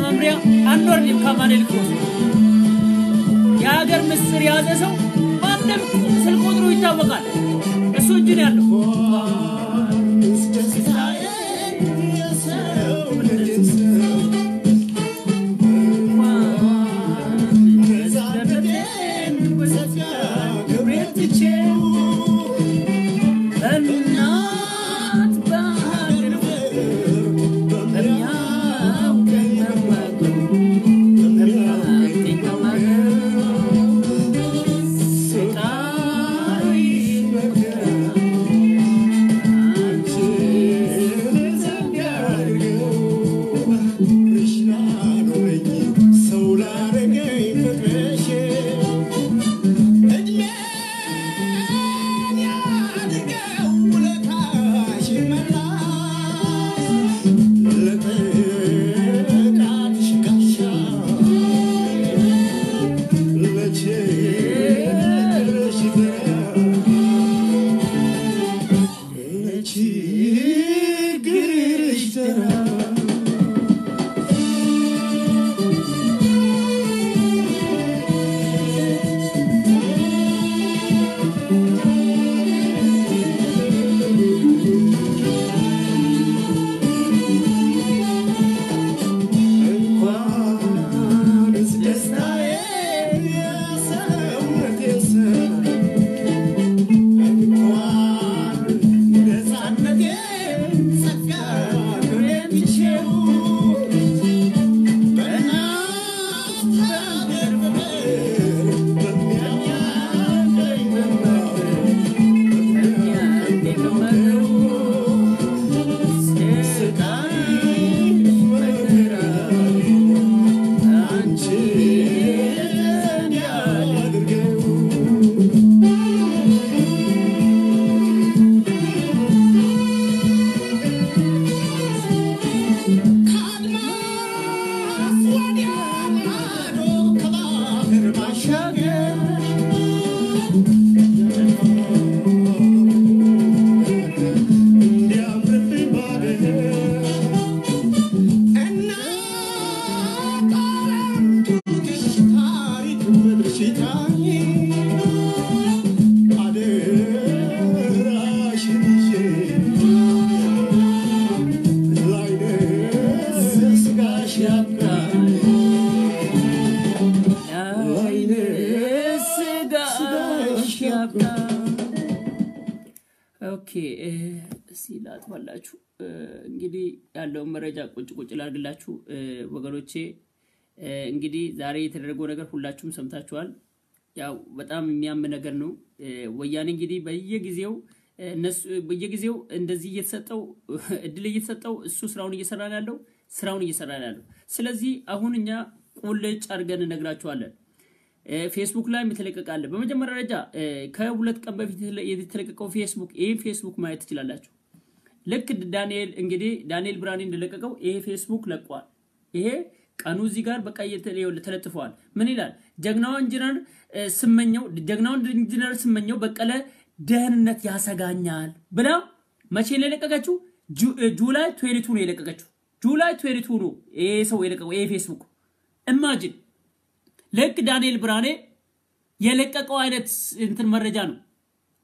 መምሪያ አንወርድም ከማለል ኮስ የሀገር ምስር ያዘ ሰው ማንም ስልክ ቁጥሩ ይታወቃል እሱ እጅ ነው ያለው ሲላት ባላችሁ እንግዲህ ያለው መረጃ ቁጭ ላድርግላችሁ ወገኖቼ እንግዲህ ዛሬ የተደረገው ነገር ሁላችሁም ሰምታችኋል ያው በጣም የሚያም ነገር ነው ወያኔ እንግዲህ በየጊዜው እንደዚህ እየተሰጠው እድል እየተሰጠው እሱ ስራውን እየሰራ ያለው ስለዚህ አሁን እኛ ቁልጭ አድርገን ነግራችኋለን ፌስቡክ ላይ ምትለቀቃለ በመጀመሪያ ደረጃ ከሁለት ቀን በፊት የተለቀቀው ፌስቡክ ማየት ትችላላችሁ ልክ ዳንኤል ብራኒ እንደለቀቀው ይሄ ፌስቡክ ለቋል ይሄ ቀኑ እዚህ ጋር በቃ ተለጥፈዋል ምን ይላል ጀግናው ኢንጂነር ስመኘው በቀለ ደህንነት ያሰጋኛል ብላ መቼ ለለቀቀችው ጁላይ 22 ነው የለቀቀችው ጁላይ 22 ነው ይሄ ሰው የለቀቀው ይሄ ፌስቡክ ኢማጂን ለክ ዳንኤል ብራኔ የለቀቀው አይነት እንትን መረጃ ነው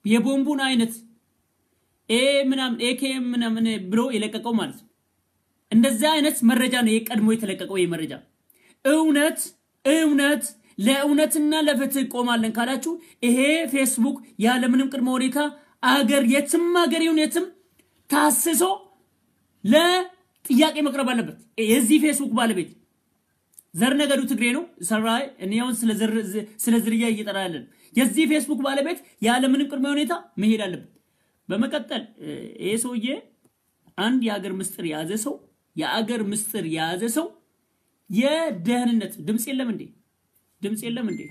የቦምቡን አይነት ኤኬም ምናምን ብሎ የለቀቀው ማለት እንደዛ አይነት መረጃ ነው የቀድሞ የተለቀቀው ይሄ መረጃ እውነት ለእውነትና ለፍትህ ቆማለን ካላችሁ ይሄ ፌስቡክ ያለ ምንም ቅድመ ሁኔታ አገር የትም ታስሶ ለጥያቄ መቅረብ አለበት የዚህ ፌስቡክ ባለቤት ዘርነገዱ ትግሬ ነው ሰራይ እኛውን ስለ ዝርያ እየጠራለን የዚህ ፌስቡክ ባለቤት ያለ ምንም ቅድመ ሁኔታ መሄድ አለበት በመቀጠል ይሄ ሰውዬ አንድ የሀገር ምስጢር ያዘ ሰው የደህንነት ድምጽ የለም እንዴ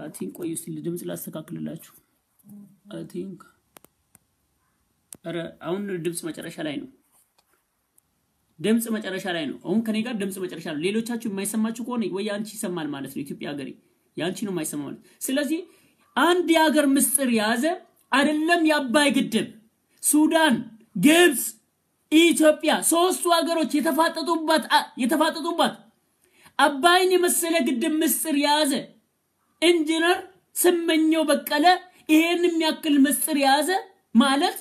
አቲን ቆዩ ሲል ድምጽ ላስተካክልላችሁ አቲንክ አሁን ድምጽ መጨረሻ ላይ ነው አሁን ከኔ ጋር ድምጽ መጨረሻ ነው ሌሎቻችሁ የማይሰማችሁ ከሆነ ወይ አንቺ ይሰማል ማለት ነው ኢትዮጵያ ሀገሬ ያንቺ ነው የማይሰማው ማለት ስለዚህ አንድ የሀገር ምስጢር ያዘ አይደለም ያባይ ግድብ ሱዳን ግብጽ ኢትዮጵያ ሶስቱ ሀገሮች የተፋጠጡባት አባይን የመሰለ ግድብ ምስጢር ያዘ ኢንጂነር ስመኘው በቀለ ይሄን የሚያክል ምስጢር ያዘ ማለት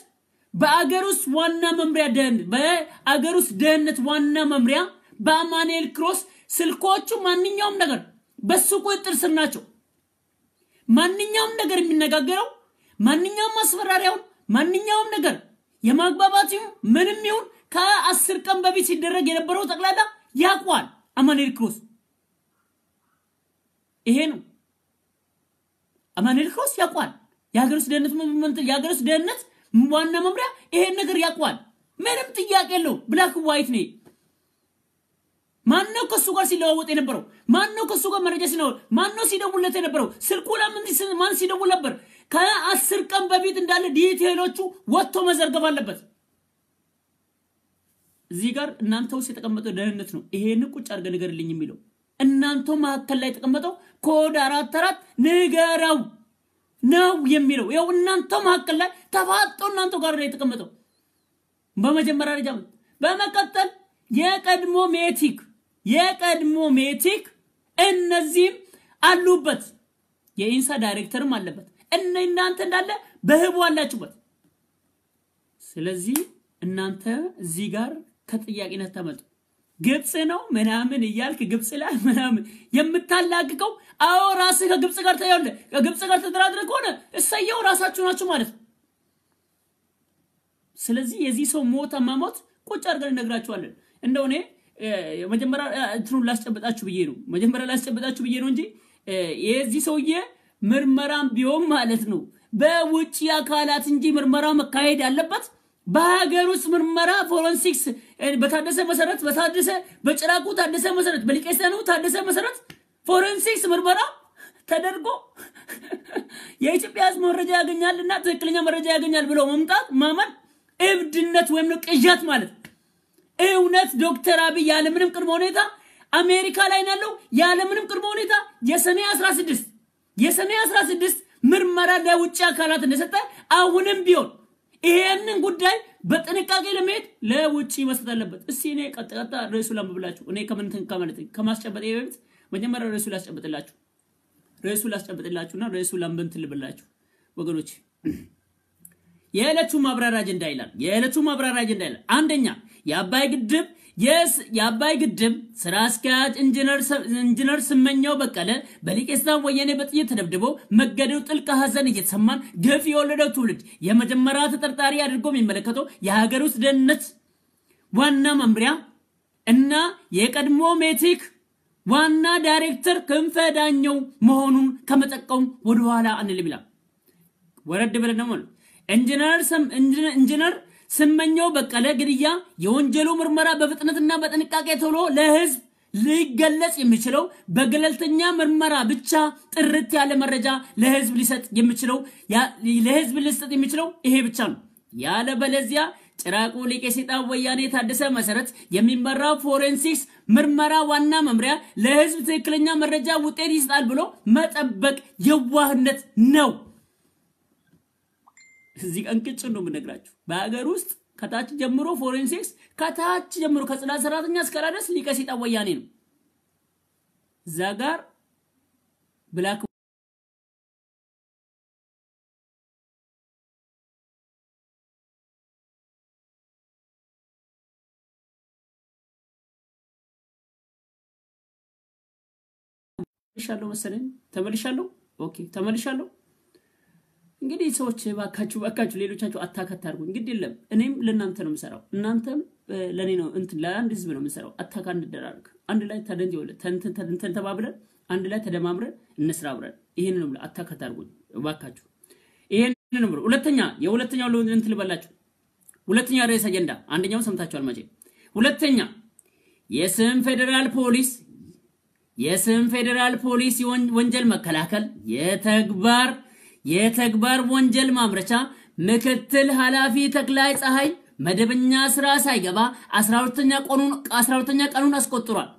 በአገሩስ ዋና መምሪያ ደህንነት ዋና መምሪያ በአማኑኤል ክሮስ ስልኮቹ ማንኛውም ነገር በሱ ቁጥጥር ስር ናቸው ማንኛውም ነገር የሚነጋገረው ማንኛውም ማስፈራሪያው ማንኛውም ነገር የማግባባት ምንም ይሁን ከ10 ቀን በፊት ሲደረግ የነበረው ጠቅላላ ያቋል አማኑኤል ክሮስ ይሄ ነው አማኑኤል ክሮስ ያቋል የሀገርስ ደህንነት ዋና መምሪያ ይሄን ነገር ያቋል ምንም ጥያቄ የለው ብላክ ዋይት ነው ማነው ከሱ ጋር ሲለዋወጥ የነበረው ማነው ከሱ ጋር መረጃ ሲነው ማነው ሲደውልለት የነበረው ስልኩ ለምን ማን ሲደውል ነበር ከ10 ቀን በፊት እንዳለ ዲቴሎቹ ወጥቶ መዘርገፍ አለበት እዚህ ጋር እናንተው የተቀመጠው ደህንነት ነው ይሄን ቁጭ አርገ ንገርልኝ የሚለው እናንተው ማከል ላይ ተቀመጠው ኮድ 44 ንገረው ነው የሚለው ይው እናንተው ማከል ላይ ተፋጦ እናንተው ጋር ላይ ተቀመጠው በመጀመሪያ ደረጃ በመቀጠል የቀድሞ ሜቲክ እነዚህም አሉበት የኢንሳ ዳይሬክተርም አለበት እናንተ እንዳለ በህቡ አላችሁበት ስለዚህ እናንተ እዚህ ጋር ከጥያቄነት ተመጡ ግብጽ ነው ምናምን ይያልክ ግብጽ ላይ ምናምን የምታላቅቀው አዎ ራስ ከግብጽ ጋር ታያለ ከግብጽ ጋር ተደራድረ ከሆነ እሰየው ራሳችሁ ናችሁ ማለት ስለዚህ የዚህ ሰው ሞት አማሞት ቁጭ አርገን ነግራችኋለን እንደሆነ መጀመሪያ እንትኑን ላስጨበጣችሁ ብዬ ነው እንጂ የዚህ ሰውዬ ምርመራም ቢሆን ማለት ነው በውጪ አካላት እንጂ ምርመራ መካሄድ ያለበት በሀገር ውስጥ ምርመራ ፎረንሲክስ በታደሰ መሰረት በጭራቁ ታደሰ መሰረት በሊቀስተኑ ታደሰ መሰረት ፎረንሲክስ ምርመራ ተደርጎ የኢትዮጵያ ህዝብ መረጃ ያገኛልና ትክክለኛ መረጃ ያገኛል ብሎ መምጣት ማመን እብድነት ወይም ነው ቅዠት ማለት እውነት ዶክተር አብይ ያለ ምንም ቅድመ ሁኔታ አሜሪካ ላይ ናለው ያለ ምንም ቅድመ ሁኔታ የሰኔ 16 ምርመራ ለውጭ አካላት እንደሰጠ አሁንም ቢሆን ይሄንን ጉዳይ በጥንቃቄ ለመሄድ ለውጭ መስጠት አለበት እስቲ እኔ ቀጥታ ርዕሱ ላምብላችሁ እኔ ከማስጨበጥ በፊት መጀመሪያ ርዕሱ ላስጨበጥላችሁና ርዕሱ ላምብንትልብላችሁ ወገኖች የዕለቱ ማብራሪያ አጀንዳ ይላል አንደኛ የአባይ ግድብ ስራ አስኪያጅ ኢንጂነር ስመኘው በቀለ በሊቀስታን ወያኔ በጥይት ተደብድቦ መገደሉ ጥልቅ ሐዘን እየተሰማን ግፍ የወለደው ትውልድ የመጀመሪያ ተጠርጣሪ አድርጎ የሚመለከተው የሀገር ውስጥ ደህንነት ዋና መምሪያ እና የቀድሞ ሜቲክ ዋና ዳይሬክተር ክንፈ ዳኘው መሆኑን ከመጠቀም ወደ ኋላ አንልም ይላል ወረድ ብለን ነው ኢንጂነር ስመኘው በቀለ ግድያ የወንጀሉ ምርመራ በፍጥነትና በጥንቃቄ ቶሎ ለህዝብ ሊገለጽ የሚችለው በገለልተኛ ምርመራ ብቻ ጥርት ያለ መረጃ ለህዝብ ሊሰጥ የሚችለው ይሄ ብቻ ነው ያለ በለዚያ ጭራቁ ሊቀሲጣን ወያኔ ታደሰ መሰረት የሚመራው ፎረንሲክስ ምርመራ ዋና መምሪያ ለህዝብ ትክክለኛ መረጃ ውጤት ይስጣል ብሎ መጠበቅ የዋህነት ነው እዚህ አንቅጭ ነው ምነግራችሁ በአገር ውስጥ ከታች ጀምሮ ፎረንሲክስ ከታች ጀምሮ ከጽዳት ሰራተኛ እስከ ራስ ሊቀሲጣን ወያኔ ነው ዛጋር ብላክ ተመልሻለሁ ኦኬ ተመልሻለሁ እንግዲህ ሰዎች ባካችሁ ሌሎቻችሁ አታካት አድርጉ እንግዲህ የለም እኔም ለናንተ ነው የምሰራው እናንተም ለኔ ነው ለአንድ ህዝብ ነው የምሰራው አታካ እንደራርክ አንድ ላይ ተደንጀው ተንተን ተባብለን አንድ ላይ ተደማምረን እንስራ አብረን ይሄን ነው አታካት አድርጉ ባካችሁ ይሄን ነው የሁለተኛው እንትን ልበላችሁ ሁለተኛ ርዕሰ አጀንዳ አንደኛው ሰምታችኋል ማጄ ሁለተኛ የስም ፌደራል ፖሊስ ወንጀል መከላከል የተግባር ወንጀል ማምረቻ ምክትል ኃላፊ ተክላይ ፀሐይ መደበኛ ስራ ሳይገባ 12ኛ ቀኑን አስቆጥሯል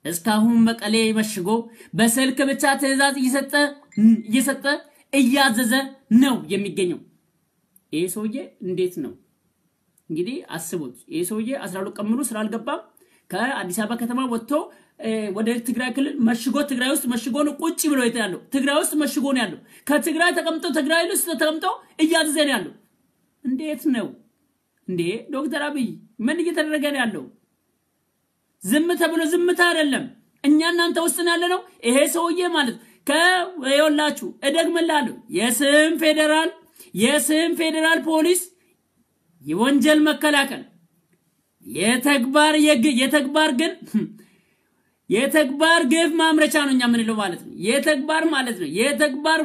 እስካሁን መቀሌ መሽጎ በስልክ ብቻ ትዕዛዝ እያዘዘ ነው የሚገኘው ይሄ ሰውዬ እንዴት ነው እንግዲህ አስቡት ይሄ ሰውዬ 12 ቀን ሙሉ ስራ አልገባም ከአዲስ አበባ ከተማ ወጥቶ ወደ ትግራይ ክልል መሽጎ ትግራይ ውስጥ መሽጎ ነው ቁጭ ብሎ ያለው ትግራይ ውስጥ መሽጎ ነው ያለው ከትግራይ ተቀምጦ ትግራይ ውስጥ ተቀምጦ እያዘዘ ነው ያለው እንዴት ነው እንዴ ዶክተር አብይ ምን እየተደረገ ነው ያለው ዝም ተብሎ ዝምታ አይደለም እኛ እናንተ ውስጥ ነው ያለነው ይሄ ሰውዬ ማለት ከወላችሁ እደግመላለሁ የስም ፌደራል ፖሊስ የወንጀል መከላከል የተግባር ግፍ ማምረቻ ነው እኛ ምን ነው ማለት ነው የተግባር ማለት ነው የተግባር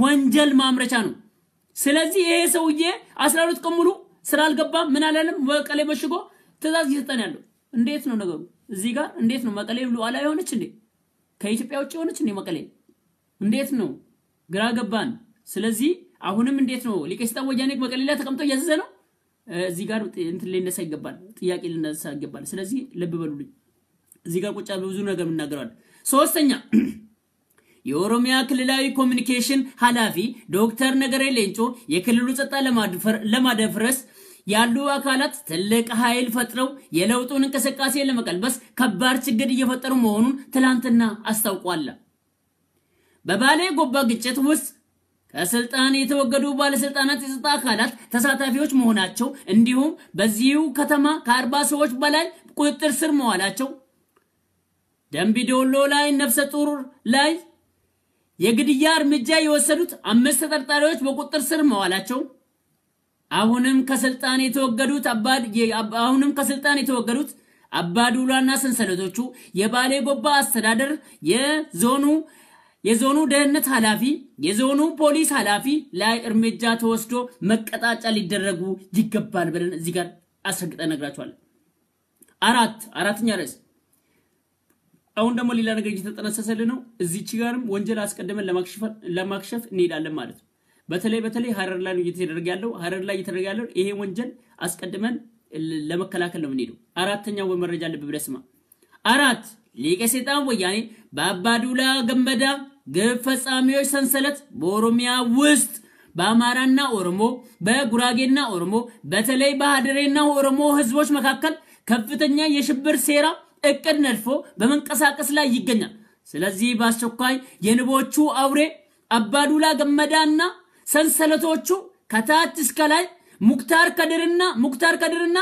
ወንጀል ማምረቻ ነው ስለዚህ ይሄ ሰውዬ 12 ቀን ሙሉ ስራ አልገባም ምን አላለም መቀሌ መሽጎ ትዛዝ ይሰጠን ያለው እንዴት ነው ነገሩ እዚህ ጋር እንዴት ነው መቀሌ ሉዓላ የሆነች እንዴ ከኢትዮጵያ ውጪ ሆነች እንዴ መቀሌ እንዴት ነው ግራ ገባን ስለዚህ አሁንም እንዴት ነው ሊቀስታን ወያኔ መቀሌ ላይ ተቀምጦ ያዘዘ ነው እዚህ ጋር እንትን ሊነሳ ይገባል ጥያቄ ሊነሳ ይገባል ስለዚህ ልብ በሉልኝ እዚህ ጋር ቁጫ ብዙ ነገር እናገራለን ሶስተኛ የኦሮሚያ ክልላዊ ኮሙኒኬሽን ኃላፊ ዶክተር ነገሬ ሌንጮ የክልሉ ጸጥታ ለማደፍረስ ያሉ አካላት ትልቅ ኃይል ፈጥረው የለውጡን እንቅስቃሴ ለመቀልበስ ከባድ ችግር እየፈጠሩ መሆኑን ትላንትና አስታውቋል በባሌ ጎባ ግጭት ውስጥ ከስልጣን የተወገዱ ባለስልጣናት የጸጥታ አካላት ተሳታፊዎች መሆናቸው እንዲሁም በዚሁ ከተማ ከ40 ሰዎች በላይ ቁጥጥር ስር መዋላቸው ደምቢዶሎ ላይ ነፍሰ ጡር ላይ የግድያ እርምጃ የወሰዱት 5 ተጠርጣሪዎች በቁጥጥር ስር መዋላቸው አሁንም ከስልጣን የተወገዱት አባዱላና ሰንሰለቶቹ የባሌ ጎባ አስተዳደር የዞኑ ደህንነት ኃላፊ የዞኑ ፖሊስ ኃላፊ ላይ እርምጃ ተወስዶ መቀጣጫ ሊደረጉ ይገባል ብለን እዚህ ጋር አስረግጠን ነግራችኋል አራተኛ ርዕስ አሁን ደግሞ ሌላ ነገር እየተጠነሰሰልን ነው እዚች ጋርም ወንጀል አስቀድመን ለማክሸፍ እንሄዳለን ማለት ነው በተለይ ሐረር ላይ እየተደረገ ያለው ይሄ ወንጀል አስቀድመን ለመከላከል ነው የምንሄደው አራተኛው መረጃ ልብ ብለህ ስማ ሊቀ ሰይጣን ወያኔ በአባዱላ ገመዳ ግፍ ፈጻሚዎች ሰንሰለት በኦሮሚያ ውስጥ በአማራና ኦሮሞ በጉራጌና ኦሮሞ በተለይ በሐደሬና ኦሮሞ ህዝቦች መካከል ከፍተኛ የሽብር ሴራ እቅድ ነድፎ በመንቀሳቀስ ላይ ይገኛል ስለዚህ በአስቸኳይ የንቦቹ አውሬ አባዱላ ገመዳና ሰንሰለቶቹ ከታች እስከ ላይ ሙክታር ከድርና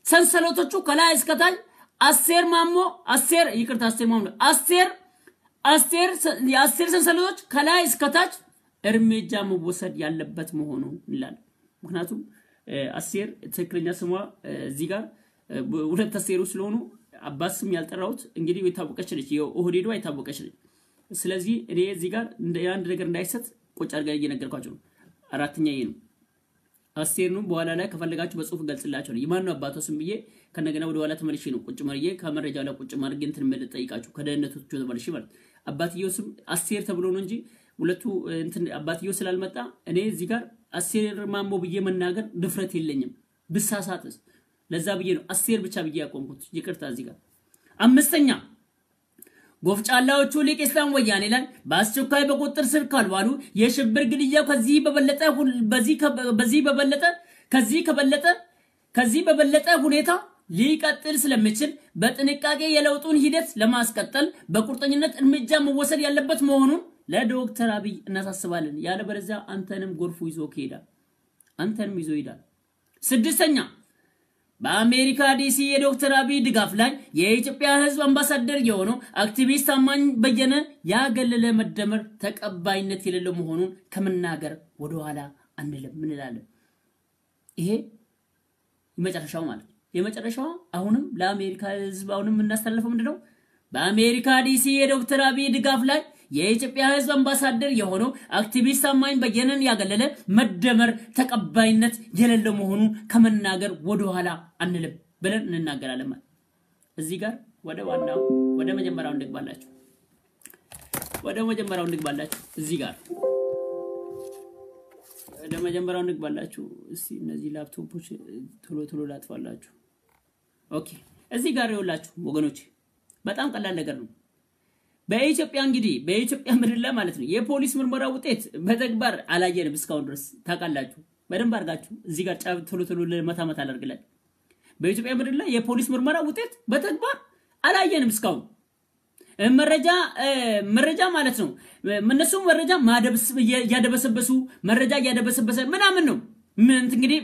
ሰንሰለቶቹ ከላይ እስከ ታች አስቴር ሰንሰለቶች ከላይ እስከ ታች እርምጃ መወሰድ ያለበት መሆኑ ይላል ምክንያቱም አስቴር ትክክለኛ ስሟ እዚህ ጋር ሁለት አስቴሩ ስለሆኑ አባስም ያልጠራውት እንግዲህ የታወቀች ልጅ የኦህዴዶ አይታወቀች ልጅ ስለዚህ እኔ እዚህ ጋር አንድ ነገር እንዳይሰጥ ቁጭ አድርጋ እየነገርኳችሁ ነው አራተኛ ይሄ ነው አስቴር ነው በኋላ ላይ ከፈለጋችሁ በጽሁፍ ገልጽላችሁ ይማን ነው አባቷ ስም ብዬ ከነገና ወደ ኋላ ተመልሼ ነው ቁጭ ማርዬ ከመረጃው ላይ ቁጭ ማርጌ እንትን መጠይቃችሁ ከደህንነቶቹ ተመልሼ ማለት አባትየው ስም አስቴር ተብሎ ነው እንጂ ሁለቱ እንትን አባትየው ስላልመጣ እኔ እዚህ ጋር አስቴር ማሞ ብዬ መናገር ድፍረት የለኝም ብሳሳትስ ለዛ ብዬ ነው አስቴር ብቻ ብዬ ያቆምኩት ይቅርታ እዚህ ጋር አምስተኛ ጎፍጫላዎቹ ሊቀስታን ወያኔ ላይ በአስቸኳይ በቁጥጥር ስር ካልዋሉ የሽብር ግድያው ከዚህ በበለጠ ሁኔታ ሊቀጥል ስለሚችል በጥንቃቄ የለውጡን ሂደት ለማስቀጠል በቁርጠኝነት እርምጃ መወሰድ ያለበት መሆኑን ለዶክተር አብይ እናሳስባለን ያለበለዚያ አንተንም ጎርፉ ይዞ ይሄዳል ስድስተኛ በአሜሪካ ዲሲ የዶክተር አብይ ድጋፍ ላይ የኢትዮጵያ ህዝብ አምባሳደር የሆነው አክቲቪስት አማኝ በየነ ያገለለ መደመር ተቀባይነት የሌለው መሆኑን ከመናገር ወደ ኋላ አንልም ምን ይላል ይሄ የመጨረሻው ማለት የመጨረሻው አሁንም ለአሜሪካ ህዝብ አሁንም እናስተላልፈው ምንድነው በአሜሪካ ዲሲ የዶክተር አብይ ድጋፍ ላይ የኢትዮጵያ ህዝብ አምባሳደር የሆነው አክቲቪስት አማኝ በየነን ያገለለ መደመር ተቀባይነት የሌለው መሆኑን ከመናገር ወደ ኋላ አንልም ብለን እንናገራለን ማለት እዚህ ጋር ወደ መጀመሪያው እንግባላችሁ እዚህ ጋር ወደ መጀመሪያው እንግባላችሁ እስቲ እነዚህ ላፕቶፖች ቶሎ ላጥፋላችሁ ኦኬ እዚህ ጋር ይወላችሁ ወገኖች በጣም ቀላል ነገር ነው በኢትዮጵያ ምድር ላይ ማለት ነው የፖሊስ ምርመራ ውጤት በተግባር አላየንም እስካሁን ድረስ ታቃላችሁ በደንብ አርጋችሁ እዚህ ጋር ቶሎ ለመታመት አላርግላችሁ በኢትዮጵያ ምድር ላይ የፖሊስ ምርመራ ውጤት በተግባር አላየንም እስካሁን መረጃ ማለት ነው እነሱ መረጃ ያደበሰበሱ መረጃ ያደበሰበሰ ምናምን ነው ምን እንግዲህ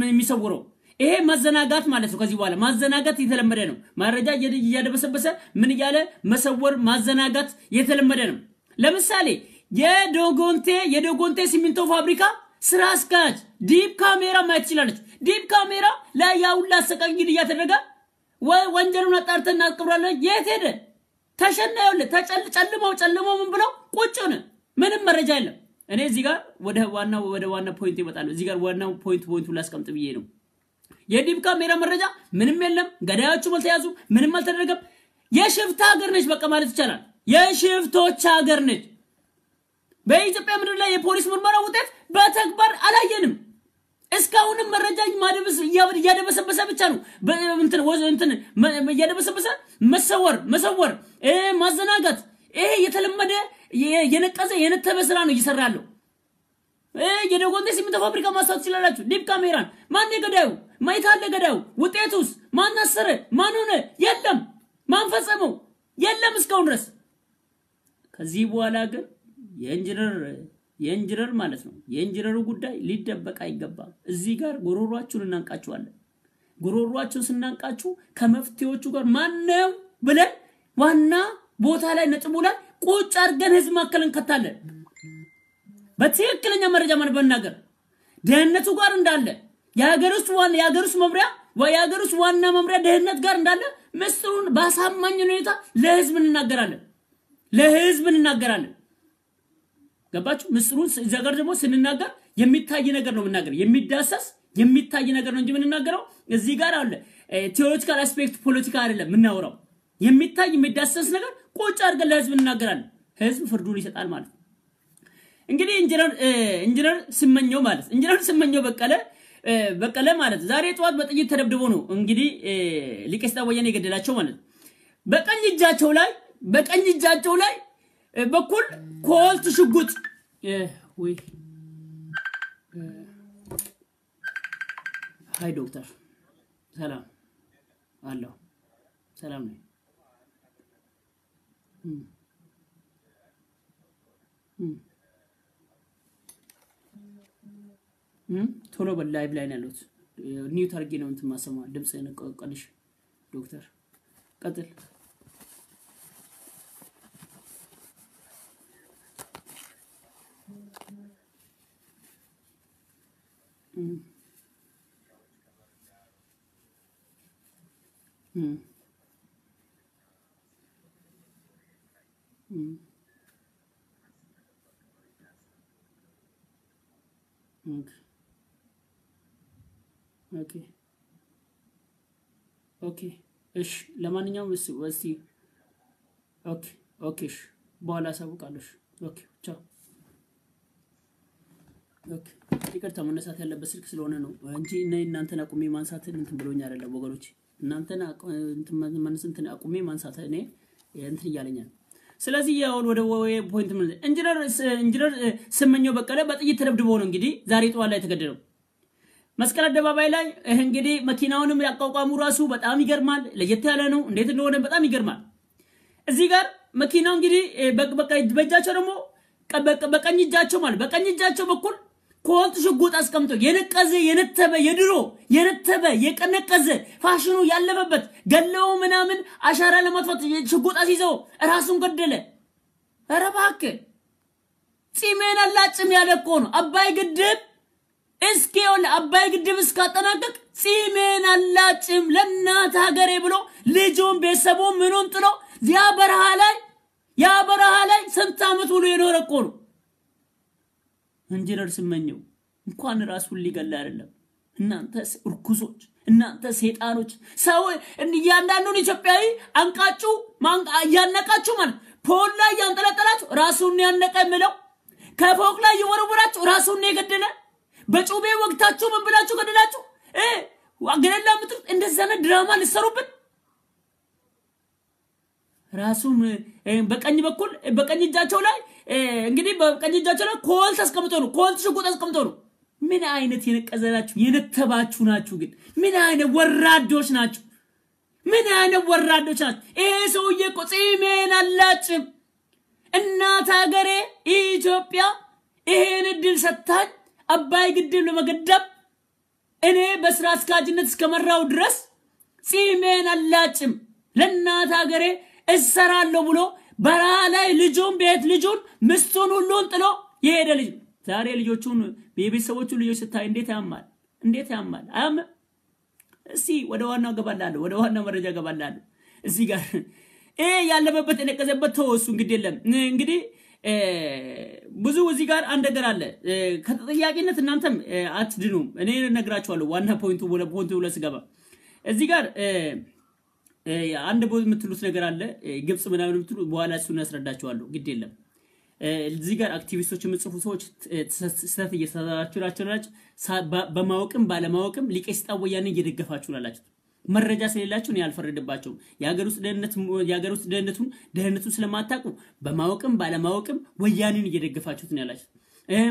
የሚሰውረው ይሄ ማዘናጋት ማለት ነው ከዚህ በኋላ ማዘናጋት የተለመደ ነው መረጃ ያደበሰበሰ ምን ያለ መሰወር ማዘናጋት የተለመደ ነው ለምሳሌ የዶጎንቴ ሲሚንቶ ፋብሪካ ስራ አስኪያጅ ዲፕ ካሜራ ማየት ይችላልች ዲፕ ካሜራ ላይ ያውላ አሰቃቂ እያተደረገ ወንጀሉን አጣርተን እናቀብራለን የት ሄደ ተሸናየው ጨልመው ምን ብለው ቁጭ ነው ምንም መረጃ የለም እኔ እዚህ ጋር ወደ ዋና ፖይንት ይመጣል እዚህ ጋር ዋናው ፖይንቱ ላስቀምጥ ብዬ ነው የዲፕ ካሜራ መረጃ ምንም የለም ገዳዮቹ መልተያዙ ምንም አልተደረገም የሽፍታ ሀገር ነች በቃ ማለት ይቻላል የሽፍቶች ሀገር ነች በኢትዮጵያ ምድር ላይ የፖሊስ ምርመራ ውጤት በተግባር አላየንም እስካሁንም መረጃ ማደብስ ያደበሰበሰ ብቻ ነው እንትን ያደበሰበሰ መሰወር ማዘናጋት ይሄ የተለመደ የነተበ ስራ ነው እየሰራለው የዶጎንቴ ሲሚንቶ ፋብሪካ ማስታወቅ ይችላልላችሁ ዲፕ ካሜራን ማን የገዳዩ ማይታለ ገዳዩ ውጤቱስ ማን አሰረ ማን ሆነ የለም ማን ፈጸመው የለም እስካሁን ድረስ ከዚህ በኋላ ግን የኢንጂነር ማለት ነው የኢንጂነሩ ጉዳይ ሊደበቅ አይገባም እዚህ ጋር ጎሮሯችሁን እናንቃችኋለን ጎሮሯችሁን ስናንቃችሁ ከመፍትሄዎቹ ጋር ማን ነው ብለን ዋና ቦታ ላይ ነጥቡ ላይ ቁጭ አርገን ህዝብ ማከለን ከታለን በትክክለኛ መረጃ ማን በእናገር ደህንነቱ ጋር እንዳለ የሀገር ውስጥ መምሪያ የሀገር ውስጥ ዋና መምሪያ ደህንነት ጋር እንዳለ ምስጥሩን ባሳማኝ ሁኔታ ለህዝብ እንናገራለን ገባችሁ ምስጥሩን ዘገር ደግሞ ስንናገር የሚታይ ነገር ነው ምናገር የሚዳሰስ የሚታይ ነገር ነው እንጂ ምንናገረው እዚህ ጋር አለ ቴዎሪቲካል አስፔክት ፖለቲካ አይደለም ምናወራው የሚታይ የሚዳሰስ ነገር ቁጭ አድርገን ለህዝብ እንናገራለን ህዝብ ፍርዱን ይሰጣል ማለት እንግዲህ ኢንጂነር ስመኘው በቀለ ማለት ዛሬ ጧት በጥይት ተደብድቦ ነው እንግዲህ ሊቀስታ ወያኔ የገደላቸው ማለት በቀኝ እጃቸው ላይ በኩል ኮልት ሽጉጥ ወይ ሃይ ዶክተር ሰላም አለው ሰላም ነው ቶሎ በላይቭ ላይ ያሉት ኒው ታርጌት ነው እንትን ማሰማ ድምጽ ነቀቀልሽ ዶክተር ቀጥል ኦኬ እሺ ለማንኛውም እስቲ ኦኬ እሺ በኋላ አሳውቃለሽ ኦኬ ቻው ኦኬ ይቅርታ መነሳት ያለበት ስልክ ስለሆነ ነው እንጂ እናንተን አቁሜ ማንሳት እንትን ብሎኝ አይደለም ወገኖች እናንተን እንትን አቁሜ ማንሳት እኔ እንትን ይያለኛል ስለዚህ ያው ወደ ፖይንት ምን ኢንጂነር ስመኘው በቀለ በጥይት ተደብድቦ ነው እንግዲህ ዛሬ ጧት ላይ ተገደለው መስቀል አደባባይ ላይ እንግዲህ መኪናውንም ያቋቋሙ ራሱ በጣም ይገርማል ለየት ያለ ነው እንዴት እንደሆነ በጣም ይገርማል እዚህ ጋር መኪናው እንግዲህ በእጃቸው ደግሞ በቀኝ እጃቸው በኩል ኮልት ሽጉጥ አስቀምጠው የነተበ የቀነቀዘ ፋሽኑ ያለበበት ገለው ምናምን አሻራ ለማጥፋት ሽጉጥ አስይዘው ራሱን ገደለ አረባከ ጺሜን አላጭም ያለቆ ነው አባይ ግድብ እስካጠናቀቅ ጺሜን አላጭም ለናት ሀገሬ ብሎ ልጆን ቤተሰቡን ምኑን ጥሎ ያ በረሃ ላይ ስንት አመት ብሎ የኖረቆ ነው ኢንጂነር ስመኘው እንኳን ራሱን ሊገል አይደለም እናንተ እርኩሶች እናንተ ሰይጣኖች ሰው ያንዳንዱን ኢትዮጵያዊ አንቃጩ ያነቃችሁ ማለት ፖል ላይ ያንጠለጠላችሁ ራሱን ያነቀ ምለው ከፎቅ ላይ ይወረወራችሁ ራሱን የገደለ በጩቤ ወቅታችሁ ምን ብላችሁ ገደላችሁ ወገነላ ምጥጥ እንደዛነ ድራማ ልሰሩበት ራሱን በቀኝ እጃቸው ላይ እንግዲህ በቀኝ እጃቸው ላይ ኮልት አስቀምጦ ነው ኮልት ሽጉጥ አስቀምጦ ነው ምን አይነት የነቀዘላችሁ የነተባችሁ ናችሁ ግን ምን አይነት ወራዶች ናችሁ ምን አይነት ወራዶች ናችሁ ይሄ ሰውዬ እኮ ጺሜን አላጭም እናት ሀገሬ ኢትዮጵያ ይሄን እድል ሰጣኝ አባይ ግድብ ለመገደብ እኔ በስራ አስካጅነት እስከመራው ድረስ ጺሜን አላጭም ለእናት ሀገሬ እሰራለሁ ብሎ በረሃ ላይ ልጁን ቤት ልጁን ምስቱን ሁሉን ጥሎ የሄደ ልጅ ዛሬ ልጆቹን ቤተሰቦቹ ልጆች ስታይ እንዴት ያማል አያም እስቲ ወደ ዋናው ገባላለሁ ወደ ዋናው መረጃ ገባላለሁ እዚህ ጋር ያለበበት የነቀዘበት ተወሱ እንግዲህ ብዙ እዚህ ጋር አንድ ነገር አለ ከተጠያቂነት እናንተም አትድኑም እኔ ነግራችኋለሁ ዋና ፖይንቱ ለስገባ እዚህ ጋር አንድ ቦታ የምትሉት ነገር አለ ግብጽ ምናምን የምትሉ በኋላ እሱን ያስረዳችኋለሁ ግዴለም እዚህ ጋር አክቲቪስቶች የምጽፉ ሰዎች ስህተት እየሰራችሁ ናቸው በማወቅም ባለማወቅም ሊቀስጣ ወያኔ እየደገፋችሁ ናላችሁ መረጃ ስለሌላችሁ ነው ያልፈረደባቸው የሀገር ውስጥ ደህንነቱን ስለማታውቁ በማወቅም ባለማወቅም ወያኔን እየደገፋችሁት ነው ያላችሁ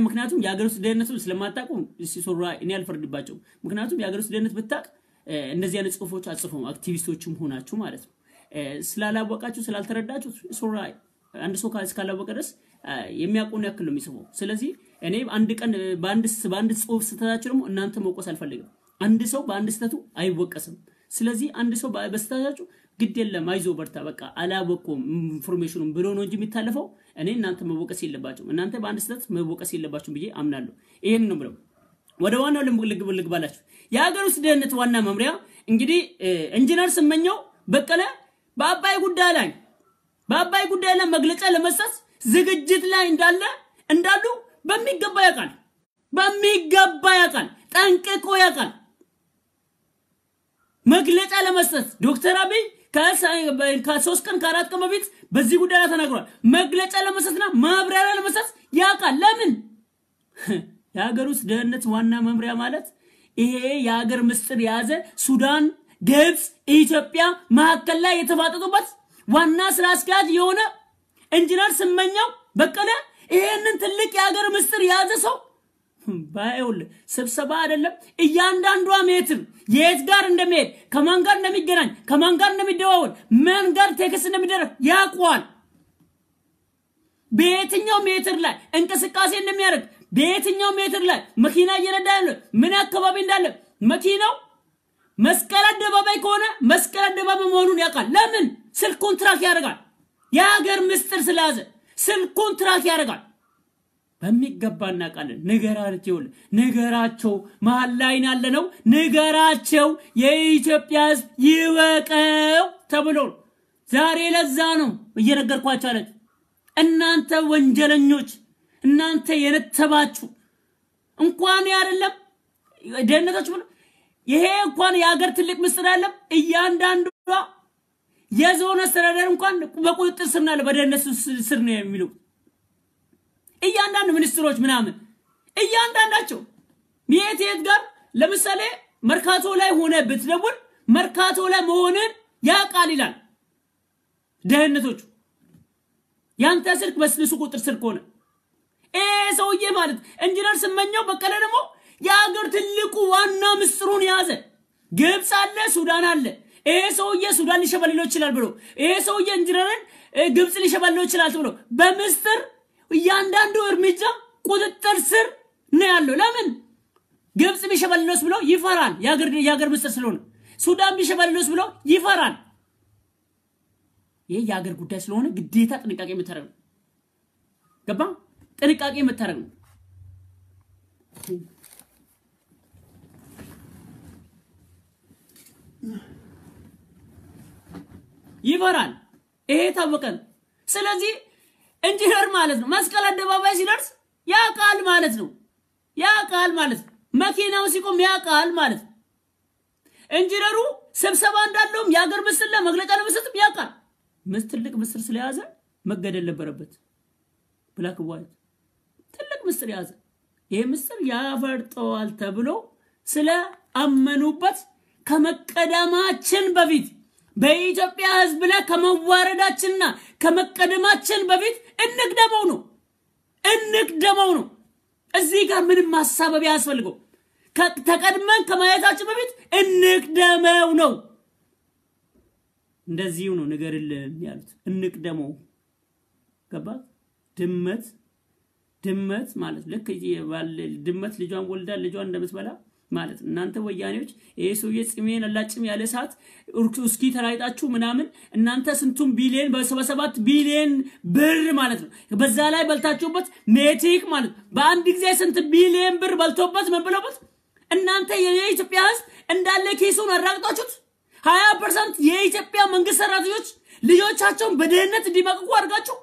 ምክንያቱም የሀገር ውስጥ ደህንነቱን ስለማታውቁ ሲሶራ እኔ ያልፈረደባቸው ምክንያቱም የሀገር ውስጥ ደህንነት ብታውቅ እንደዚህ አይነት ጽሁፎች አጽፈው አክቲቪስቶችም ሆናችሁ ማለት ነው ስላላወቃችሁ ስላልተረዳችሁ ሶራ አንድ ሰው ካላወቀ ድረስ የሚያቆን ያክል ነው የሚሰማው ስለዚህ እኔ አንድ ቀን በአንድ ጽሁፍ ስተታችሁ ደግሞ እናንተ መቆስ አልፈልግም አንድ ሰው በአንድ ስተቱ አይወቀስም ስለዚህ አንድ ሰው በስተታችሁ ግድ የለም አይዞ በርታ በቃ አላወቀውም ኢንፎርሜሽኑን ብሎ ነው እንጂ የሚታለፈው እኔ እናንተ መወቀስ የለባችሁ እናንተ በአንድ ስተት መወቀስ የለባችሁ ብዬ አምናለሁ ይሄን ነው ብለው ወደ ዋናው ልምልግ ባላችሁ የሀገር ውስጥ ደህንነት ዋና መምሪያ እንግዲህ ኢንጂነር ስመኘው በቀለ በአባይ ጉዳይ ላይ መግለጫ ለመስጠት ዝግጅት ላይ እንዳሉ በሚገባ ያውቃል ጠንቅቆ ያውቃል መግለጫ ለመስጠት ዶክተር አብይ ከ3 ቀን ከ4 ቀን በፊት በዚህ ጉዳይ ላይ ተናግሯል መግለጫ ለመስጠትና ማብራሪያ ለመስጠት ያውቃል ለምን የሀገር ውስጥ ደህንነት ዋና መምሪያ ማለት ይሄ የሀገር ምስጢር ያዘ ሱዳን ግብጽ ኢትዮጵያ ማከለ ላይ የተፋጠጡበት ዋና ስራ አስኪያጅ የሆነ ኢንጂነር ስመኘው በቀለ ይሄንን ትልቅ የሀገር ምስጢር ያዘ ሰው ባይውል ስብሰባ አይደለም እያንዳንዱ ሜትር የት ጋር እንደሚሄድ ከማን ጋር እንደሚገናኝ ከማን ጋር እንደሚደዋወል ማን ጋር ቴክስት እንደሚደረግ ያቋል በየትኛው ሜትር ላይ እንቅስቃሴ እንደሚያደርግ በየትኛው ሜትር ላይ መኪና እየነዳ ያለው ምን አካባቢ እንዳለ መኪናው መስቀል አደባባይ ከሆነ መስቀል አደባባይ መሆኑን ያውቃል ለምን ስልኩን ትራክ ያደርጋል የሀገር ምስጢር ስለያዘ ስልኩን ትራክ ያደርጋል በሚገባና ቃል ነገራቸው መሃል ላይ ያለነው ነገራቸው የኢትዮጵያ ሕዝብ ይወቀው ተብሎ ዛሬ ለዛ ነው እየነገርኳችሁ አለ እናንተ ወንጀለኞች እናንተ የነተባችሁ እንኳን አይደለም ደህንነቶች ይሄ እንኳን የሀገር ትልቅ ምስጢር አይደለም እያንዳንዱ የዞን አስተዳደር እንኳን በቁጥጥር ስር ነው በደህንነት ስር ነው የሚሉ እያንዳንዱ ሚኒስትሮች ምናምን እያንዳንዳቸው የት ጋር ለምሳሌ መርካቶ ላይ ሆነ ብትደውል መርካቶ ላይ መሆንን ያቃል ይላል ደህንነቶቹ ያንተ ስልክ በስልሱ ቁጥር ስር ሆነ ሰውዬ ማለት ኢንጂነር ስመኘው በቀለ ደግሞ የሀገር ትልቁ ዋና ምስጢሩን ያዘ ግብጽ አለ ሱዳን አለ ሰውዬ ሱዳን ሊሸበልለው ይችላል ብሎ ሰውዬ ኢንጂነርን ግብጽ ሊሸበልለው ይችላል ብሎ በምስጢር እያንዳንዱ እርምጃ ቁጥጥር ስር ነው ያለው ለምን ግብጽ ቢሸበልሎስ ብሎ ይፈራል የሀገር ምስጢር ስለሆነ ሱዳን ቢሸበልሎስ ብሎ ይፈራል ይሄ የሀገር ጉዳይ ስለሆነ ግዴታ ጥንቃቄ መታረግ ገባ ጥንቃቄ መታረግ ይፈራል ይሄ ታወቀን ስለዚህ ኢንጂነር ማለት ነው መስቀል አደባባይ ሲደርስ ያቃል ማለት ነው መኪናው ሲቆም ያቃል ማለት ኢንጂነሩ ስብሰባ እንዳለው የሀገር ምስጢር ለመግለጫ ለመስጠት ያቃል ትልቅ ምስጢር ስለያዘ መገደል ነበረበት ብላክ ዋይት ትልቅ ምስጢር ያዘ ይሄ ምስጢር ያፈርጠዋል ተብሎ ስለ አመኑበት ከመቀደማችን በፊት በኢትዮጵያ ሕዝብ ላይ ከመዋረዳችንና ከመቀደማችን በፊት እንቅደመው ነው እዚህ ጋር ምንም ማሳበብ ያስፈልገው ተቀድመን ከማየታችን በፊት እንቅደመው ነው እንደዚሁ ነው ንገርልን ያሉት እንቅደመው ገባ ድመት ማለት ለክ ድመት ልጇን ወልዳ ልጇን እንደምትበላ ማለት እናንተ ወያኔዎች ኢየሱስ ጽሜን አላጭም ያለ ሰዓት እስኪ ተራይጣችሁ ምናምን እናንተ ስንቱን ቢሊየን በ7 ቢሊየን ብር ማለት ነው በዛ ላይ በልታችሁበት ሜቲክ ማለት በአንድ ጊዜ ስንት ቢሊየን ብር በልቶበት መብለበት እናንተ የኢትዮጵያ ህዝብ እንዳለ ኬሱን አራቅጣችሁት 20% የኢትዮጵያ መንግስት ሰራተኞች ልጆቻቸውን በደህንነት እንዲመቅቁ አድርጋችሁ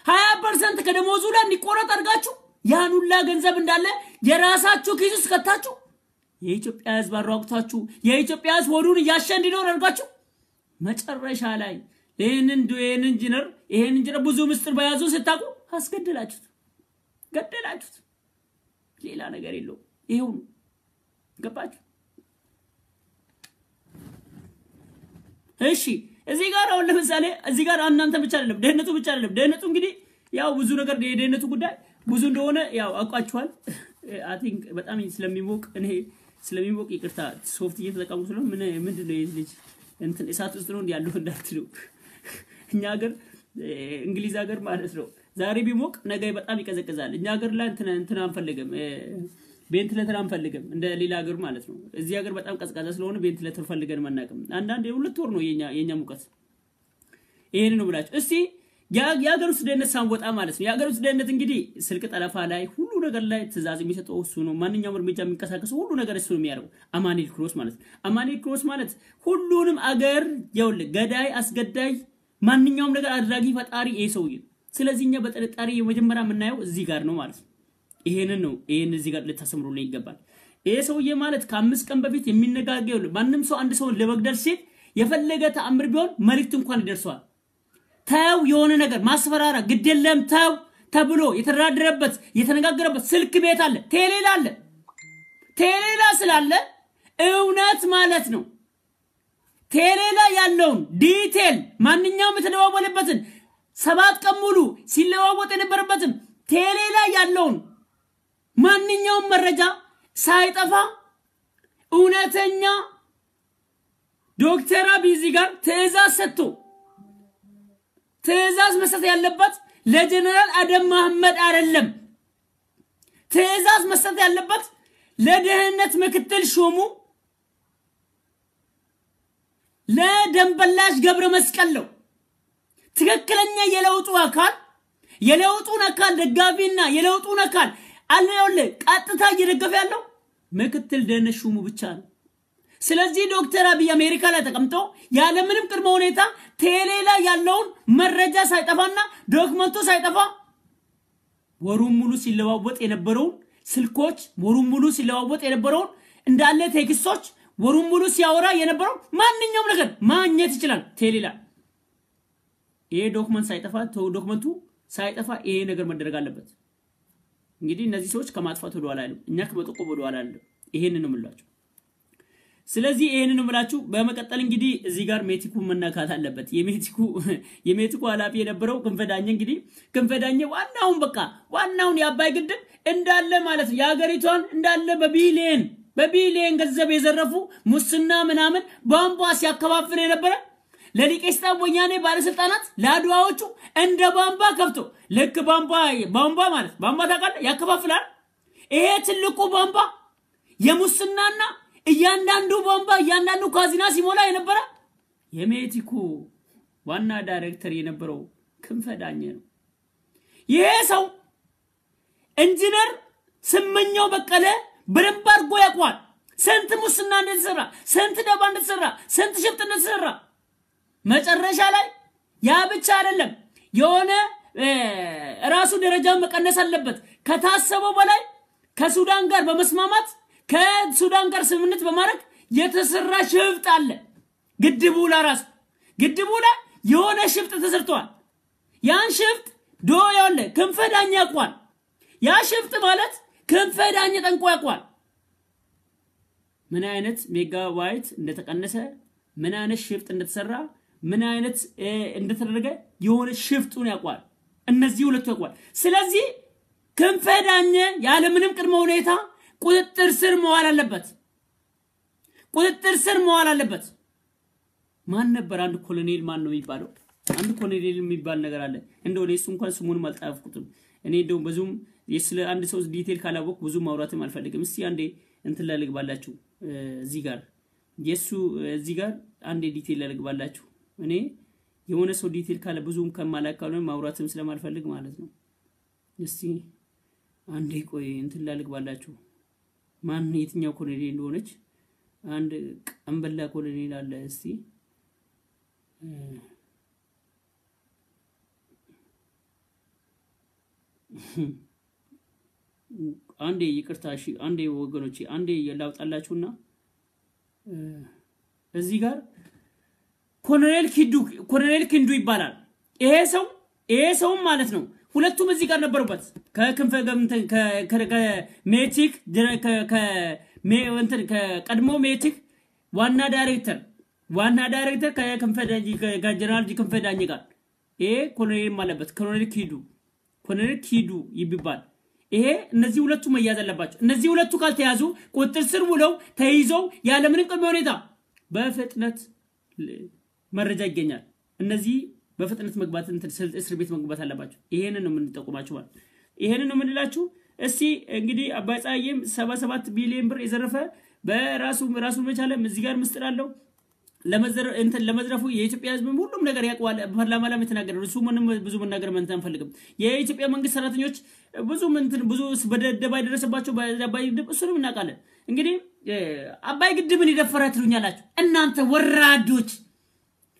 20% ከደሞዙ ላይ እንዲቆረጥ አድርጋችሁ ያን ሁላ ገንዘብ እንዳለ የራሳችሁ ኪስ ውስጥ ከታችሁ የኢትዮጵያ ህዝብ አራቅታችሁ የኢትዮጵያ ህዝብ ወዱን ያሸ እንዲኖር አድርጋችሁ መጨረሻ ላይ ይሄንን ኢንጂነር ብዙ ምስጥር በያዙ ስታቁ ገደላችሁት ሌላ ነገር የለው ይሄው ገባችሁ እሺ እዚህ ጋር አሁን ለምሳሌ እዚህ ጋር እናንተ ብቻ አይደለም ደህንነቱ እንግዲህ ያው ብዙ ነገር የደህንነቱ ጉዳይ ብዙ እንደሆነ ያው አቋጫችኋል አይ ቲንክ በጣም ስለሚሞቅ ይቅርታ ሶፍት እየተጠቀሙ ስለሆነ ምንድነው ልጅ እንትን እሳት ውስጥ ነው ያለው እንዳትሉ እኛ ሀገር እንግሊዝ ሀገር ማለት ነው ዛሬ ቢሞቅ ነገ በጣም ይቀዘቅዛል እኛ ሀገር ላይ እንትን አንፈልግም ቬንቲሌተር አንፈልግም እንደ ሌላ ሀገር ማለት ነው እዚህ ሀገር በጣም ቀዝቃዛ ስለሆነ ቬንቲሌተር ፈልገን ማናቀም አንዳንድ የሁለት ወር ነው የኛ ሙቀት ይሄን ነው ብላችሁ እስቲ የሀገር ውስጥ ደህንነት ሳንወጣ ማለት ነው የሀገር ውስጥ ደህንነት እንግዲህ ስልክ ጠለፋ ላይ ሁሉ ነገር ላይ ትዛዝ የሚሰጠው እሱ ነው ማንኛውም እርምጃ የሚንቀሳቀሰው ሁሉ ነገር እሱ ነው የሚያደርገው አማኑኤል ክሮስ ማለት ሁሉንም አገር ያውል ገዳይ አስገዳይ ማንኛውም ነገር አድራጊ ፈጣሪ ሰውዬ ስለዚህኛ በጥርጣሬ የመጀመሪያ የምናየው እዚህ ጋር ነው ማለት ነው ይሄንን እዚህ ጋር ልታሰምሩልኝ ይገባል ሰውዬ ማለት ከ5 ቀን በፊት የሚነጋገው ማንንም ሰው አንድ ሰው ለመግደል ሲል የፈለገ ተአምር ቢሆን መልእክት እንኳን ይደርሰዋል ታው የሆነ ነገር ማስፈራራ ግድለም ታው ተብሎ የተራደረበት የተነጋገረበት ስልክ ቤት አለ ቴሌላ ስላለ እውነት ማለት ነው ቴሌላ ያለውን ዲቴል ማንኛውም የተደዋወለበትን 7 ቀን ሙሉ ሲለዋወጥ የነበረበትን ቴሌላ ያለውን ማንኛውም መረጃ ሳይጠፋ እውነተኛ ዶክተር አብይ ጋር ትዕዛዝ መስጠት ያለበት ለጀነራል አደም መሐመድ አይደለም ትዕዛዝ መስጠት ያለበት ለደህንነት ምክትል ሹሙ ለደንበላሽ ገብረ መስቀል ነው ትክክለኛ የለውጡን አካል ደጋፊና የለውጡን አካል አለውለ ቀጥታ እየደገፈ ያለው ምክትል ደህንነት ሹሙ ብቻ ነው ስለዚህ ዶክተር አብይ አሜሪካ ላይ ተቀምጦ ያለ ምንም ቅድመ ሁኔታ ቴሌላ ያለውን መረጃ ሳይጠፋና ዶክመንቱ ሳይጠፋ ወሩን ሙሉ ሲለዋወጥ የነበረው ስልኮች ወሩን ሙሉ ሲለዋወጥ የነበረው እንዳለ ቴክስቶች ወሩን ሙሉ ሲያወራ የነበረው ማንኛውም ነገር ማግኘት ይችላል ቴሌላ ዶክመንቱ ሳይጠፋ ይሄ ነገር መደረግ አለበት እንግዲህ እነዚህ ሰዎች ከማጥፋት ወደ ኋላ አይደለም እኛ ከመጠቆም ወደ ኋላ አይደለም ይሄንን ነው የምላችሁ ስለዚህ ይሄንን ነው የምላችሁ በመቀጠል እንግዲህ እዚህ ጋር ሜቲኩ መናካት አለበት የሜቲኩ ኃላፊ የነበረው ክንፈዳኘ ዋናውን የአባይ ግድብ እንዳለ ማለት ነው የሀገሪቷን እንዳለ በቢሊየን ገንዘብ የዘረፉ ሙስና ምናምን ቧንቧ ሲያከፋፍል የነበረ ለሊቄስታ ወያኔ ባለስልጣናት ለአድዋዎቹ እንደ ቧንቧ ከፍቶ ለክ ቧንቧ ማለት ቧንቧ ታውቃለህ ያከፋፍላል ይሄ ትልቁ ቧንቧ የሙስናና እያንዳንዱ ቧንቧ እያንዳንዱ ካዚና ሲሞላ የነበረ የሜቲኩ ዋና ዳይሬክተር የነበረው ክንፈዳኘ ነው ይሄ ሰው ኢንጂነር ስመኛው በቀለ በደንብ አድርጎ ያውቃል ስንት ሙስና እንደተሰራ ስንት ደባ እንደተሰራ ስንት ሽፍጥ እንደተሰራ መጨረሻ ላይ ያ ብቻ አይደለም የሆነ ራሱ ደረጃውን መቀነስ አለበት ከታሰበው በላይ ከሱዳን ጋር በመስማማት ከሱዳን ጋር ስምምነት በማድረግ የተሰራ ሽፍጥ አለ ግድቡ ላይ የሆነ ሽፍጥ ተሰርቷል ያን ሽፍጥ ያለ ክንፈዳኛ ያውቃል ያ ሽፍጥ ማለት ክንፈዳኛ ጠንቆ ያውቃል ምን አይነት ሜጋባይት እንደተቀነሰ ምን አይነት ሽፍጥ እንደተሰራ ምን አይነት እንደተደረገ የሆነ ሽፍጡን ያውቃል እነዚህ ሁለቱ ያውቃል ስለዚህ ክንፈ ዳኘ ያለ ምንም ቅድመ ሁኔታ ቁጥጥር ስር መዋል አለበት ቁጥጥር ስር መዋል አለበት ማን ነበር አንድ ኮሎኔል ማን ነው የሚባለው አንድ ኮሎኔል የሚባል ነገር አለ እንደው እሱ እንኳን ስሙን ማልጣፍኩትም እኔ እንደው ብዙም የስለ አንድ ሰው ዲቴል ካላወቅ ብዙ ማውራትም አልፈልግም እስቲ አንዴ እንትን ላልግባላችሁ እዚህ ጋር የሱ እዚህ ጋር አንዴ ዲቴል ላልግባላችሁ እኔ የሆነ ሰው ዲቴል ካለ ብዙም ከማላካው ነው ማውራትም ስለማልፈልግ ማለት ነው እስቲ አንዴ ቆይ እንትን ላልግባላችሁ ማን የትኛው ኮሎኔል እንደሆነች አንድ ቀንበላ ኮሎኔል አለ እስቲ አንዴ ይቅርታሽ አንዴ ወገኖቼ አንዴ ያላውጣላችሁና እዚህ ጋር ኮሎኔል ኪንዱ ይባላል ይሄ ሰው ማለት ነው ሁለቱም እዚህ ጋር ነበሩበት ከክንፈ ገምተን ከሜቲክ ከሜንተን ከቀድሞ ሜቲክ ዋና ዳይሬክተር ከክንፈ ከጀነራል ክንፈ ዳኘ ጋር ይሄ ኮሎኔል ማለበት ኮሎኔል ኪዱ ይባላል ይሄ እነዚህ ሁለቱ መያዝ አለባቸው እነዚህ ሁለቱ ካልተያዙ ቁጥጥር ስር ውለው ተይዘው ያለ ምንም ቅድመ ሁኔታ በፍጥነት መረጃ ይገኛል እነዚህ በፍጥነት መግባት እንትን እስር ቤት መግባት አለባቸው ይሄንን ነው የምንጠቁማችሁ ማለት ይሄንን ነው የምንላችሁ እስቲ እንግዲህ አባይ ጻየም 77 ቢሊዮን ብር የዘረፈ በራሱ መቻለም እዚህ ጋር ምስጥር አለው ለመዝረፉ የኢትዮጵያ ህዝብ ሁሉም ነገር ያቋል ፓርላማ ላይ ተናገረ እሱ ምንም ብዙ መናገር መንተን ፈልግም የኢትዮጵያ መንግስት ሰራተኞች ብዙ በደደባ ይደረሰባቸው በአባይ ግድብ እሱንም እናቃለን እንግዲህ አባይ ግድብን ይደፈራ ትሉኛላችሁ እናንተ ወራዶች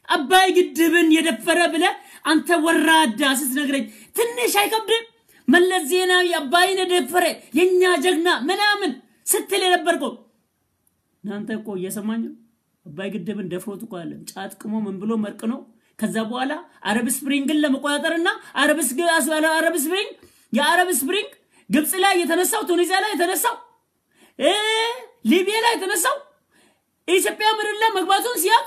አባይ ግድብን የደፈረ ብለ አንተ ወራዳ ስትነግረኝ ትንሽ አይከብድም መለስ ዜናዊ አባይን የደፈረ የኛ ጀግና ምናምን ስትል የነበርከው እናንተ እኮ እየሰማኝ አባይ ግድብን ደፍሮት እኮ አለ ጫት ቅሞ ምን ብሎ መርቅኖ ከዛ በኋላ አረብ ስፕሪንግን ለመቆጣጠርና አረብ ስፕሪንግ የአረብ ስፕሪንግ ግብጽ ላይ የተነሳው ቱኒዚያ ላይ የተነሳው ሊቢያ ላይ የተነሳው ኢትዮጵያ ምድር ላይ መግባቱን ሲያቅ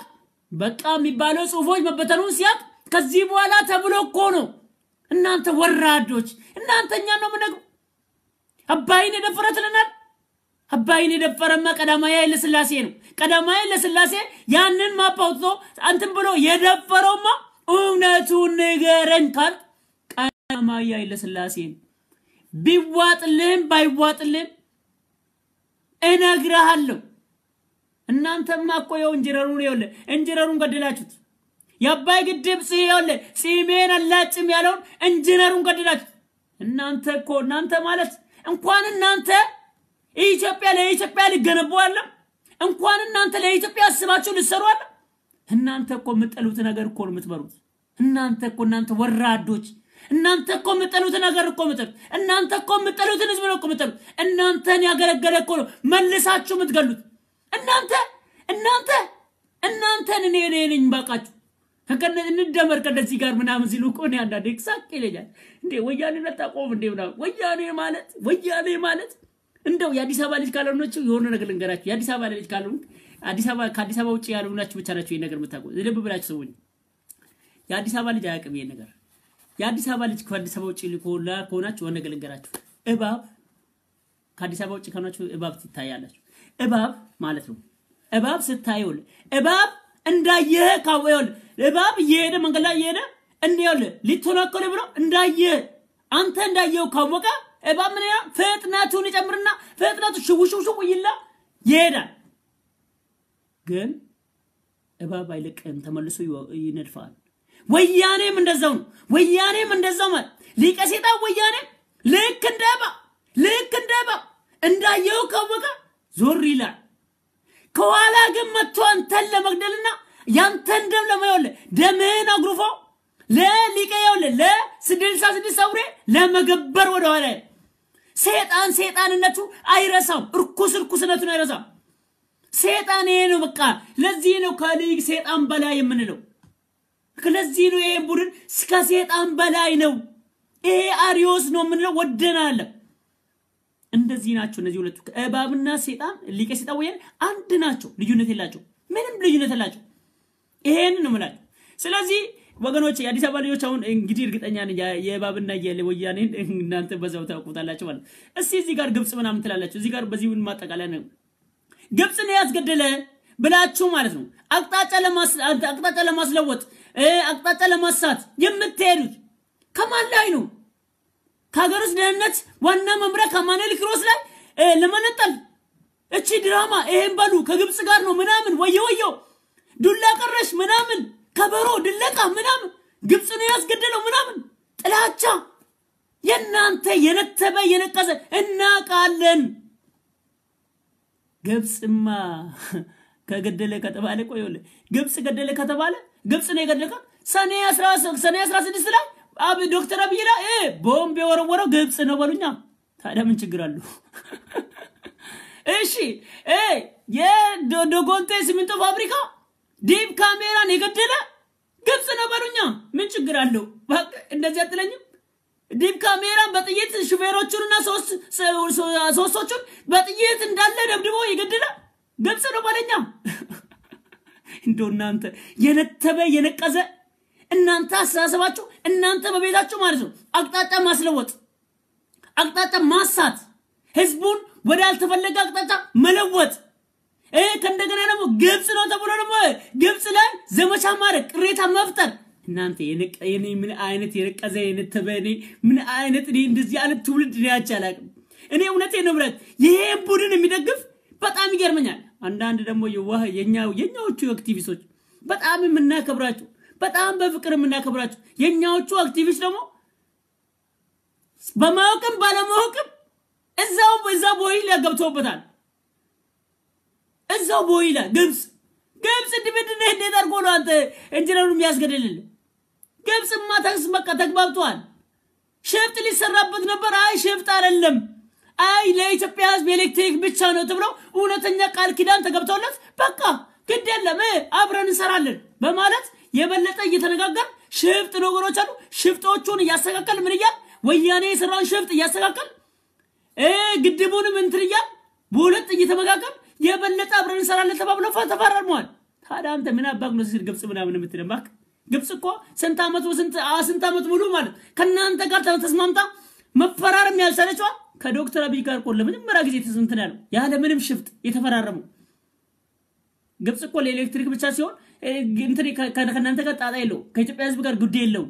በቃ የሚባለው ጽሁፎች መበተኑን ሲያቅ ከዚህ በኋላ ተብሎ እኮ ነው እናንተ ወራዶች እናንተኛ ነው ምነግሩ አባይን የደፈረትልናል አባይን የደፈረማ ቀዳማዊ ኃይለ ሥላሴ ነው ቀዳማዊ ኃይለ ሥላሴ ያንን ማፓውቶ አንተም ብሎ የደፈረውማ እውነቱን ንገረን ካል ቀዳማዊ ኃይለ ሥላሴ ቢዋጥልህም ባይዋጥልህም እነግርሃለሁ እናንተማ እኮ ኢንጂነሩን ገደላችሁት የአባይ ግድብ ሲሜን አላጭም ያለውን ኢንጂነሩን ገደላችሁት እናንተ ማለት እንኳን እናንተ ለኢትዮጵያ ሊገነቡ አለ እንኳን እናንተ ለኢትዮጵያ አስባችሁ ልትሰሩ አለ እናንተ እኮ የምትጠሉት ነገር እኮ ነው የምትበሩት እናንተ ወራዶች እናንተ እኮ የምትጠሉት ነገር እኮ የምትጠሉት እናንተ እኮ የምትጠሉት ህዝብ ነው እኮ የምትጠሉት እናንተን ያገለገለ እኮ ነው መልሳችሁ የምትገሉት እናንተን እኔ ነኝ ባቃችሁ ከከነ እንደመር ከደዚህ ጋር ምናምን ሲሉ እኮ ነው አንዳንዴ ኤግዛክት ይለኛል እንዴ ወያኔ ነጣቆም እንዴ ምናምን ወያኔ ማለት እንደው የአዲስ አበባ ልጅ ካልሆናችሁ የሆነ ነገር ልንገራችሁ የአዲስ አበባ ልጅ ካልሆኑ ከአዲስ አበባ ውጪ ያሉናችሁ ብቻ ናችሁ ይሄን ነገር የምታውቁ ልብ ብላችሁ ሰውኝ የአዲስ አበባ ልጅ አያውቅም ይሄን ነገር የአዲስ አበባ ልጅ ከአዲስ አበባ ውጪ ከሆናችሁ የሆነ ነገር ልንገራችሁ እባብ ከአዲስ አበባ ውጪ ከሆናችሁ እባብ ትታያላችሁ እባብ ማለት ነው እባብ ስታዩል እባብ እንዳየ ካወል እባብ የሄደ መንገድ ላይ የሄደ እንዲያለ ሊተናከለ ብሎ እንዳየ አንተ እንዳየው ካወቀ እባብ ምን ያ ፍጥነቱን ይጨምርና ፍጥነቱ ሽውሽው ይላ ይሄዳል ግን እባብ አይለቀም ተመልሶ ይነድፋል ወያኔም እንደዛው ነው ወያኔም እንደዛው ማለት ሊቀ ሰይጣን ወያኔ ልክ እንደባ እንዳየው ካወቀ ዞር ይላል ከኋላ ግን መጥቶ አንተን ለመግደልና ያንተን ደም ለማይወለ ደምህን አግሩፎ ለሊቀየው ለ66 አውሬ ለመገበር ወደ ኋላ ሰይጣንነቱ አይረሳም እርኩስነቱን አይረሳም ሰይጣን ነው በቃ ለዚህ ነው ከሊግ ሰይጣን በላይ የምንለው ለዚህ ነው ይሄ ቡድን እስከ ሰይጣን በላይ ነው ይሄ አሪዮስ ነው የምንለው ወደናል እንደዚህ ናቸው እነዚህ ሁለቱ እባብና ሰይጣን ሊቀ ሰይጣን ወይን አንድ ናቸው ልዩነት የላቸው ምንም ልዩነት የላቸው ይሄን ነው ማለት ስለዚህ ወገኖች የአዲስ አበባ ልጆች አሁን እንግዲህ እርግጠኛ ነኝ የባብና የወያኔን እናንተ በዛው ታውቁታላችሁ ማለት እስቲ እዚህ ጋር ግብጽ ምናምን ትላላችሁ እዚህ ጋር በዚሁን ማጠቃለያ ነው ግብጽን ያስገደለ ብላችሁ ማለት ነው አቅጣጫ ለማስለወጥ አቅጣጫ ለማሳት የምትሄዱት ከማን ላይ ነው ከሀገርስ ደህንነት ዋና መምሪያ ከማኑኤል ክሮስ ላይ ለመነጠል እቺ ድራማ ይሄን ባሉ ከግብጽ ጋር ነው ምናምን ወየወዮ ዱላ ቀረሽ ምናምን ከበሮ ድለቃ ምናምን ግብጽ ነው ያስገደለው ምናምን ጥላቻ የናንተ የነተበ የነቀዘ እናቃለን ግብጽማ ከገደለ ከተባለ ቆይወለ ግብጽ ገደለ ከተባለ ግብጽ ነው የገደለካ ሰኔ 16 ላይ ዶክተር አብይ ላይ ቦምብ የወረወረው ግብጽ ነው በሉኛ ታዲያ ምን ችግር አለው እሺ የዶጎንቴ ሲሚንቶ ፋብሪካ ዲፕ ካሜራን የገደለ ግብጽ ነው በሉኛ ምን ችግር አለው እንደዚህ አትለኝም ዲፕ ካሜራን በጥይት ሹፌሮቹንና ሶስቶቹን በጥይት እንዳለ ደብድቦ የገደለ ግብጽ ነው በለኛ እንደናንተ የነተበ የነቀዘ እናንተ አሳሰባችሁ እናንተ በቤታችሁ ማለት ነው አቅጣጫ ማስለወጥ አቅጣጫ ማሳት ህዝቡን ወደ አልተፈለገ አቅጣጫ መለወጥ ከእንደገና ደግሞ ግብጽ ነው ተብሎ ደግሞ ግብጽ ላይ ዘመቻ ማድረግ ቅሬታ መፍጠር እናንተ የኔ ምን አይነት የነቀዘ የነተበኔ ምን አይነት እንደዚህ አይነት ትውልድ ያቻላል እኔ እውነቴን ነው ብረት ይሄን ቡድን የሚደግፍ በጣም ይገርመኛል አንዳንድ ደግሞ የኛዎቹ አክቲቪስቶች በጣም የምናከብራቸው በጣም በፍቅር የምናከብራቸው የኛዎቹ አክቲቪስት ደግሞ በማወቅም ባለማወቅም እዛው ቦይል ያገብተውበታል እዛው ቦይላ ግብጽ ድብድነ እንዴት አርጎ ነው አንተ ኢንጂነሩን የሚያስገድልል ግብጽማ በቃ ተግባብቷል ሸፍጥ ሊሰራበት ነበር አይ ሸፍጥ አይደለም አይ ለኢትዮጵያ ህዝብ ኤሌክትሪክ ብቻ ነው ተብሎ እውነተኛ ቃል ኪዳን ተገብቶለት በቃ ግድ የለም አብረን እንሰራለን በማለት የበለጠ እየተነጋገር ሸፍጥ ነገሮች አሉ ሸፍጦቹን ያስተካከል ምን ይያል ወያኔ የሰራውን ሸፍጥ ያስተካከል ግድቡንም እንትርያ በሁለት እየተመጋገር የበለጠ አብረን እንሰራለን ተባብሎ ተፈራርመዋል ታዲያ አንተ ምን አባክ ነው ሲል ግብጽ ምናምን የምትደማክ ግብጽ እኮ ስንት አመት ሙሉ ማለት ከናንተ ጋር ተስማምታ መፈራረም ያልቻለችው ከዶክተር አብይ ጋር ቆለ ለመጀመሪያ ጊዜ ተስምተን ያለው ያለ ምንም ሽፍት የተፈራረመው ግብጽ እኮ ለኤሌክትሪክ ብቻ ሲሆን እንትን ከናንተ ጋር ጣጣ የለው ከኢትዮጵያ ህዝብ ጋር ጉዳይ የለው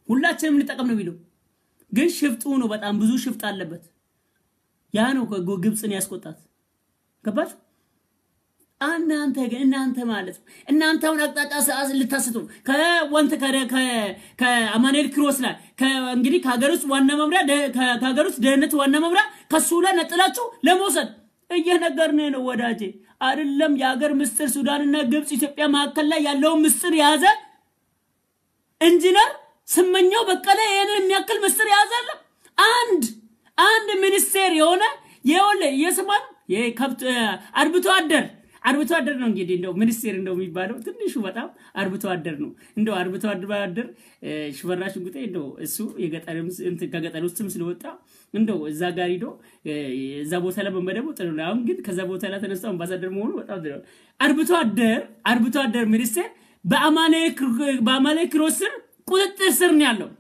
ሁላችንም እንጠቀም ነው ቢሉ ግን ሽፍጡ ነው በጣም ብዙ ሽፍጥ አለበት ያ ነው ግብጽን ያስቆጣት ገባሽ እናንተ ማለት እናንተውን አቅጣጫ ልታስቱ ከወንተ ከአማኑኤል ክሮስ ላይ እንግዲህ ከሀገር ውስጥ ዋና መምሪያ ከሀገር ውስጥ ደህንነት ዋና መምሪያ ከሱ ላይ ነጥላችሁ ለመውሰድ እየነገርን ነው ወዳጄ አይደለም የሀገር ምስጥር ሱዳንና ግብጽ ኢትዮጵያ ማከለ ላይ ያለው ምስጥር ያዘ ኢንጂነር ስመኛው በቀለ የኔ የሚያክል ምስጥር ያዛለ አንድ ሚኒስቴር የሆነ የስማን የከብት አርብቶ አደር ነው እንግዲህ እንደው ሚኒስቴር እንደው የሚባለው ትንሹ በጣም አርብቶ አደር ነው እንደው አርብቶ አደር ሽፈራሽ ጉጤ እንደው እሱ የገጠርም ከገጠር ውስጥም ስለወጣ እንደው እዛ ጋር ሄዶ እዛ ቦታ ላይ በመደቡ ጥሩ ነው አሁን ግን ከዛ ቦታ ላይ ተነስተው አምባሳደር መሆኑ በጣም ጥሩ አርብቶ አደር ሚኒስቴር በአማኑኤል ክሮስ ስር ቁጥጥር ስር ነው ያለው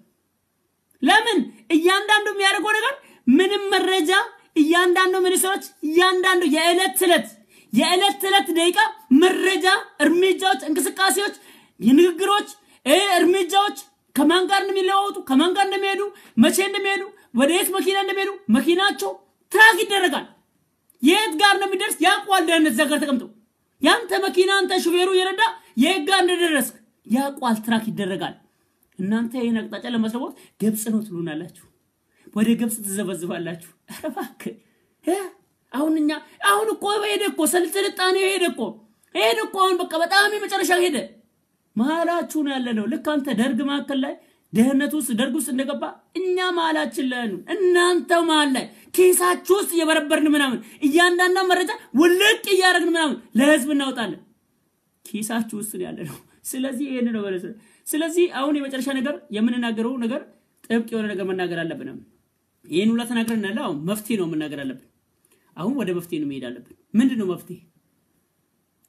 ለምን እያንዳንዱ የሚያደርገው ነገር ምንም መረጃ እያንዳንዱ ሚኒስትሮች እያንዳንዱ የዕለት ተዕለት ደቂቃ መረጃ እርምጃዎች እንቅስቃሴዎች የንግግሮች እርምጃዎች ከማን ጋር እንደሚለዋወጡ ከማን ጋር እንደሚሄዱ መቼ እንደሚሄዱ ወዴት መኪና እንደሚሄዱ መኪናቸው ትራክ ይደረጋል የት ጋር እንደሚደርስ ያቋል ደህንነት ዘጋር ተቀምጦ ያንተ መኪና አንተ ሹፌሩ ይረዳ የት ጋር እንደደረስክ ያቋል ትራክ ይደረጋል እናንተ ይሄን አቅጣጫ ለማስለወጥ ግብጽ ነው ትሉናላችሁ ወደ ግብጽ ተዘበዝባላችሁ አረፋክ አሁን እኮ ሄደኮ ሰልጥልጣኔ ሄደኮ አሁን በቃ በጣም የመጨረሻ ሄደ ማላችሁ ነው ያለነው ልክ አንተ ደርግ ማከል ላይ ደህንነት ውስጥ ደርግ ውስጥ እንደገባ እኛ ማላችን ላይ ነው እናንተ ማል ላይ ኪሳችሁ ውስጥ የበረበርን ምናምን እያንዳንዱ መረጃ ወልቅ ያያረግን ምናምን ለህዝብ እናውጣለን ኪሳችሁ ውስጥ ነው ያለነው ስለዚህ ይሄን ነው ማለት ስለዚህ አሁን የመጨረሻ ነገር የምንናገረው ነገር ጥብቅ የሆነ ነገር መናገር አለብን ይሄን ሁላ ተናግረናል አሁን መፍትሄ ነው መናገር አለብን አሁን ወደ መፍትሄ ነው መሄድ አለብን ምንድነው መፍትሄ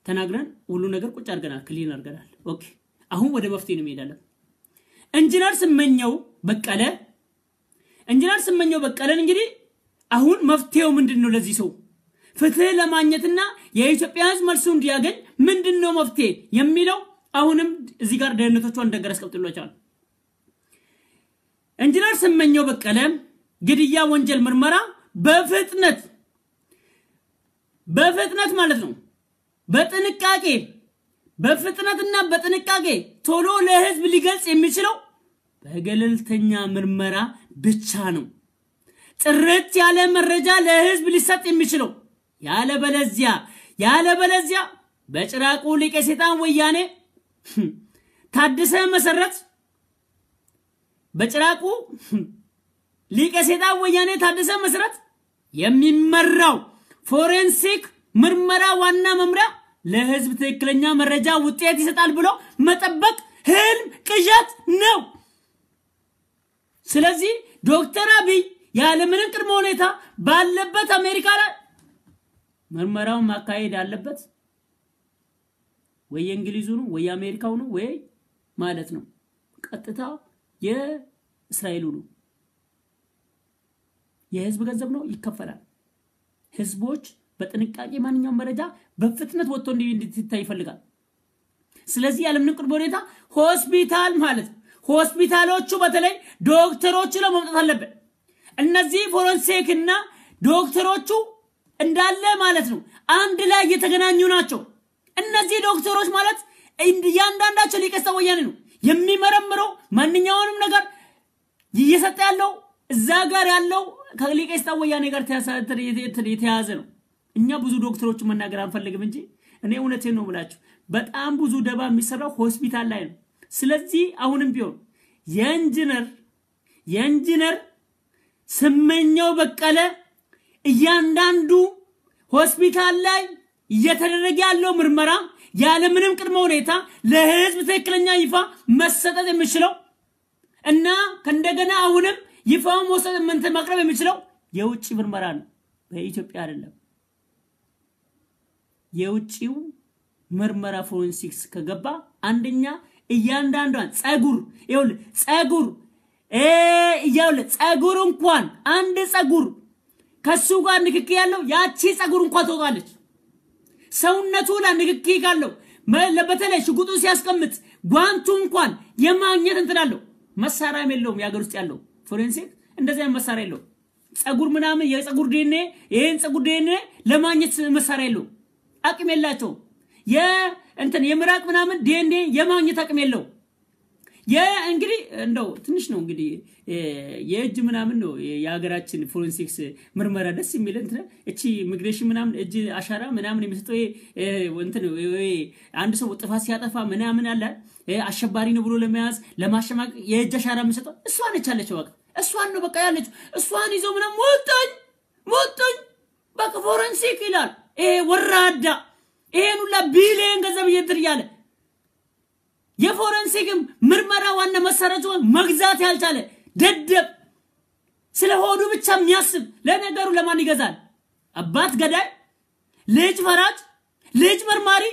ተናግረን ሁሉ ነገር ቁጭ አድርገናል ክሊን አድርገናል ኦኬ አሁን ወደ መፍትሄ ነው መሄድ አለብን ኢንጂነር ስመኘው በቀለን እንግዲህ አሁን መፍትሄው ምንድነው ለዚህ ሰው ፍትህ ለማግኘትና የኢትዮጵያ ህዝብ መልሱ እንዲያገኝ ምንድነው መፍትሄ የሚለው አሁንም እዚህ ጋር ደህንነቶቹ እንደገር አስቀምጥሏቸዋል ኢንጂነር ስመኘው በቀለ ግድያ ወንጀል ምርመራ በፍጥነት ማለት ነው በፍጥነትና በጥንቃቄ ቶሎ ለህዝብ ሊገልጽ የሚችለው በገለልተኛ ምርመራ ብቻ ነው ጥርት ያለ መረጃ ለህዝብ ሊሰጥ የሚችለው ያለበለዚያ በጭራቁ ሊቀ ሰይጣን ወያኔ ታደሰ መሰረት የሚመራው ፎሬንሲክ ምርመራ ዋና መምሪያ ለህዝብ ትክክለኛ መረጃ ውጤት ይሰጣል ብሎ መጠበቅ ህልም ቅዠት ነው ስለዚህ ዶክተር አብይ ያለምንም ቅድመ ሁኔታ ባለበት አሜሪካ ላይ ምርመራው ማካሄድ አለበት ወይ እንግሊዙ ነው ወይ አሜሪካው ነው ወይ ማለት ነው ቀጥታ የእስራኤሉ ነው የህዝብ ገንዘብ ነው ይከፈላል ህዝቦች በጥንቃቄ ማንኛውም መረጃ በፍጥነት ወጥቶ እንዲታይ ይፈልጋል ስለዚህ ያለምንም ቅድመ ሁኔታ ሆስፒታል ማለት ሆስፒታሎቹ በተለይ ዶክተሮቹ ለማምጣት አለበት እነዚህ ፎረንሲክና ዶክተሮቹ እንዳለ ማለት ነው አንድ ላይ የተገናኙ ናቸው እነዚህ ዶክተሮች ማለት ያንዳንዳቸው ሊቀ ሰይጣን ወያኔ ነው የሚመረምረው ማንኛውንም ነገር እየሰጠ ያለው እዛ ጋር ያለው ከሊቀ ሰይጣን ወያኔ ጋር የተያዘ ነው እኛ ብዙ ዶክተሮች መናገር አንፈልግም እንጂ እኔ እውነቴን ነው ብላችሁ በጣም ብዙ ደባ የሚሰራው ሆስፒታል ላይ ነው ስለዚህ አሁንም ቢሆን የኢንጂነር ስመኘው በቀለ እያንዳንዱ ሆስፒታል ላይ እየተደረገ ያለው ምርመራ ያለምንም ቅድመ ሁኔታ ለህዝብ ትክክለኛ ይፋ መሰጠት የሚችለው እና ከእንደገና አሁንም ይፋው ማቅረብ የሚችለው የውጭ ምርመራ ነው በኢትዮጵያ አይደለም የውጭው ምርመራ ፎረንሲክስ ከገባ አንደኛ እያንዳንዷን ጸጉር እንኳን አንድ ጸጉር ከሱ ጋር ንክኪ ያለው ያቺ ጸጉር እንኳን ትወጣለች ሰውነቱ ላይ ንክኪ ካለው በተለይ ሽጉጡ ሲያስቀምጥ ጓንቱ እንኳን የማግኘት እንትናለው መሳሪያም የለውም ያገር ውስጥ ያለው ፎረንሲክ እንደዚህ መሳሪያ የለው ጸጉር ምናምን የጸጉር ዲኤንኤ ይሄን ጸጉር ዲኤንኤ ለማግኘት መሳሪያ የለው አቅም የላቸው የምራቅ ምናምን ዲኤንኤ የማግኘት አቅም የለው እንግዲህ እንደው ትንሽ ነው እንግዲህ የእጅ ምናምን ነው የሀገራችን ፎረንሲክስ ምርመራ ደስ የሚል እቺ ኢሚግሬሽን ምናምን እጅ አሻራ ምናምን የሚሰጠው አንድ ሰው ጥፋት ሲያጠፋ ምናምን አለ አሸባሪ ነው ብሎ ለመያዝ ለማሸማቅ የእጅ አሻራ የሚሰጠው እሷን እቻለች በቃ እሷን ነው በቃ ያለች እሷን ይዞ ምናምን ሞተኝ በቃ ፎረንሲክ ይላል ወራዳ ይሄን ሁላ ቢሊየን ገንዘብ እየተያለ የፎረንሲክ ምርመራ ዋና መሰረቱን መግዛት ያልቻለ ደደብ ስለሆዱ ብቻ የሚያስብ ለነገሩ ለማን ይገዛል አባት ገዳይ ልጅ ፈራጅ ልጅ መርማሪ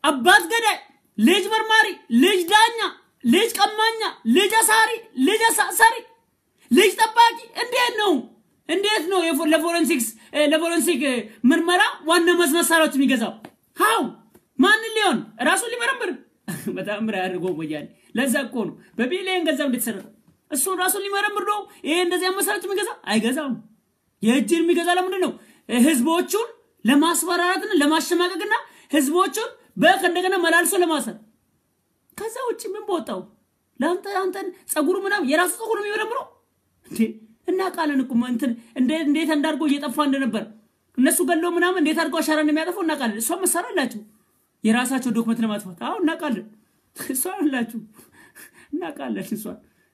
አባት ገዳይ ልጅ መርማሪ ልጅ ዳኛ ልጅ ቀማኛ ልጅ አሳሪ ልጅ አሳሪ ልጅ ጠባቂ እንዴት ነው ለፎረንሲክ ምርመራ ዋና መሳሪያዎች የሚገዛው ሃው ማን ሊሆን ራሱ ሊመረምር በጣም ያርጎ ወያኔ ለዛ እኮ ነው በቢሊየን ገንዘብ እንድትሰራ እሱ ራሱ ሊመረምር ነው ይሄ እንደዚህ መሳሪያዎች የሚገዛ አይገዛም የእጅን የሚገዛ ለምንድን ነው ህዝቦቹን ለማስፈራራትና ለማሸማቀቅና ህዝቦቹን በከንደገና መላልሶ ለማሰር ከዛ ውጪ ምን ቦታው አንተን ጸጉሩ ምናምን የራሱ ጸጉሩ የሚመረምረው እና ቃልን እኮ እንዴት እንዳርጎ እየጠፋ እንደነበር እነሱ ገለው ምናምን እንዴት አርጎ አሻራ እንደሚያጠፋው እና ቃል እሷ መሳሪያ አላችሁ የራሳቸው ዶክመንት ለማጥፋት እና ቃል እሷ አላችሁ እና ቃል እሷ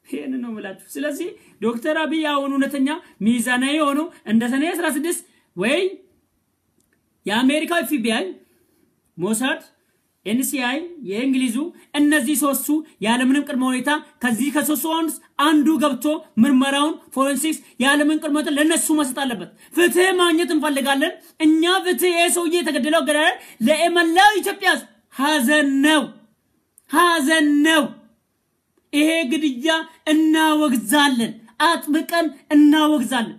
ይሄን ነው ማለት ስለዚህ ዶክተር አብይ አሁን እውነተኛ ሚዛናዊ ሆኖ እንደ ሰኔ 16 ወይ የአሜሪካ FBI ሞሳድ NCI የእንግሊዙ እነዚህ ሶስቱ ያለምንም ቅድመ ሁኔታ ከዚህ ከሶስቱ አንዱ ገብቶ ምርመራውን ፎረንሲክስ ያለምንም ቅድመ ሁኔታ ለነሱ መስጠት አለበት ፍትህ ማግኘት እንፈልጋለን እኛ ፍትህ የሰውዬ ተገደለው ገዳይ ለመላው ኢትዮጵያ ሀዘን ነው ይሄ ግድያ እናወግዛለን አጥብቀን እናወግዛለን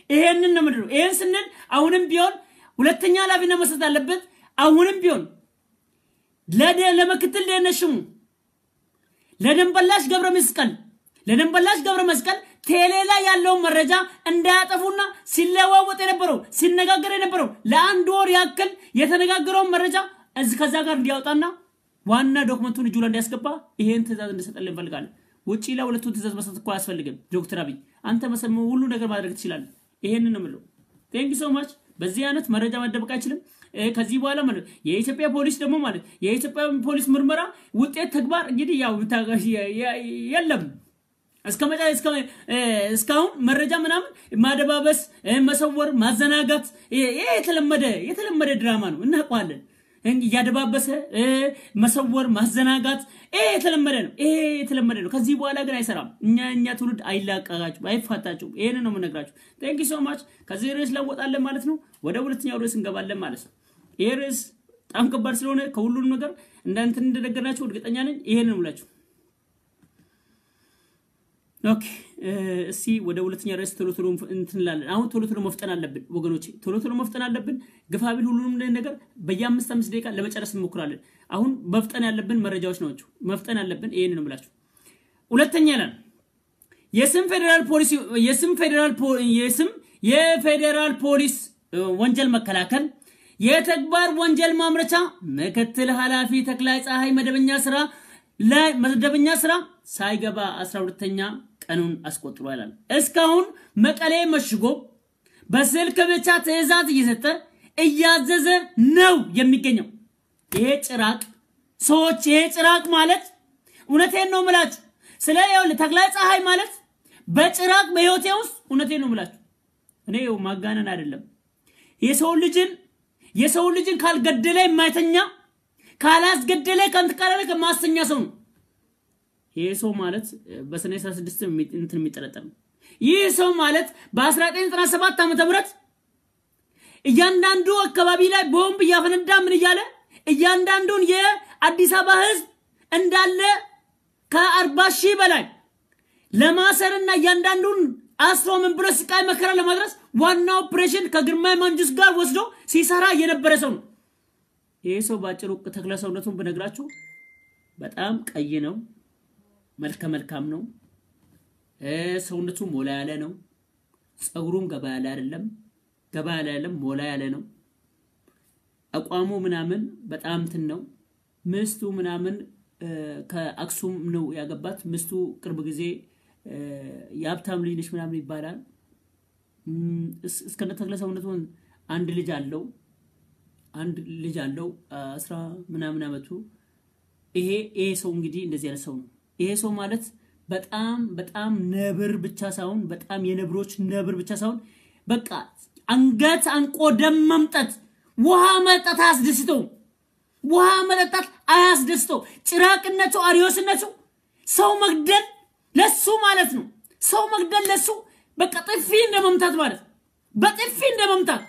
ይሄንን ነው ምድሩ ይሄን ስንል አሁንም ቢሆን ሁለተኛ ላቢና መስጠት አለበት አሁንም ቢሆን ለምክትል ደነሽሙ ለደንበላሽ ገብረ መስቀል ቴሌላ ያለው መረጃ እንዳያጠፉና ሲለዋወጥ የነበረው ሲነጋገር የነበረው ለአንድ ወር ያክል የተነጋገረው መረጃ ከዛ ጋር እንዲያወጣና ዋና ዶክመንቱን እጁ ላይ እንዲያስገባ ይሄን ትዕዛዝ እንድሰጠልን እንፈልጋለን ውጪ ለሁለቱ ትዕዛዝ መስጠት እኮ ያስፈልግም ዶክተር አብይ አንተ መሰሙ ሁሉ ነገር ማድረግ ትችላለህ ይሄንን ነው ምለው ቴንክ ዩ ሶ ማች በዚህ አይነት መረጃ ማደበቅ አይችልም ከዚህ በኋላ ማለት የኢትዮጵያ ፖሊስ ደግሞ ማለት የኢትዮጵያ ፖሊስ ምርመራ ውጤት ተግባር እንግዲህ ያው የለም እስካሁን መረጃ ምናምን ማደባበስ መሰወር ማዘናጋት የተለመደ ድራማ ነው እናቋለን ያደባበሰ መሰወር ማዘናጋት የተለመደ ነው ከዚህ በኋላ ግን አይሰራም እኛ ትውልድ አይላቀቃችሁ አይፋታችሁ ይሄንን ነው የምነግራችሁ ቴንክ ዩ ሶ ማች ከዚህ ርዕስ ለወጣለን ማለት ነው ወደ ሁለተኛው ርዕስ እንገባለን ማለት ነው ይሄ ርዕስ በጣም ከባድ ስለሆነ ከሁሉንም ነገር እንዳንተ እንደነገርናችሁ እርግጠኛ ነኝ ይሄንን ብላችሁ ኦኬ እሺ ወደ ሁለተኛ ርዕስ ቶሎ እንትንላለን አሁን ቶሎ መፍጠን አለብን ወገኖቼ ቶሎ መፍጠን አለብን ግፋቢል ሁሉንም ነገር በየ5 ደቂቃ ለመጨረስ እንሞክራለን አሁን መፍጠን ያለብን መረጃዎች ናቸው መፍጠን ያለብን ይሄንን ነው ብላችሁ ሁለተኛ ላይ የፌደራል ፖሊስ ወንጀል መከላከል የተግባር ወንጀል ማምረቻ ምክትል ኃላፊ ተክላይ ፀሐይ መደበኛ ስራ ሳይገባ 12ኛ ቀኑን አስቆጥሯል እስካሁን መቀሌ መሽጎ በስልክ ብቻ ትዕዛዝ እየሰጠ እያዘዘ ነው የሚገኘው ይሄ ጭራቅ ማለት እውነቴን ነው ምላችሁ ስለዚህ ተክላይ ፀሐይ ማለት በጭራቅ በህይወቴ ውስጥ እውነቴን ነው ምላችሁ እኔው ማጋነን አይደለም የሰው ልጅን ካልገደለ የማይተኛ ካላስገደለ ካንተካላለ ከማስተኛ ሰው ነው ይሄ ሰው ማለት በሰኔ 16 እንትን የሚጠረጠር ነው ይሄ ሰው ማለት በ1997 ዓመተ ምህረት እያንዳንዱ አካባቢ ላይ ቦምብ ያፈነዳ ምን ይያለ እያንዳንዱን የአዲስ አበባ ህዝብ እንዳለ ከ40,000 በላይ ለማሰርና እያንዳንዱን አስሮ ምን ብሎ ስቃይ መከራ ለማድረስ ዋና ኦፕሬሽን ከግርማይ መንጁስ ጋር ወስዶ ሲሰራ የነበረ ሰው ነው ይሄ ሰው ባጭሩ ተክለ ሰውነቱን በነግራችሁ በጣም ቀይ ነው መልካም ነው ሰውነቱ ሞላ ያለ ነው ጸጉሩም ገባ ያለ አይደለም ሞላ ያለ ነው አቋሙ ምናምን በጣም ነው ምስቱ ምናምን ከአክሱም ነው ያገባት ምስቱ ቅርብ ጊዜ ያብታም ልጅ ነሽ ምናምን ይባላል እስከነ ተክለ ሰውነቱን አንድ ልጅ አለው 10 ምናምን አመቱ ይሄ ሰው እንግዲህ እንደዚህ ያለ ሰው ነው ይሄ ሰው ማለት በጣም ነብር ብቻ ሳይሆን በጣም የነብሮች ነብር ብቻ ሳይሆን በቃ አንገት አንቆ ደም መምጠት ውሃ መጠጣት አያስደስተው ጭራቅነቱ አሪዮስነቱ ሰው መግደል ለሱ ማለት ነው ሰው መግደል ለሱ በቃ ጥፊ እንደመምታት ማለት በጥፊ እንደመምታት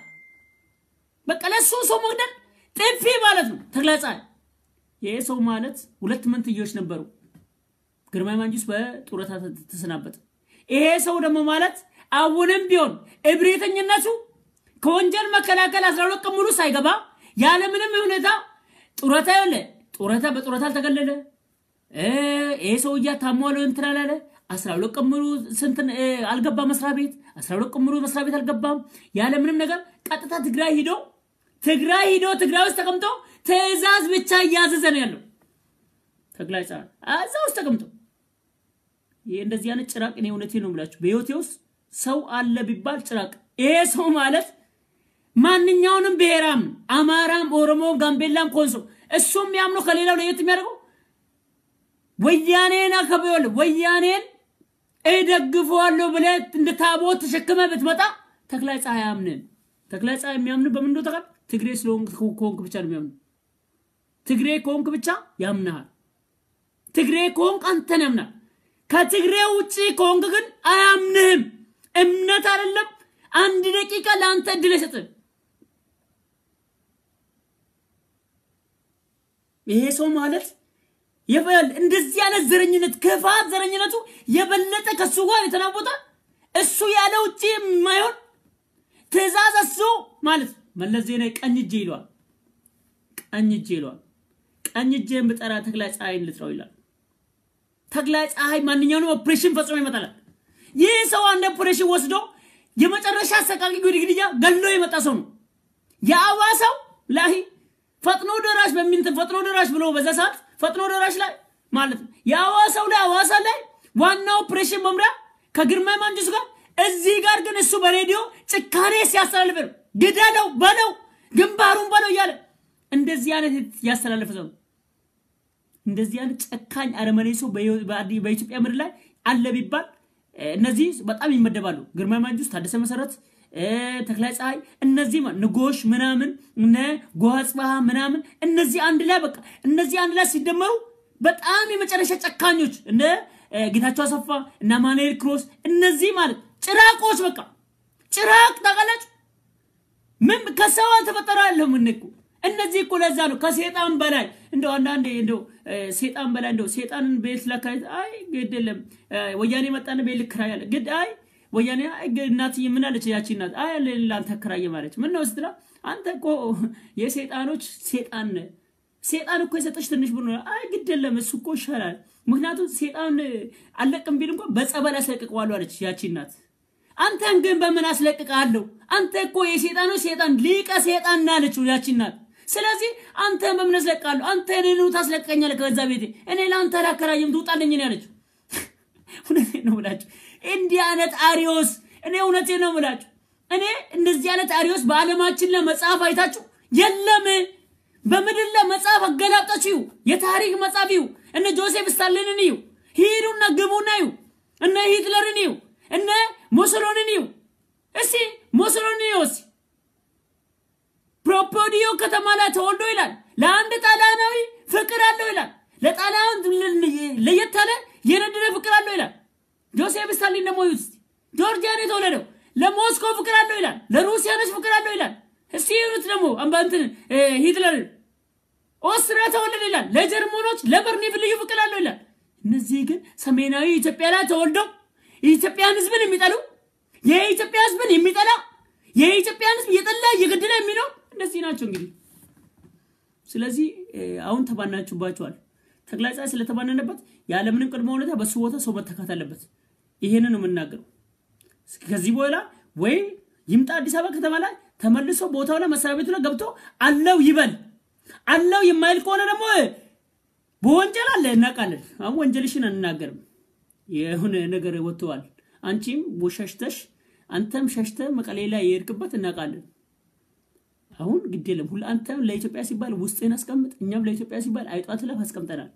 በቃ ለሱ ሰው መግደል ጥፊ ማለት ነው ተግላጻ ይሄ ሰው ማለት ሁለት መንትዮች ነበሩ ግርማይ መንጁስ በጡረታ ተሰናበተ ይሄ ሰው ደግሞ ማለት አሁንም ቢሆን እብሪተኝነቱ ከወንጀል መከላከል 12 ቀን ሙሉ ሳይገባ ያለ ምንም ሁኔታ ጡረታ በጡረታ ተገለለ ይሄ ሰውያ ታሟል እንትላላለ 12 ቀን ሙሉ ስንት አልገባ መስሪያ ቤት 12 ቀን ሙሉ መስሪያ ቤት አልገባም ያለ ምንም ነገር ቀጥታ ትግራይ ሂዶ ትግራይ ውስጥ ተቀምጦ ትዕዛዝ ብቻ ያዘዘ ነው ያለው ተግላይ ጻ አዛው ውስጥ ተቀምጦ እንደዚህ አይነት ጭራቅ ነው እውነቴን ነው ብላችሁ በህይወቴ ውስጥ ሰው አለ ቢባል ጭራቅ ይሄ ሰው ማለት ማንኛውንም ብሔራም አማራም ኦሮሞ ጋምቤላም ኮንሶ እሱም ያምነው ከሌላው ለየት የሚያደርገው ወያኔና ከበል ወያኔን እደግፈዋለሁ ብለህ እንደ ታቦት ተሸክመ ብትመጣ ተክላይ ፀሐይ ያምነን ተክላይ ፀሐይ የሚያምነው በምን ነው ተቀር ትግሬ ስለሆንክ ኮንክ ብቻ ነው የሚያምነው ትግሬ ኮንክ ብቻ ያምናል ትግሬ ኮንክ አንተን ያምናል ከትግሬ ውጪ ኮንክ ግን አያምንህም እምነት አይደለም አንድ ደቂቃ ለአንተ እድል አይሰጥም ይሄ ሰው ማለት يفعل እንደዚህ አይነት ዘረኝነት ክፋት ዘረኝነቱ የበለጠ ከሱ ጋር የተናቦታ እሱ ያለው እጪ የማይሆን ትእዛዝ እሱ ማለት መለስ ዜናዊ ቀኝ እጄ ይሏል ቀኝ እጄን በጠራ ተክላይ ፀሐይን ልጥራው ይላል ተክላይ ፀሐይ ማንኛውንም ኦፕሬሽን ፈጽሞ ይመጣል ይህ ሰው አንድ ኦፕሬሽን ወስዶ የመጨረሻ አሰቃቂ ግድያ ገሎ የመጣ ሰው ነው ያዋሳው ላይ ፈጥኖ ደራሽ በሚንተ ፈጥኖ ደራሽ ብሎ በዛ ሰዓት ፈጥኖ ደራሽ ላይ ማለት ያዋሳው ላይ አዋሳ ላይ ዋናው ኦፕሬሽን መምሪያ ከግርማ ማንጁስ ጋር እዚህ ጋር ግን እሱ በሬዲዮ ጭካኔ ሲያስተላልፍ ግዳለው በለው ግንባሩን በለው ይያለ እንደዚህ አይነት ያስተላልፍ ሰው እንደዚህ አይነት ጨካኝ አረመኔ ሰው በኢትዮጵያ ምድር ላይ አለ ቢባል እነዚህ በጣም ይመደባሉ ግርማ ማንጁስ ታደሰ መሰረት ተክላይ ፀሐይ እነዚህ ንጎሽ ምናምን እነ ጎሃጽባ ምናምን እነዚህ አንድ ላይ በቃ እነዚህ አንድ ላይ ሲደመሩ በጣም የመጨረሻ ጨካኞች እነ ጌታቸው አሰፋ እና ማኑኤል ክሮስ እነዚህ ማለት ጭራቆች በቃ ጭራቅ ተቀላጭ ምን ከሰው ተፈጠረ ያለው ምንኩ እነዚህ እኮ ለዛ ነው ከሰይጣን በላይ እንደው አንዳንዴ እንደው ሰይጣን በላይ እንደው ሰይጣንን ቤት ለካይ አይ ግድለም ወያኔ መጣነ ቤት ልክራያለ ግድ አይ ወያኔ እናት ምን አለች ያቺ እናት አይ ለላንተ ክራየ ማለት ምን ነው ስትራ አንተ እኮ የሰይጣኖች ሰይጣን እኮ የሰጠሽ ትንሽ ብሎ አይ ግድለም እሱ እኮ ይሻላል ምክንያቱም ሰይጣን አለቅም ቢል እንኳን በጸበል አስለቅቀዋለሁ አለች ያቺ እናት አንተን ግን በምን አስለቅቀዋለሁ አንተ እኮ የሰይጣኖች ሰይጣን ሊቀ ሰይጣን ናለችው ያቺ እናት ስለዚህ አንተን በምን አስለቅቃለሁ አንተ እኔን ታስለቅቀኛለህ ከዛ ቤቴ እኔ ላንተ ላከራየም ትውጣልኝ ነው ያለችው ሁኔታ ነው ብላችሁ እንዲህ አይነት አሪዮስ እኔ እውነቴ ነው ብላችሁ እኔ እንደዚህ አይነት አሪዮስ በአለማችን ለመጻፍ አይታችሁ የለም በመድል ለመጻፍ አገላብጣችሁ የታሪክ መጻፊው እነ ጆሴፍ ስታሊንን እዩ ሂሩና ግቡና እዩ እነ ሂትለርን እዩ እነ ሙሶሎኒን እዩ እሺ ሙሶሎኒዮስ ፕሮፖዲዮ ከተማ ላይ ተወልዶ ይላል ለአንድ ጣሊያናዊ ፍቅር አለው ይላል ለጣሊያን ለየተለ የነደረ ፍቅር አለው ይላል ጆሴፍ ስታሊን ደግሞ ይውስ ጆርጂያን የተወለደው ለሞስኮ ፍቅር አለው ይላል ለሩሲያኖች ፍቅር አለው ይላል እስቲ ይሩት ደግሞ አንባንትን ሂትለር ኦስትሪያ ተወለደ ይላል ለጀርመኖች ለበርሊን ልዩ ፍቅር አለው ይላል እነዚህ ግን ሰሜናዊ ኢትዮጵያ ላይ ተወልደው የኢትዮጵያን ህዝብን የሚጠሉ የኢትዮጵያ ህዝብን የሚጠላ የኢትዮጵያን ህዝብ የጠላ የገደለ የሚለው እነዚህ ናቸው እንግዲህ ስለዚህ አሁን ተባናችሁባቸዋል ተክላይ ፀሐይ ስለተባነነበት ያለምንም ቅድመ ሁኔታ በሱ ቦታ ሰው መተካት አለበት ይሄንን ነው የምናገረው ከዚህ በኋላ ወይ ይምጣ አዲስ አበባ ከተማ ላይ ተመልሶ ቦታው ላይ መስሪያ ቤቱ ላይ ገብቶ አለው ይበል አለው የማይል ከሆነ ደግሞ በወንጀል አለ እናቃለን አሁን ወንጀልሽን አንናገርም የሆነ ነገር ወጥቷል አንቺም ወሸሽተሽ አንተም ሸሽተ መቀሌ ላይ የርክበት እናቃለን አሁን ግዴለም ሁሉ አንተም ለኢትዮጵያ ሲባል ውስጥህን አስቀምጥ እኛም ለኢትዮጵያ ሲባል አይጧት ላይ አስቀምጠናል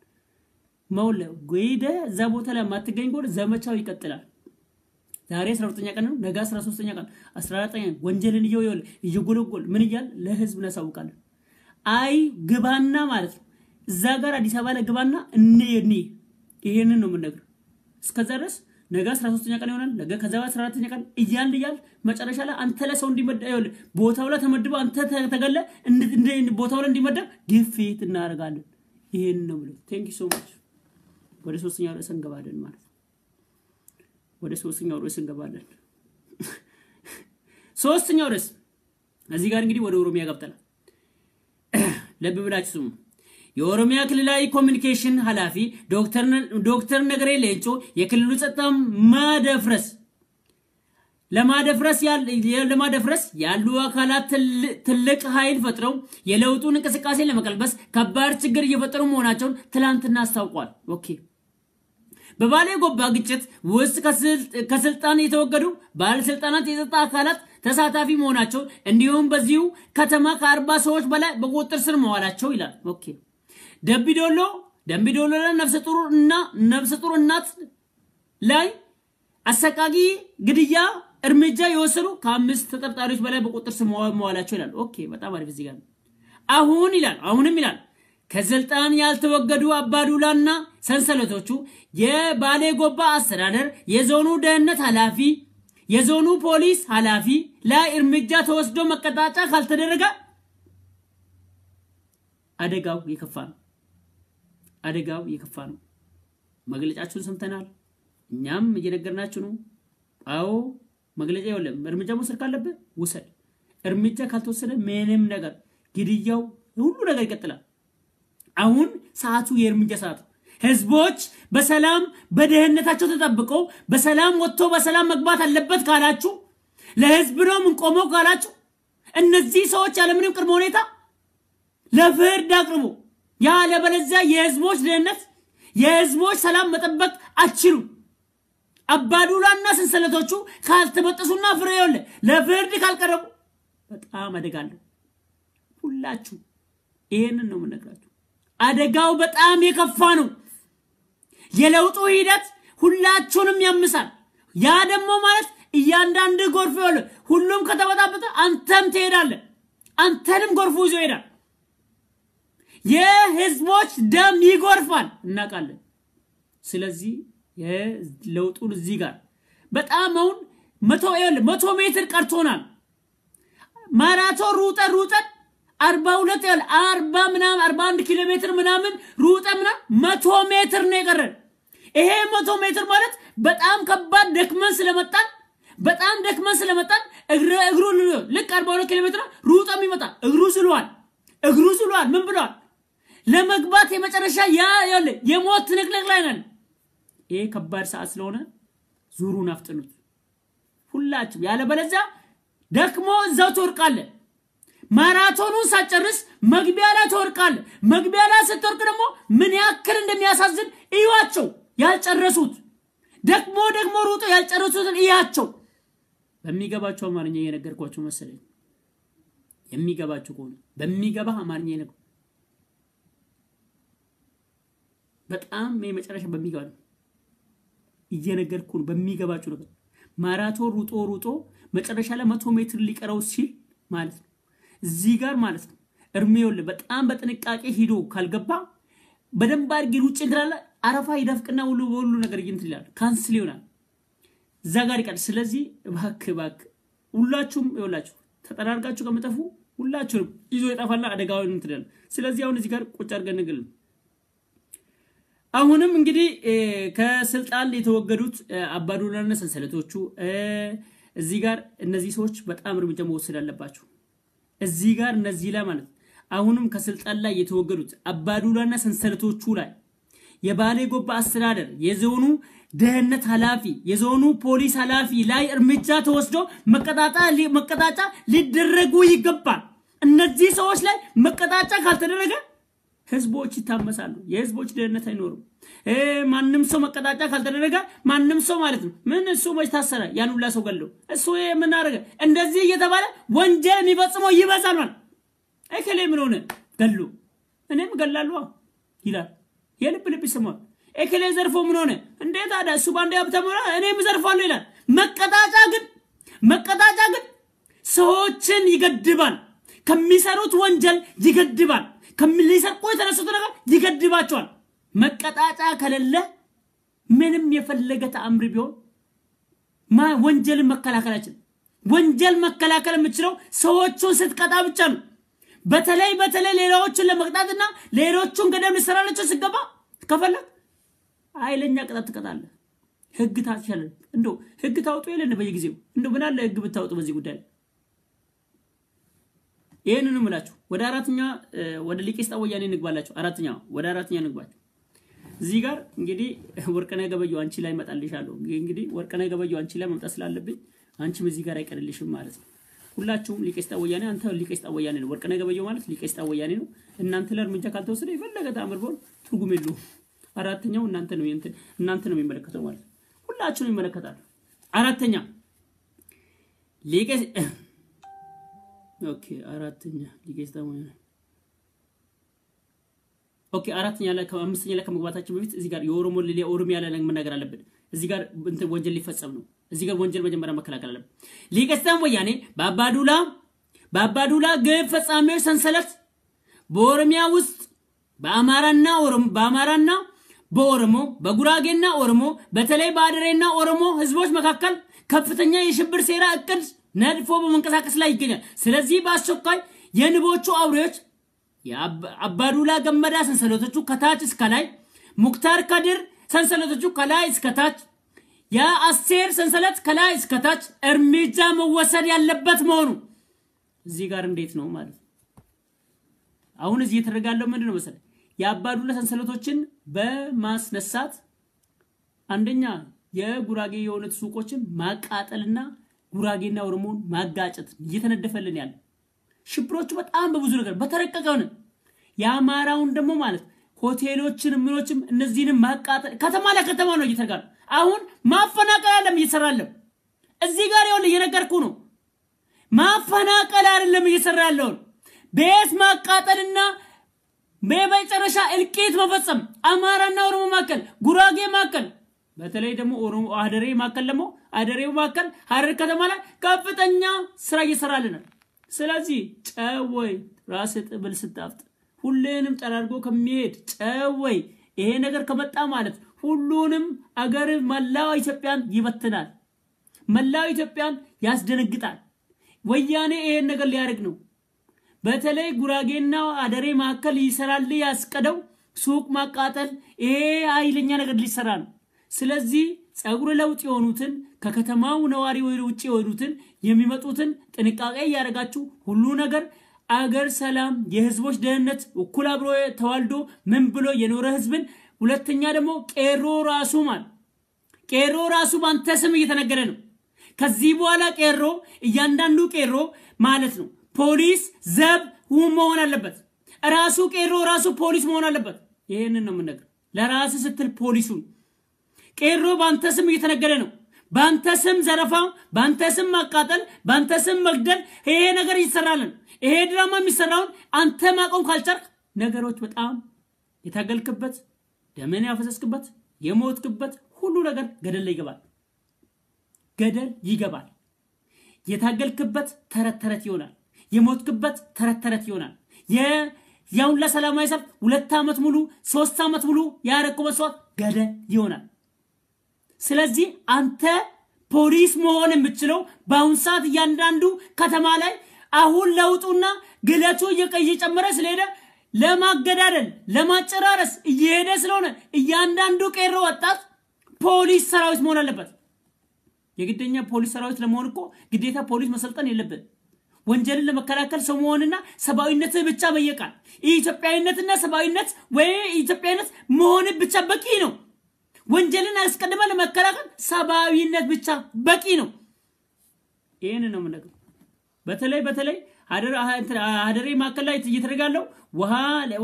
ማውለ ጎይደ እዛ ቦታ ላይ ማትገኝ ጎር ዘመቻው ይቀጥላል ዛሬ 12ኛ ቀን ነው ነገ 13ኛ ቀን 14ኛ ወንጀልን ይየጎለጎል ምን ይያል ለህዝብ እናሳውቃለን አይ ግባና ማለት ነው እዛ ጋር አዲስ አበባ ላይ ግባና እኔ ይሄንን ነው የምነግርህ እስከዛ ድረስ ነገ 13ኛ ቀን ይሆናል ነገ ከዛ 14ኛ ቀን ይያል መጨረሻ ላይ አንተ ለሰው እንዲመደብ ቦታው ላይ ተመድበው አንተ ተገለ እንደ ቦታው ላይ እንዲመደብ ግፊት እናደርጋለን ይሄን ነው ብሎ ቴንክ ዩ ሶ ማች ወደ 3ኛው ርዕስ እንገባለን ማለት ወደ 3ኛው ርዕስ እንገባለን 3ኛው ርዕስ እዚህ ጋር እንግዲህ ወደ ኦሮሚያ ገብተናል ለብብላችሁ ስሙ የኦሮሚያ ክልላዊ ኮሙኒኬሽን ኃላፊ ዶክተር ነገሬ ሌንጮ የክልሉ ጸጥታ ለማደፍረስ ያሉ አካላት ትልቅ ኃይል ፈጥረው የለውጡን እንቅስቃሴ ለመቀልበስ ከባድ ችግር እየፈጠሩ መሆናቸውን ትላንትና አስታውቋል ኦኬ በባሌ ጎባ ግጭት ውስጥ ከስልጣን የተወገዱ ባለስልጣናት የጸጥታ አካላት ተሳታፊ መሆናቸው እንዲሁም በዚሁ ከተማ ከ40 ሰዎች በላይ በቁጥጥር ስር መዋላቸው ይላል ኦኬ ደምቢዶሎ ነፍሰ ጡር እናት ላይ አሰቃቂ ግድያ እርምጃ የወሰዱ ከ5 ተጠርጣሪዎች በላይ በቁጥጥር ስር መዋላቸው ይላል ኦኬ በጣም አሪፍ እዚህ ጋር አሁንም ይላል ከስልጣን ያልተወገዱ አባዱላና ሰንሰለቶቹ የባሌ ጎባ አስተዳደር የዞኑ ደህንነት ኃላፊ የዞኑ ፖሊስ ኃላፊ ላይ እርምጃ ተወስዶ መቀጣጫ ካልተደረገ አደጋው ይከፋል አደጋው የከፋ ነው መግለጫችሁን ሰምተናል እኛም እየነገርናችሁ ነው አዎ መግለጫ ይወለም እርምጃ መውሰድ ካለበት ውሰድ እርምጃ ካልተወሰደ ምንም ነገር ግድያው ሁሉ ነገር ይቀጥላል አሁን ሰዓቱ የእርምጃ ሰዓት ህዝቦች በሰላም በደህንነታቸው ተጠብቀው በሰላም ወጥቶ በሰላም መግባት አለበት ካላችሁ ለህዝብ ነው ምን ቆመው ካላችሁ እነዚህ ሰዎች ያለምንም ቅድመ ሁኔታ ለፍርድ አቅርቡ ያለ በለዚያ የህዝቦች ደህንነት የህዝቦች ሰላም መጠበቅ አትችሉ አባዱላና ሰንሰለቶቹ ካልተበጠሱና ፍሬውለ ለፍርድ ካልቀረቡ በጣም አደጋለሁ ሁላችሁ ይሄንን ነው የምነግራችሁ አደጋው በጣም የከፋ ነው የለውጡ ሂደት ሁላችሁንም ያምሳል ያ ደግሞ ማለት እያንዳንዱ ጎርፍ ይወለ ሁሉም ከተበጣበጠ አንተም ትሄዳለህ አንተንም ጎርፉ ይዞ ይሄዳል የህዝቦች ደም ይጎርፋል እናቃለን ስለዚህ የለውጡን እዚህ ጋር በጣም አሁን 100 ሜትር ቀርቶናል ማራቶን ሩጠን 42 40 ምናምን 41 ኪሎ ሜትር ምናምን ሩጠን 100 ሜትር ነው የቀረን ይሄ 100 ሜትር ማለት በጣም ከባድ ደክመን ስለመጣን እግሩ ልክ 42 ኪሎ ሜትር ሩጠም ይመጣ እግሩ ዝሏል ምን ብሏል ለመግባት የመጨረሻ የሞት ንቅንቅ ላይ ነን ይሄ ከባድ ሰዓት ስለሆነ ዙሩን አፍጥኑት ሁላችሁ ያለ በለዛ ደክሞ እዛው ተወርቃለህ ማራቶኑን ሳጨርስ መግቢያ ላይ ተወርቃለህ መግቢያ ላይ ስትወርቅ ደግሞ ምን ያክል እንደሚያሳዝን እዩዋቸው ያልጨረሱት ደግሞ ሩጦ ያልጨረሱትን እያቸው በሚገባቸው አማርኛ እየነገርኳችሁ መሰለኝ የሚገባችሁ ከሆነ በሚገባ አማርኛ ይነገር በጣም የመጨረሻ በሚገባ እየነገርኩ በሚገባችሁ ነገር ማራቶን ሩጦ መጨረሻ ላይ 100 ሜትር ሊቀረው ሲል ማለት ነው እዚህ ጋር ማለት ነው እርሜውል በጣም በጥንቃቄ ሂዶ ካልገባ በደንብ አድርጊ ሩጭ እንትላለ አረፋ ይደፍቅና ሁሉ ነገር ይንትላል ካንስል ይሆናል ዛጋር ይቀር ስለዚህ ባክ ሁላችሁም ይወላችሁ ተጠራርጋችሁ ከመጠፉ ሁላችሁም ይዞ ይጣፋልና አደጋውን እንትላል ስለዚህ አሁን እዚህ ጋር ቁጭ አድርገን ንግል አሁንም እንግዲህ ከስልጣን የተወገዱት አባዱላና ሰንሰለቶቹ እዚህ ጋር እነዚህ ሰዎች በጣም እርምጃ መወሰድ አለባቸው እዚህ ጋር እነዚህ ላይ ማለት አሁንም ከስልጣን ላይ የተወገዱት አባዱላና ሰንሰለቶቹ ላይ የባሌ ጎባ አስተዳደር የዞኑ ደህንነት ኃላፊ የዞኑ ፖሊስ ኃላፊ ላይ እርምጃ ተወስዶ መቀጣጫ ሊደረጉ ይገባል እነዚህ ሰዎች ላይ መቀጣጫ ካልተደረገ ህዝቦች ይታመሳሉ የህዝቦች ደህንነት አይኖርም ማንንም ሰው መቀጣጫ ካልተደረገ ማንንም ሰው ማለት ነው ምን እሱ መች ታሰረ ያን ሁላ ሰው ገለው እሱ ምን አረገ እንደዚህ እየተባለ ወንጀል የሚፈጽመው ይበዛል ማለት እከሌ ምን ሆነ ገሉ እኔም ገላልዋ ይላል የልብ ይሰማል እከሌ ዘርፎ ምን ሆነ እንዴት አዳ እሱ ባንዴ ሀብታም ሆነ እኔም ዘርፋለሁ ይላል መቀጣጫ ግን ሰዎችን ይገድባል ከሚሰሩት ወንጀል ይገድባል ከሚሊሰርቆ የተነሱት ነገር ይገድባቸዋል መቀጣጫ ከሌለ ምንም የፈለገ ተአምር ቢሆን ወንጀል መከላከል የምትችለው ሰዎችን ስትቀጣ ብቻ ነው በተለይ ሌላዎችን ለመቅጣትና ሌሎችን ገደም ለሰራለቸው ሲገባ ከፈለክ አይለኛ ቅጣት ትቀጣለህ ህግ ታስቻለህ እንደው ህግ ታውጡ ይለነ በየጊዜው እንደው ምን አለ ህግ ብታውጡ በዚህ ጉዳይ ይሄንን ምላችሁ ወደ አራተኛ ወደ ሊቄስታ ወያኔ ንግባላችሁ ወደ አራተኛ ንግባችሁ እዚህ ጋር እንግዲህ ወርቅነህ ገበየው አንቺ ላይ መጣልሻለሁ እንግዲህ ወርቅነህ ገበየው አንቺ ላይ መምጣት ስላለብኝ አንቺም እዚህ ጋር አይቀርልሽም ማለት ነው ሁላችሁም ሊቄስታ ወያኔ አንተ ሊቄስታ ወያኔ ነው ወርቅነህ ገበየው ማለት ሊቄስታ ወያኔ ነው እናንተ ለእርምጃ ካልተወሰደ ይፈልገ ተአምር ቢሆን ትርጉም የለውም አራተኛው እናንተ ነው የሚመለከተው ማለት ሁላችሁም ይመለከታል አራተኛ ሊቄስ ኦኬ አራተኛ ሊቄስታ ወያኔ ኦኬ አራተኛ ላይ ከአምስተኛ ላይ ከመግባታችን በፊት እዚህ ጋር የኦሮሚያ ላይ መናገር አለበት እዚህ ጋር እንትን ወንጀል ሊፈጸም ነው እዚህ ጋር ወንጀል መጀመሪያ መከላከል አለበት ሊቄስታ ወያኔ በአባዱላ ግፍ ፈጻሚዎች ሰንሰለት በኦሮሚያ ውስጥ በአማራና በኦሮሞ በጉራጌና ኦሮሞ በተለይ በአደሬና ኦሮሞ ህዝቦች መካከል ከፍተኛ የሽብር ሴራ እቅድ ነድፎ በመንቀሳቀስ ላይ ይገኛል ስለዚህ በአስቸኳይ የንቦቹ አውሬዎች የአባዱላ ገመዳ ሰንሰለቶቹ ከታች እስከ ላይ ሙክታር ከድር ሰንሰለቶቹ ከላይ እስከ ታች የአስቴር ሰንሰለት ከላይ እስከ ታች እርምጃ መወሰድ ያለበት መሆኑ እዚህ ጋር እንዴት ነው ማለት አሁን እዚህ የተረጋለው ምንድነው መሰለ የአባዱላ ሰንሰለቶችን በማስነሳት አንደኛ የጉራጌ የሆነ ሱቆችን ማቃጠልና ጉራጌና ኦሮሞን ማጋጨት እየተነደፈልን ያለ ሽብሮቹ በጣም በብዙ ነገር በተረቀቀው ነው ያማራውን ደሞ ማለት ሆቴሎችን ምኖችም እነዚህንም ማቃጠል ከተማ ለከተማ ነው እየተጋር አሁን ማፈናቀል አይደለም እየሰራለው እዚህ ጋር ይወል እየነገርኩ ነው ማፈናቀል አይደለም እየሰራለው ቤት ማቃጠልና በመጨረሻ እልቂት መፈጸም አማራና ኦሮሞ ማከል ጉራጌ ማከል በተለይ ደግሞ ኦሮሞ አደሬ ማከል ደግሞ አደሬው ማከል ሐረር ከተማ ላይ ከፍተኛ ስራ እየሰራልን ስለዚህ ጨወይ ራስ ጥብል ስጣፍጥ ሁሉንም ጠራርጎ ከሚሄድ ጨወይ ይሄ ነገር ከመጣ ማለት ሁሉንም አገር መላው ኢትዮጵያን ይበትናል መላው ኢትዮጵያን ያስደነግጣል ወያኔ ይሄን ነገር ሊያርግ ነው በተለይ ጉራጌና አደሬ ማከል ይሰራል ያስቀደው ሱቅ ማቃጠል ይሄ አይለኛ ነገር ሊሰራ ነው ስለዚህ ጸጉር ለውጥ የሆኑትን ከከተማው ነዋሪ ወይ ውጪ የሆኑትን የሚመጡትን ጥንቃቄ ያረጋችሁ ሁሉ ነገር አገር ሰላም የህዝቦች ደህንነት እኩል አብሮ ተዋልዶ ምን ብሎ የኖረ ህዝብን ሁለተኛ ደግሞ ቄሮ ራሱ ባንተ ስም እየተነገረ ነው ከዚህ በኋላ ቄሮ እያንዳንዱ ቄሮ ማለት ነው ፖሊስ ዘብ መሆን አለበት ራሱ ቄሮ ራሱ ፖሊስ መሆን አለበት ይሄንን ነው የምነግር ለራስ ስትል ፖሊሱን ቄሮ ባንተ ስም እየተነገረ ነው ባንተ ስም ዘረፋ ባንተ ስም ማቃጠል ባንተ ስም መግደል ይሄ ነገር ይሰራልን ይሄ ድራማ የሚሰራው አንተ ማቆም ካልቻልክ ነገሮች በጣም የታገልክበት ደመን ያፈሰስክበት የሞትክበት ሁሉ ነገር ገደል ይገባል የታገልክበት ተረተረት ይሆናል የሞትክበት ተረተረት ይሆናል ያውን ለሰላማዊ ሰልፍ 2 አመት ሙሉ 3 አመት ሙሉ ያረከው መስዋዕት ገደል ይሆናል ስለዚህ አንተ ፖሊስ መሆን የምትችለው ባውን ሰዓት ያንዳንዱ ከተማ ላይ አሁን ለውጡና ግለቱ እየጨመረ ስለሄደ ለማገዳደል ለማጨራረስ እየሄደ ስለሆነ ያንዳንዱ ቄሮ ወጣት ፖሊስ ሰራዊት መሆን አለበት የግደኛ ፖሊስ ሰራዊት ለመሆን እኮ ግዴታ ፖሊስ መሰልጠን የለበት ወንጀልን ለመከላከል ሰው መሆንና ሰባዊነት ብቻ በየቃል ኢትዮጵያዊነትና ሰባዊነት ወይ ኢትዮጵያዊነት መሆን ብቻ በቂ ነው ወንጀልን አስቀድመ ለመከላከል ሰባዊነት ብቻ በቂ ነው ይሄን ነው ማለት በተለይ አደሬ ማከል ላይ እየተረጋለው ውሃ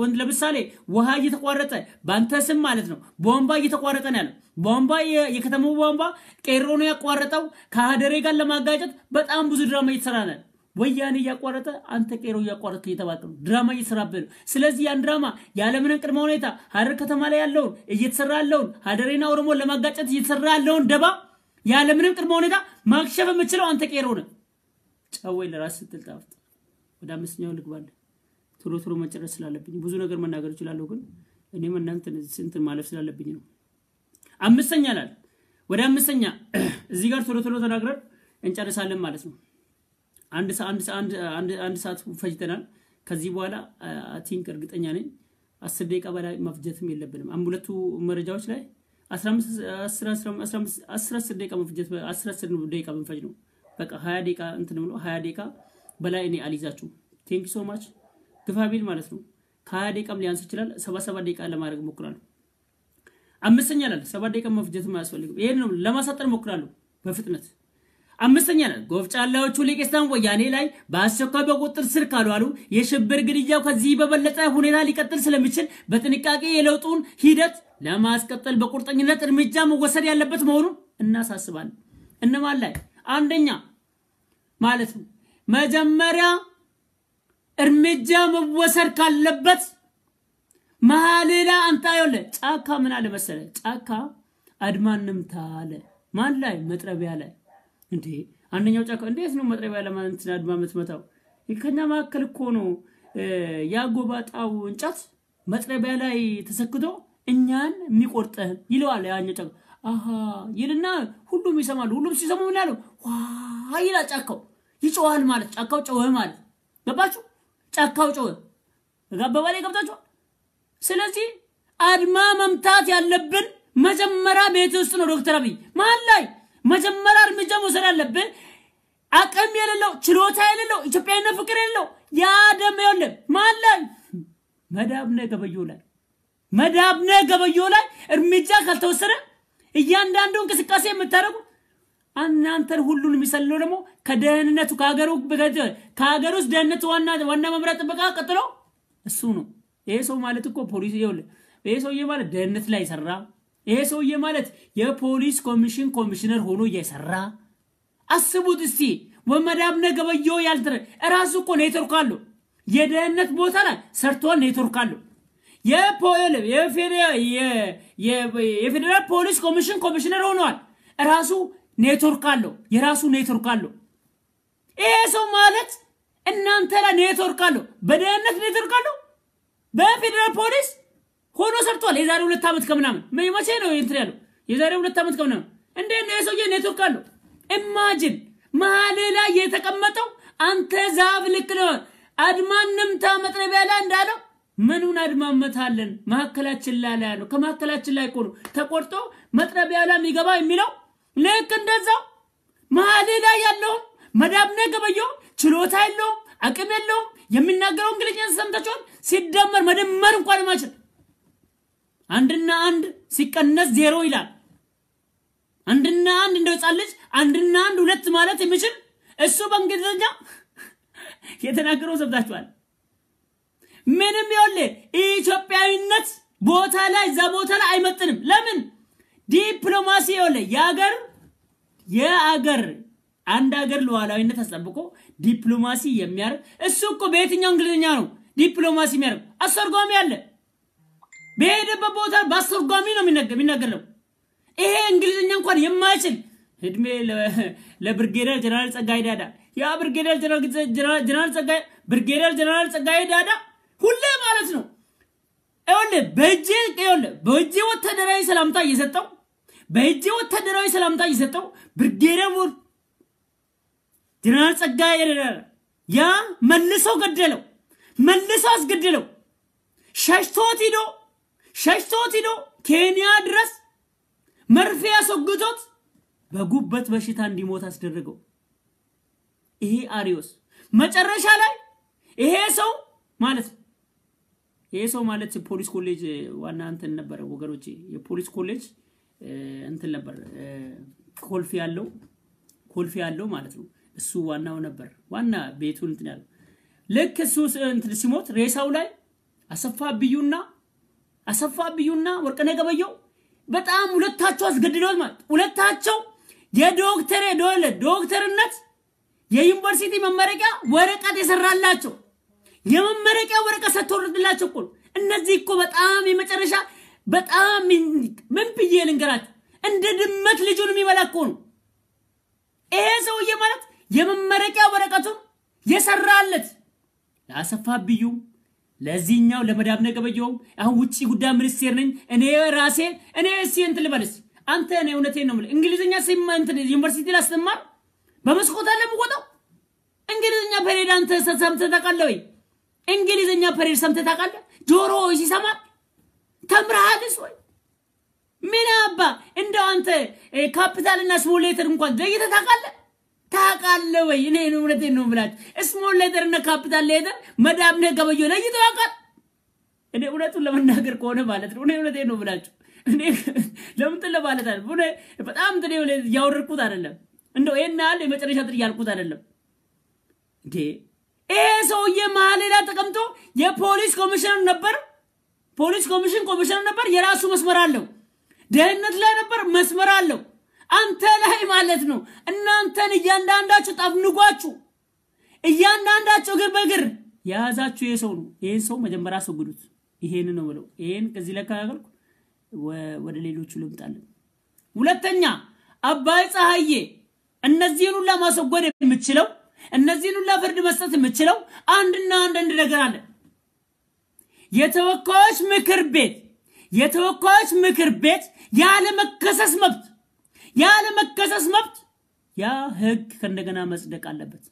ወንድ ለምሳሌ ውሃ እየተቋረጠ ባንተ ስም ማለት ነው ቦምባ እየተቋረጠ ነው ያለው ቦምባ የከተማው ቦምባ ቄሮ ነው ያቋረጠው ከአደሬ ጋር ለማጋጨት በጣም ብዙ ድራማ እየተሰራለ ወያኔ ያቋረጠ አንተ ቄሮ ያቋረጠ እየተባቀሉ ድራማ እየተሰራበ ስለዚህ ያን ድራማ ያለምን ቅድመ ሁኔታ ሐረር ከተማ ላይ ያለው እየተሰራለው አደሬና ኦሮሞ ለማጋጨት እየተሰራለው ደባ ያለምን ቅድመ ሁኔታ ማክሸፍ የምትችለው አንተ ቄሮ ነው ጫወይ ለራስ ስትልጣፍጥ ወደ አምስተኛው ልግባል ቶሎ መጨረስ ስላለብኝ ብዙ ነገር መናገር ይችላልው ግን እኔም እናንተን ስንት ማለፍ ስላለብኝ ነው አምስተኛ ላይ ወደ አምስተኛ እዚህ ጋር ቶሎ ተናግረን እንጨርሳለን ማለት ነው አንድ ሰዓት ፈጅተናል ከዚህ በኋላ ቲንክ እርግጠኛ ነኝ 10 ደቂቃ በላይ መፍጀትም የለብንም አምቡለቱ መረጃዎች ላይ 10 ደቂቃ መፍጀት 10 ደቂቃ መንፈጅ ነው በቃ 20 ደቂቃ እንትን ነው 20 ደቂቃ በላይ እኔ አልይዛችሁ ቴንክ ዩ ሶ ማች ግፋቢል ማለት ነው ከ20 ደቂቃም ሊያንስ ይችላል 77 ደቂቃ ለማድረግ ሞክራለሁ አምስተኛ ላይ 7 ደቂቃ መፍጀት ማያስፈልግም ይሄን ነው ለማሳጠር ሞክራለሁ በፍጥነት አምስተኛ ላይ ጎፍጫላዎቹ ሊቄስታን ወያኔ ላይ በአስቸኳይ በቁጥጥር ስር ካሉ የሽብር ግድያው ከዚህ በበለጠ ሁኔታ ሊቀጥል ስለሚችል በጥንቃቄ የለውጡን ሂደት ለማስቀጠል በቁርጠኝነት እርምጃ መወሰድ ያለበት መሆኑን እናሳስባለን እነማን ላይ አንደኛ ማለት ነው መጀመሪያ እርምጃ መወሰድ ካለበት ማለላ አንታዮለ ጫካ ምን አለ መሰለ ጫካ አድማንም ታለ ማን ላይ መጥረቢያ ላይ እንዴ አንደኛው ጫካ እንዴት ነው መጥረቢያ ለማንት አድማ መትመታው ይከኛ ማከል እኮ ነው ያጎባጣው እንጨት መጥረቢያ ላይ ተሰክቶ እኛን የሚቆርጠን ይለዋል ያኛው ጫካ አሃ ይልና ሁሉም ይሰማሉ ሁሉም ሲሰሙ ምን ያለው ዋ ይላ ጫካው ይጮሃል ማለት ጫካው ጮኸ ማለት ገባችሁ ጫካው ጮኸ ጋበባሌ ገብታችሁ ስለዚህ አድማ መምታት ያለብን መጀመሪያ ቤት ውስጥ ነው ዶክተር አብይ ማን ላይ መጀመሪያ እርምጃ መውሰድ አለብን አቅም የሌለው ችሎታ የሌለው ኢትዮጵያዊነት ፍቅር የሌለው ያ ደም የለ ማን ላይ መዳብነ ገበዮ ላይ እርምጃ ካልተወሰደ እያንዳንዱ እንቅስቃሴ የምታረጉ እናንተን ሁሉን የሚሰልለው ደግሞ ከደህንነቱ ከሀገሩ ውስጥ ደህንነት ዋና መምሪያ ጥበቃ ቀጥሎ እሱ ነው ይሄ ሰው ማለት እኮ ፖሊስ ይወለ ይሄ ሰውዬ ማለት ደህንነት ላይ ሰራ ይሄ ሰውዬ ማለት የፖሊስ ኮሚሽነር ሆኖ እየሰራ አስቡት እስቲ ወመዳብነ ገበዮ ያልተረ ራሱ እኮ ኔትወርክ አለው የደህንነት ቦታ ላይ ሰርቷል ኔትወርክ አለው የፌደራል ፖሊስ ኮሚሽነር ሆኗል ራሱ ኔትወርክ አለው የራሱ ኔትወርክ አለው ይሄ ሰው ማለት እናንተ ላይ ኔትወርክ አለው በደህንነት ኔትወርክ አለው በፌደራል ፖሊስ ሆኖ ሰርቷል የዛሬ 2 አመት ከምናምን መቼ ነው እንትን ያለው የዛሬ 2 አመት ከምናምን እንዴት ነው የሰውዬ ኔትወርክ አለው ኢማጂን መሀል ላይ የተቀመጠው አንተ ዛብ ልክ ነው አድማንም ታመጥረቢያ ላይ እንዳለው ምኑን አድማመታለን ማከላችን ላይ ያለው ከማከላችን ላይ ቆሎ ተቆርጦ መጥረቢያ ላይ የሚገባ የሚለው ለክ እንደዛው መሀል ላይ ያለው መዳብነ ገበዮ ችሎታ የለው አቅም የለው የሚናገረው እንግሊዝኛ ሰምታችኋል ሲደመር መደመር እንኳን ማይችል አንድና አንድ ሲቀነስ 0 ይላል አንድና አንድ እንደው ጻልጅ አንድና አንድ ሁለት ማለት የሚችል እሱ በእንግሊዝኛ የተናገረው ሰምታችኋል ምንም ይወለ ኢትዮጵያዊነት ቦታ ላይ ዘቦታ ላይ አይመጥንም ለምን ዲፕሎማሲ ይወለ የአገር አንድ አገር ሉዓላዊነት ተጠብቆ ዲፕሎማሲ የሚያር እሱ እኮ በየትኛው እንግሊዝኛ ነው ዲፕሎማሲ የሚያር አስተርጓሚ አለ በሄደበት ቦታ በአስተርጓሚ ነው የሚናገረው ይሄ እንግሊዝኛ እንኳን የማይችል እድሜ ለብርጌደር ጀነራል ጸጋይ ዳዳ ያ ብርጌደር ጀነራል ጸጋይ ዳዳ ሁሌ ማለት ነው አይወለ በእጄ ወታደራዊ ሰላምታ እየሰጠው ብርጌደር ጀነራል ጸጋይ ዳዳ ያ መልሶ አስገደለው ሸሽቶት ሂዶ ኬንያ ድረስ መርፌ ያስወግቶት በጉበት በሽታ እንዲሞት አስደረገው ይሄ አሪዮስ መጨረሻ ላይ ይሄ ሰው ማለት ፖሊስ ኮሌጅ ዋና እንትን ነበር ወገሮቼ የፖሊስ ኮሌጅ እንትን ነበር ኮልፊ ያለው ማለት ነው እሱ ዋናው ነበር ዋና ቤቱን እንትን ያለው ለክ እሱ እንትን ሲሞት ሬሳው ላይ አሰፋ ቢዩና ወርቅነህ ገበዮ በጣም ሁለታቸው አስገድደዋል ማለት ሁለታቸው ዶክተርነት የዩኒቨርሲቲ መመረቂያ ወረቀት የሰራላቸው የመመረቂያ ወረቀት ሰጥቶልላቸው እኮ እነዚህ እኮ በጣም የመጨረሻ በጣም ምን ብዬ ልንገራት እንደ ድመት ልጁን የሚበላ እኮ ነው ይሄ ሰውዬ ማለት የመመረቂያ ወረቀቱን የሰራለት ለአሰፋ ቢዩ ለዚህኛው ለመዳብነ ገበዮ አሁን ውጪ ጉዳይ ሚኒስቴር ነኝ እኔ ሲንት ልበልስ አንተ እኔ እውነቴን ነው ማለት እንግሊዝኛ ሲማንት ዩኒቨርሲቲ ላስተማር በመስኮት አለ ምቆጣው እንግሊዝኛ ፐሬድ አንተ ሰምተህ ታውቃለህ ወይ እንግሊዝኛ ፐሬድ ሰምተህ ታውቃለህ ጆሮ ሲሰማ ተምራሃልስ ወይ ምን አባ እንደው አንተ ካፒታልና ስሞል ሌተር እንኳን ለይተህ ታውቃለህ ወይ እኔ እውነቴን ነው ብላችሁ ስሞል ሌተር እና ካፒታል ሌተር መዳብነ ገበዮ ለይተህ ታውቃለህ እኔ እውነቱን ለመናገር ከሆነ ማለት ነው እኔ እውነቴን ነው ብላችሁ እኔ ለምን ለማለት አይደለም በጣም እንደው ያወርኩት አይደለም እንደው የናል የመጨረሻ ጥሪ ያልኩት አይደለም እንዴ ይሄ ሰውዬ መሀል ላይ ተቀምጦ የፖሊስ ኮሚሽነር ነበር ኮሚሽነር ነበር የራሱ መስመር አለው ደህንነት ላይ ነበር መስመር አለው አንተ ላይ ማለት ነው እናንተን እያንዳንዳችሁ ጠብንጓችሁ እያንዳንዳችሁ ግር በግር ያዛችሁ የሰው ነው ይሄን ሰው መጀመሪያ አስወግዱት ይሄን ነው ብለው ይሄን ከዚህ ለካገልኩ ወደ ሌሎቹ ልምጣለን ሁለተኛ አባይ ፀሐዬ እነዚህን ሁሉ ማስወገድ የምትችለው እነዚህን ሁሉ ፍርድ መስጠት የምትችለው አንድና አንድ ነገር አለ የተወካዮች ምክር ቤት ያለ መከሰስ መብት ያ ህግ ከእንደገና መጽደቅ አለበት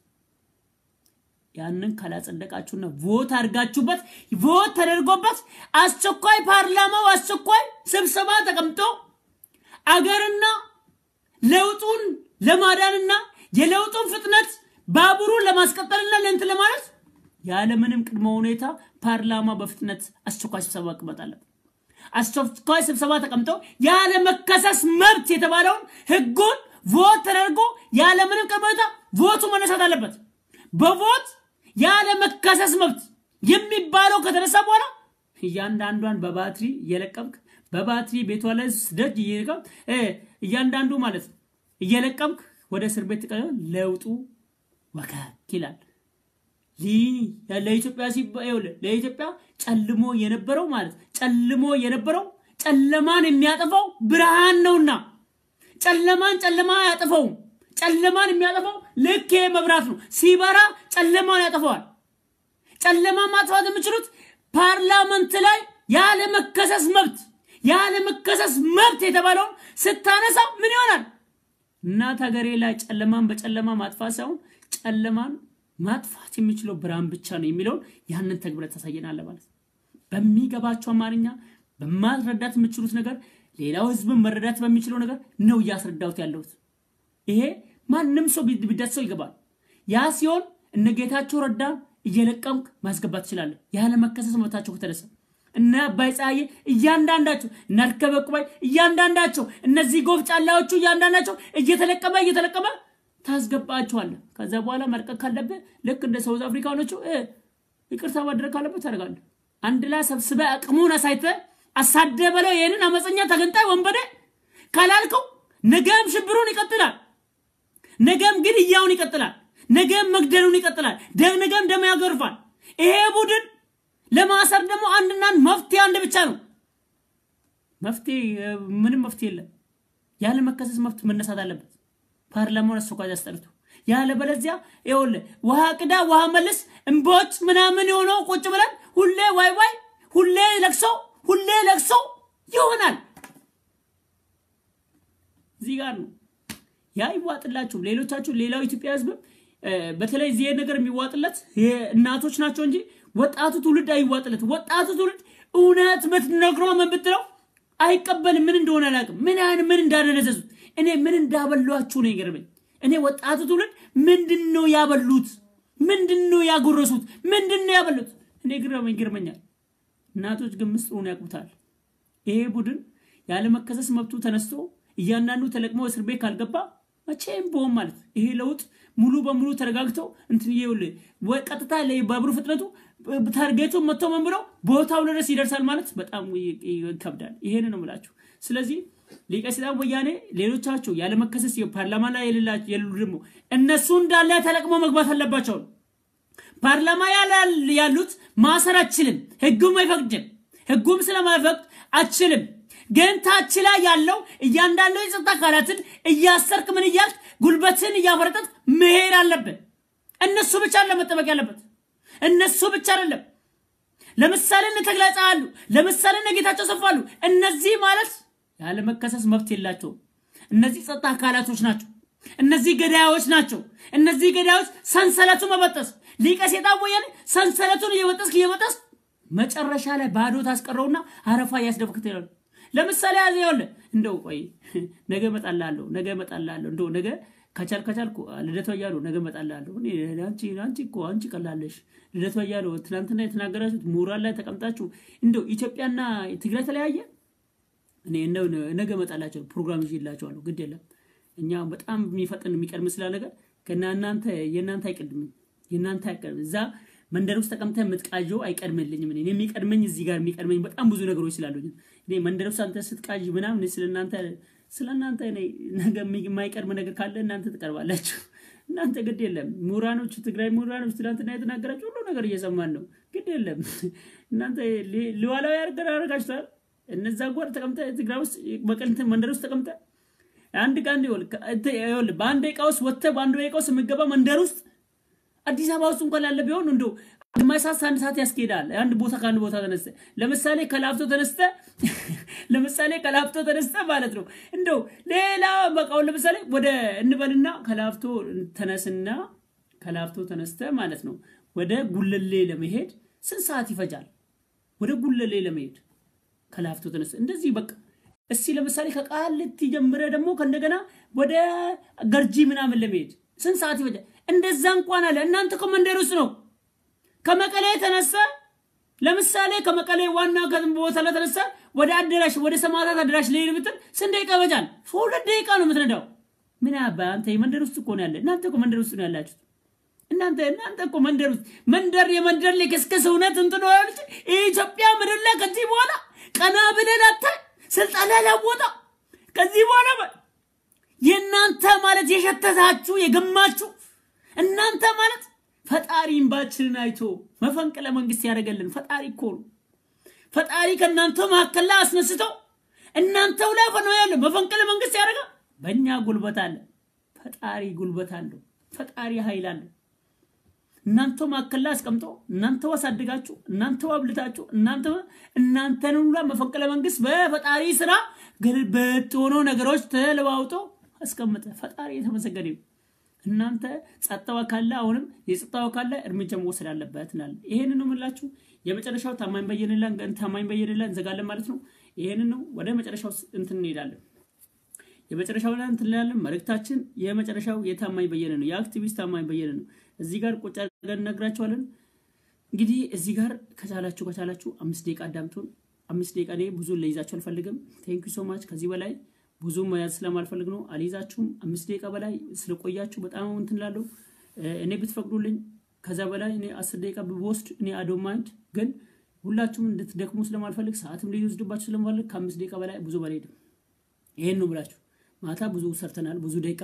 ያንን ካላጸደቃችሁና ቮት አድርጋችሁበት ቮት ተደርጎበት አስቸኳይ ፓርላማው አስቸኳይ ስብሰባ ተቀምጦ አገርና ለውጡን ለማዳንና የለውጡን ፍጥነት ባቡሩን ለማስቀጠልና ለእንት ለማለት ያለ ምንም ቅድመ ሁኔታ ፓርላማ በፍጥነት አስቸኳይ ስብሰባ ቀመጣለ አስቸኳይ ስብሰባ ተቀምጦ ያለ መከሰስ መብት የተባለውን ህጉን ቮት ተደርጎ ያለ ምንም ቅድመ ሁኔታ ቮቱ መነሳት አለበት በቮት ያለ መከሰስ መብት የሚባለው ከተነሳ በኋላ እያንዳንዷን በባትሪ እየለቀምክ በባትሪ ቤቷ ላይ ደጅ እየለቀምክ እያንዳንዱ ማለት እየለቀምክ ወደ እስር ቤት ለውጡ ወካክ ይላል ለኢትዮጵያ ሲባል ለኢትዮጵያ ጨልሞ የነበረው ማለት ጨልሞ የነበረው ጨለማን የሚያጠፋው ብርሃን ነውና ጨለማ ያጠፋው ጨለማን የሚያጠፋው ልክ መብራት ነው ሲበራ ጨለማን ያጠፋዋል ጨለማ ማጥፋት የምችሉት ፓርላመንት ላይ ያለ መከሰስ መብት የተባለው ስታነሳ ምን ይሆናል እናት ሀገሬ ላይ ጨለማን በጨለማ ማጥፋት ሳይሆን ጨለማን ማጥፋት የሚችለው ብርሃን ብቻ ነው የሚለው ያንን ተግብረት ታሳየናል ማለት በሚገባቸው አማርኛ በማስረዳት የምችሉት ነገር ሌላው ህዝብ መረዳት በሚችለው ነገር ነው ያስረዳውት ያለውት ይሄ ማንንም ሰው ቢደሰው ይገባል ያ ሲሆን እነጌታቸው ረዳ እየለቀምክ ማስገባት ይችላል ያለ መከሰስ መብታቸው ከተደሰ እና ባይጻየ እያንዳንዳቸው ነርከበቁባይ እያንዳንዳቸው እነዚህ ጎፍጫላዎቹ እያንዳንዳቸው እየተለቀመ ታስገባቸዋል ከዛ በኋላ መልቀቅ ካለበ ልክ እንደ ሳውዝ አፍሪካኖቹ ይቅርታ ማድረግ ካለበት ታደርጋለ አንድ ላይ ሰብስበ አቅሙን አሳይተ አሳደበለው ይሄንን አመፀኛ ተገንጣይ ወንበደ ካላልከው ነገም ሽብሩን ይቀጥላል ነገም ግድያውን ይቀጥላል ነገም መግደሉን ይቀጥላል ነገም ደም ያገርፋል ይሄ ቡድን ለማሰር ደግሞ አንድና መፍትሄ አንድ ብቻ ነው ምንም መፍትሄ የለም ያለ መከሰስ መብት መነሳት አለበት ፓርላማውን አስቸኳይ አስጠርቶ ያለ በለዚያ ይወለ ውሃ ቅዳ ውሃ መልስ እንቦጭ ምናምን የሆነው ቁጭ ብለን ሁሌ ዋይ ሁሌ ለቅሶ ይሆናል ዚጋር ነው ያ ይዋጥላችሁ ሌሎቻችሁ ሌላው ኢትዮጵያ ህዝብ በተለይ ዚህ ነገር የሚዋጥለት እናቶች ናቸው እንጂ ወጣቱ ትውልድ አይዋጥለት ወጣቱ ትውልድ እውነት በትነግረው ምን ብትለው አይቀበልም ምን እንደሆነ አላቅም ምን እንዳደረዘዙት እኔ ምን እንዳበሏችሁ ነው ይገርመኝ እኔ ወጣቱ ትውልድ ምንድነው ያበሉት ምንድነው ያጎረሱት ምንድነው ያበሉት እኔ ግርመኛል እናቶች ግን ምስጥሩን ያቁታል ይሄ ቡድን ያለ መከሰስ መብቱ ተነስቶ እያንዳንዱ ተለቅሞ እስር ቤት ካልገባ መቼም ቦም ማለት ይሄ ለውጥ ሙሉ በሙሉ ተረጋግተው እንትን ይውል ወቀጥታ ላይ ባቡሩ ፍጥነቱ ታርጌቱ መጥቶ መንብረው ቦታው ድረስ ይደርሳል ማለት በጣም ይከብዳል ይሄን ነው የምላችሁ ስለዚህ ሊቀሲዳው ወያኔ ሌሎቻቸው ያለ መከሰስ የፓርላማ ላይ የሌሉ ደግሞ እነሱ እንዳለ ተለቅሞ መግባት አለባቸው ፓርላማ ያሉት ማሰር አችልም ህጉም አይፈቅድም ህጉም ስለማይፈቅድ አችልም ግን ታች ላይ ያለው እያንዳንዱ የጸጥታ አካላትን እያሰርክ ምን ይያልክ ጉልበትን እያፈረጠት መሄድ አለበት እነሱ ብቻ ለመጠበቅ ያለበት እነሱ ብቻ አይደለም ለምሳሌ ተግላጻሉ ለምሳሌ ነገታቸው ሰፋሉ እነዚህ ማለት ያለ መከሰስ መብት የላቸው እነዚህ ጸጥታ አካላቶች ናቸው እነዚህ ገዳዮች ናቸው እነዚህ ገዳዮች ሰንሰለቱ መበጠስ ሊቀሴጣው ወየን ሰንሰለቱን እየበጠስ መጨረሻ ላይ ባዶ ታስቀረውና አረፋ ያስደብክት ይላል ለምሳሌ ያዘውለ እንደው ቆይ ነገ መጣላለሁ እንደው ነገ ከቻልኩ ልደቷ ያሉ ነገ መጣላለሁ እኔ አንቺ ቀላለሽ ልደቷ ያሉ ትናንትና የተናገራችሁት ሙራል ላይ ተቀምጣችሁ እንደው ኢትዮጵያና ትግራይ ተለያየ እኔ እንደው ነገ መጣላችሁ ፕሮግራም ይዤላችኋለሁ ግድ የለም እኛ በጣም የሚፈጥን የሚቀርም ስላ ነገር ከናንተ የናንተ አይቀርም እዛ መንደር ውስጥ ተቀምጠ ምትቃጆ አይቀርምልኝም እኔ የሚቀርመኝ እዚህ ጋር የሚቀርመኝ በጣም ብዙ ነገሮች ስላሉኝ እኔ መንደር ውስጥ አንተ ስትቃጅ ምናምን ስለናንተ እኔ ነገ የማይቀርም ነገር ካለ እናንተ ተቀርባላችሁ እናንተ ግድ የለም ሙራኖች ትግራይ ሙራኖች ትናንትና የተናገራችሁ ሁሉ ነገር እየሰማን ነው ግድ የለም እናንተ ሊዋላው ያርጋችኋል እነዛ ጓር ተቀምጠ ትግራይ ውስጥ በቀልንተ መንደር ውስጥ ተቀምጠ አንድ ቀን ይወል በአንድ ደቂቃ ውስጥ ወጥተ በአንድ ደቂቃ ውስጥ የምገባ መንደር ውስጥ አዲስ አበባ ውስጥ እንኳን ያለ ቢሆን እንደው ማይሳስ አንድ ሰዓት ያስኬዳል አንድ ቦታ ካንድ ቦታ ተነስተ ለምሳሌ ከላፍቶ ተነስተ ማለት ነው እንደው ሌላ በቃው ለምሳሌ ወደ እንበልና ከላፍቶ ተነስተ ማለት ነው ወደ ጉለሌ ለመሄድ ስንት ሰዓት ይፈጃል ወደ ጉለሌ ለመሄድ ከላፍቶ ተነስ እንደዚህ በቃ እስቲ ለምሳሌ ከቃልቲ ጀምረ ደግሞ ከእንደገና ወደ ገርጂ ምናምን ለመሄድ ስንት ሰዓት ይፈጃል እንደዛ እንኳን አለ እናንተ ኮማንደር ውስጥ ነው ከመቀሌ ተነሳ ለምሳሌ ከመቀሌ ዋና ቦታ ተነሳ ወደ አድራሽ ወደ ሰማዕታት አድራሽ ለይል ብትል ስንት ደቂቃ ይፈጃል 2 ደቂቃ ነው የምትነዳው ምን አባ አንተ የመንደር ውስጥ እኮ ነው ያለ እናንተ ኮማንደር ውስጥ ነው ያላችሁ እናንተ ኮማንደር ውስጥ መንደር የመንደር ለከስከስ እውነት እንት ነው ያሉት ኢትዮጵያ ምድር ላይ ከዚህ በኋላ ቀና ብለናታ ስልጣን ያላወጣ ከዚህ በኋላ የናንተ ማለት የሸተታችሁ የገማችሁ እናንተ ማለት ፈጣሪ እንባችንን አይቶ መፈንቅለ መንግስት ያደርገልን ፈጣሪ እኮ ነው ፈጣሪ ከናንተ ማከላ አስነስቶ እናንተው ላይ ፈኖ ያለ መፈንቅለ መንግስት ያደርጋ በእኛ ጉልበት አለ ፈጣሪ ጉልበት አለው ፈጣሪ ኃይል አለ እናንተ ማከላ አስቀምጦ እናንተ ወሳድጋችሁ እናንተ አብልታችሁ እናንተን ሁሉ መፈንቅለ መንግስት በፈጣሪ ስራ ገልበጥ ሆኖ ነገሮች ተለዋውጦ አስቀምጠ ፈጣሪ የተመሰገነ እናንተ ጸጥታው ካለ አሁንም የጸጥታው ካለ እርምጃ መወሰድ አለበት እናል ይሄንን ነው ምላችሁ የመጨረሻው ታማኝ በየነላን ዘጋለን ማለት ነው ይሄንን ነው ወደ መጨረሻው እንትን እንሄዳለን የመጨረሻው ላይ እንትን እንላለን መልእክታችን የመጨረሻው የታማኝ በየነ ነው የአክቲቪስት ታማኝ በየነ ነው እዚህ ጋር ቁጭ አድርገን ነግራችኋለን እንግዲህ እዚህ ጋር ከቻላችሁ 5 ደቂቃ አዳምጡን 5 ደቂቃ ላይ ብዙ ለይዛችሁ አልፈልግም ቴንክ ዩ ሶ ማች ከዚህ በላይ ብዙ ማያዝ ስለማልፈልግ ነው አሊዛችሁም 5 ደቂቃ በላይ ስለቆያችሁ በጣም እንትን ላለው እኔ ብትፈቅዱልኝ ከዛ በላይ እኔ 10 ደቂቃ ብወስድ እኔ አዶንት ማይንድ ግን ሁላችሁም እንድትደክሙ ስለማልፈልግ ሰዓትም ሊወስድባችሁ ስለማልፈልግ ከ5 ደቂቃ በላይ ብዙ በላይ ይሄን ነው ብላችሁ ማታ ብዙ ሰርተናል ብዙ ደቂቃ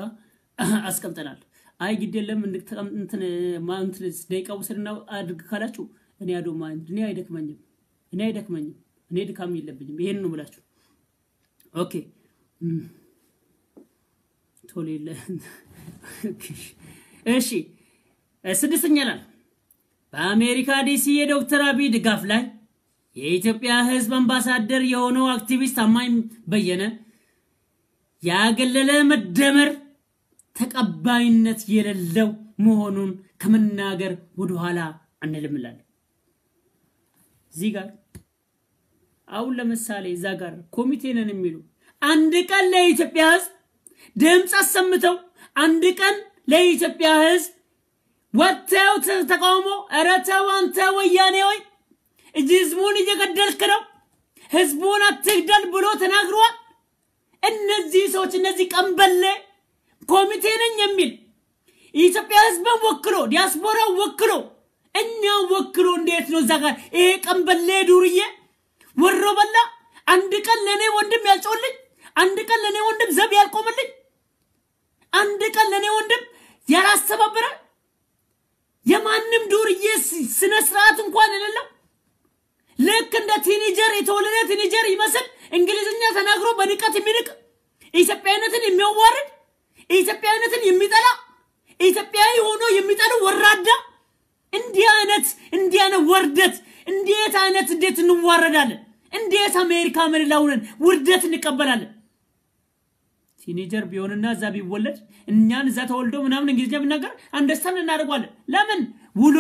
አስቀምጠናል አይ ግድ የለም እንትን ማንት ደቂቃ ወሰድናው አድርግ ካላችሁ እኔ አዶንት ማይንድ እኔ አይደክመኝም እኔ ድካም የለብኝም ይሄን ነው ብላችሁ ኦኬ ቶሌለ እሺ ስድስተኛ ላይ በአሜሪካ ዲሲ የዶክተር አብይ ድጋፍ ላይ የኢትዮጵያ ህዝብ አምባሳደር የሆነው አክቲቪስት ታማኝ በየነ ያገለለ መደመር ተቀባይነት የሌለው መሆኑን ከመናገር ወደ ኋላ አንልምላል እዚህ ጋር አሁን ለምሳሌ እዛ ጋር ኮሚቴ ነን የሚሉ አንድ ቀን ለኢትዮጵያ ህዝብ ድምጽ አሰምተው አንድ ቀን ለኢትዮጵያ ህዝብ ወጥተው ተቃውሞ አረተው አንተ ወያኔ ወይ ህዝቡን እየገደልክ ነው ህዝቡን አትግደል ብሎ ተናግሯል እነዚህ ሰዎች እነዚህ ቀንበለ ኮሚቴ ነን የሚል ኢትዮጵያ ህዝብን ወክሎ ዲያስፖራ ወክሎ እኛ ወክሎ እንዴት ነው ዛጋ ይሄ ቀንበለ ዱርዬ ወሮ በላ አንድ ቀን ለኔ ወንድም ያልጮልኝ አንድ ቀን ለኔ ወንድም ዘብ ያልቆምልኝ አንድ ቀን ለኔ ወንድም ያላስተባበረ የማንም ዱርዬ ስነ ስርዓት እንኳን የሌለው ለክ እንደ ቲኔጀር የተወለደ ቲኔጀር ይመስል እንግሊዝኛ ተናግሮ በንቀት የሚንቅ ኢትዮጵያዊነትን የሚያዋርድ ኢትዮጵያዊነትን የሚጠላ ኢትዮጵያዊ ሆኖ የሚጠሉ ወራዳ እንዲያነ ወርደት እንዴት አይነት እንዴት እንዋረዳለን እንዴት አሜሪካ ምንላውነን ውርደት እንቀበላለን ቲኔጀር ቢሆንና እዛ ቢወለድ እኛን እዛ ተወልዶ ምናምን እንግሊዝኛ ቢናገር አንደርስታንድ እናደርጋለን ለምን ውሎ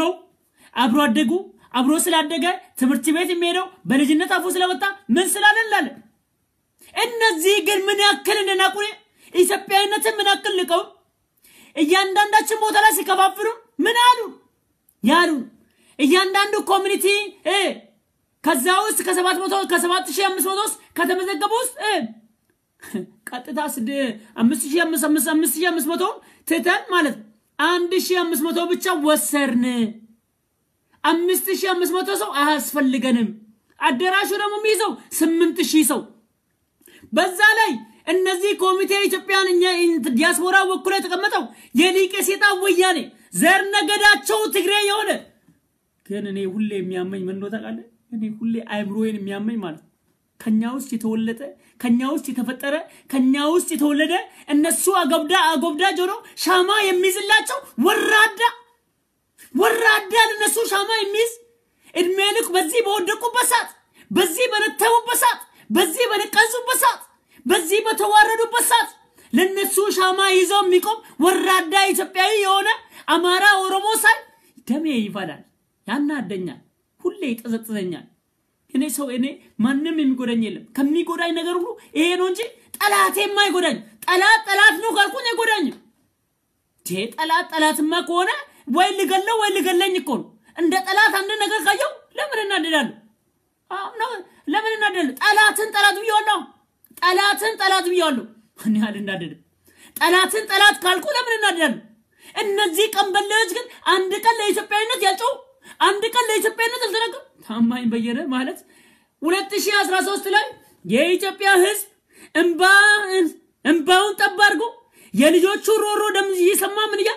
አብሮ አደጉ አብሮ ስላደገ ትምህርት ቤት የሚሄደው በልጅነት አፉ ስለወጣ ምን ስላለላለ እነዚህ ግን ምን ያክል እንደናቁኝ ኢትዮጵያዊነትን ምን ያክል ልቀው እያንዳንዳችን ቦታ ላይ ሲከፋፍሉ ምን አሉ ያሉ እያንዳንዱ ኮሚኒቲ ከዛው ውስጥ ከ700 ከ7500 ከተመዘገቡ ውስጥ ቀጥታ 5500 ትተን ማለት 1500 ብቻ ወሰርን 5500 ሰው አያስፈልገንም አደራሹ ደግሞ የሚይዘው 8000 ሰው በዛ ላይ እነዚህ ኮሚቴ ኢትዮጵያን እኛ ዲያስፖራ ወክሎ ተቀመጠው የሊቀ ሴጣን ወያኔ ዘር ነገዳቸው ትግሬ የሆነ ግን እኔ ሁሌ የሚያመኝ ምን ነው ታውቃለ እኔ ሁሌ አይብሮዬን የሚያመኝ ማለት ከኛ ውስጥ የተወለደ ከኛ ውስጥ የተፈጠረ ከኛ ውስጥ የተወለደ እነሱ አጎብዳ ጆሮ ሻማ የሚዝላቸው ወራዳ ለነሱ ሻማ የሚዝ እድሜልክ በዚህ በወደቁበት ሰዓት በዚህ በነተቡበት ሰዓት በዚህ በነቀዙበት ሰዓት በዚህ በተዋረዱበት ሰዓት ለነሱ ሻማ ይዘው የሚቆም ወራዳ ኢትዮጵያዊ የሆነ አማራ ኦሮሞ ሳይ ደሜ ይፈላል ያናደኛል ሁሌ ይጠዘጥዘኛል እኔ ሰው እኔ ማንንም የሚጎዳኝ የለም ከሚጎዳኝ ነገር ሁሉ ይሄ ነው እንጂ ጠላቴ የማይጎዳኝ ጠላት ነው ካልኩኝ አይጎዳኝ ጠላትማ ከሆነ ወይ ልገለኝ እኮ ነው እንደ ጠላት አንድ ነገር ካየው ለምን እናደዳለሁ ለምን እናደዳለሁ ጠላት ብያለሁ እኔ አልናደድም ጠላት ካልኩ ለምን እናደዳለሁ እነዚህ ቀንበለዎች ግን አንድ ቀን ለኢትዮጵያዊነት ያጨው አንድ ቀን ለኢትዮጵያዊነት አልተናገሩ ታማኝ በየነ ማለት 2013 ላይ የኢትዮጵያ ህዝብ እንባውን ጠባርጎ የልጆቹ ሮሮ ደም ይሰማ ምን ያ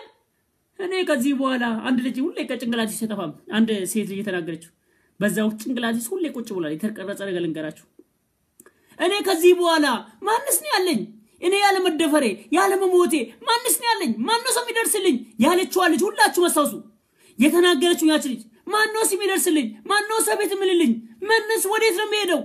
እኔ ከዚህ በኋላ አንድ ልጅ ሁሌ ከጭንቅላቴ ሲተፋም አንድ ሴት ልጅ ተናገረችው በዛው ጭንቅላቴ ሁሌ ቁጭ ብሏል የተቀረጸ ነገር ልንገራችሁ እኔ ከዚህ በኋላ ማንስ ነው ያለኝ እኔ ያለ መደፈሬ ያለ መሞቴ ማንስ ነው ያለኝ ማንስ ነው የሚደርስልኝ ያለችው ልጅ ሁላችሁ መስታውሱ የተናገረችው ያች ልጅ ማንስ የሚደርስልኝ ማንስ ቤት ምልልኝ ማንስ ወዴት ነው የሚሄደው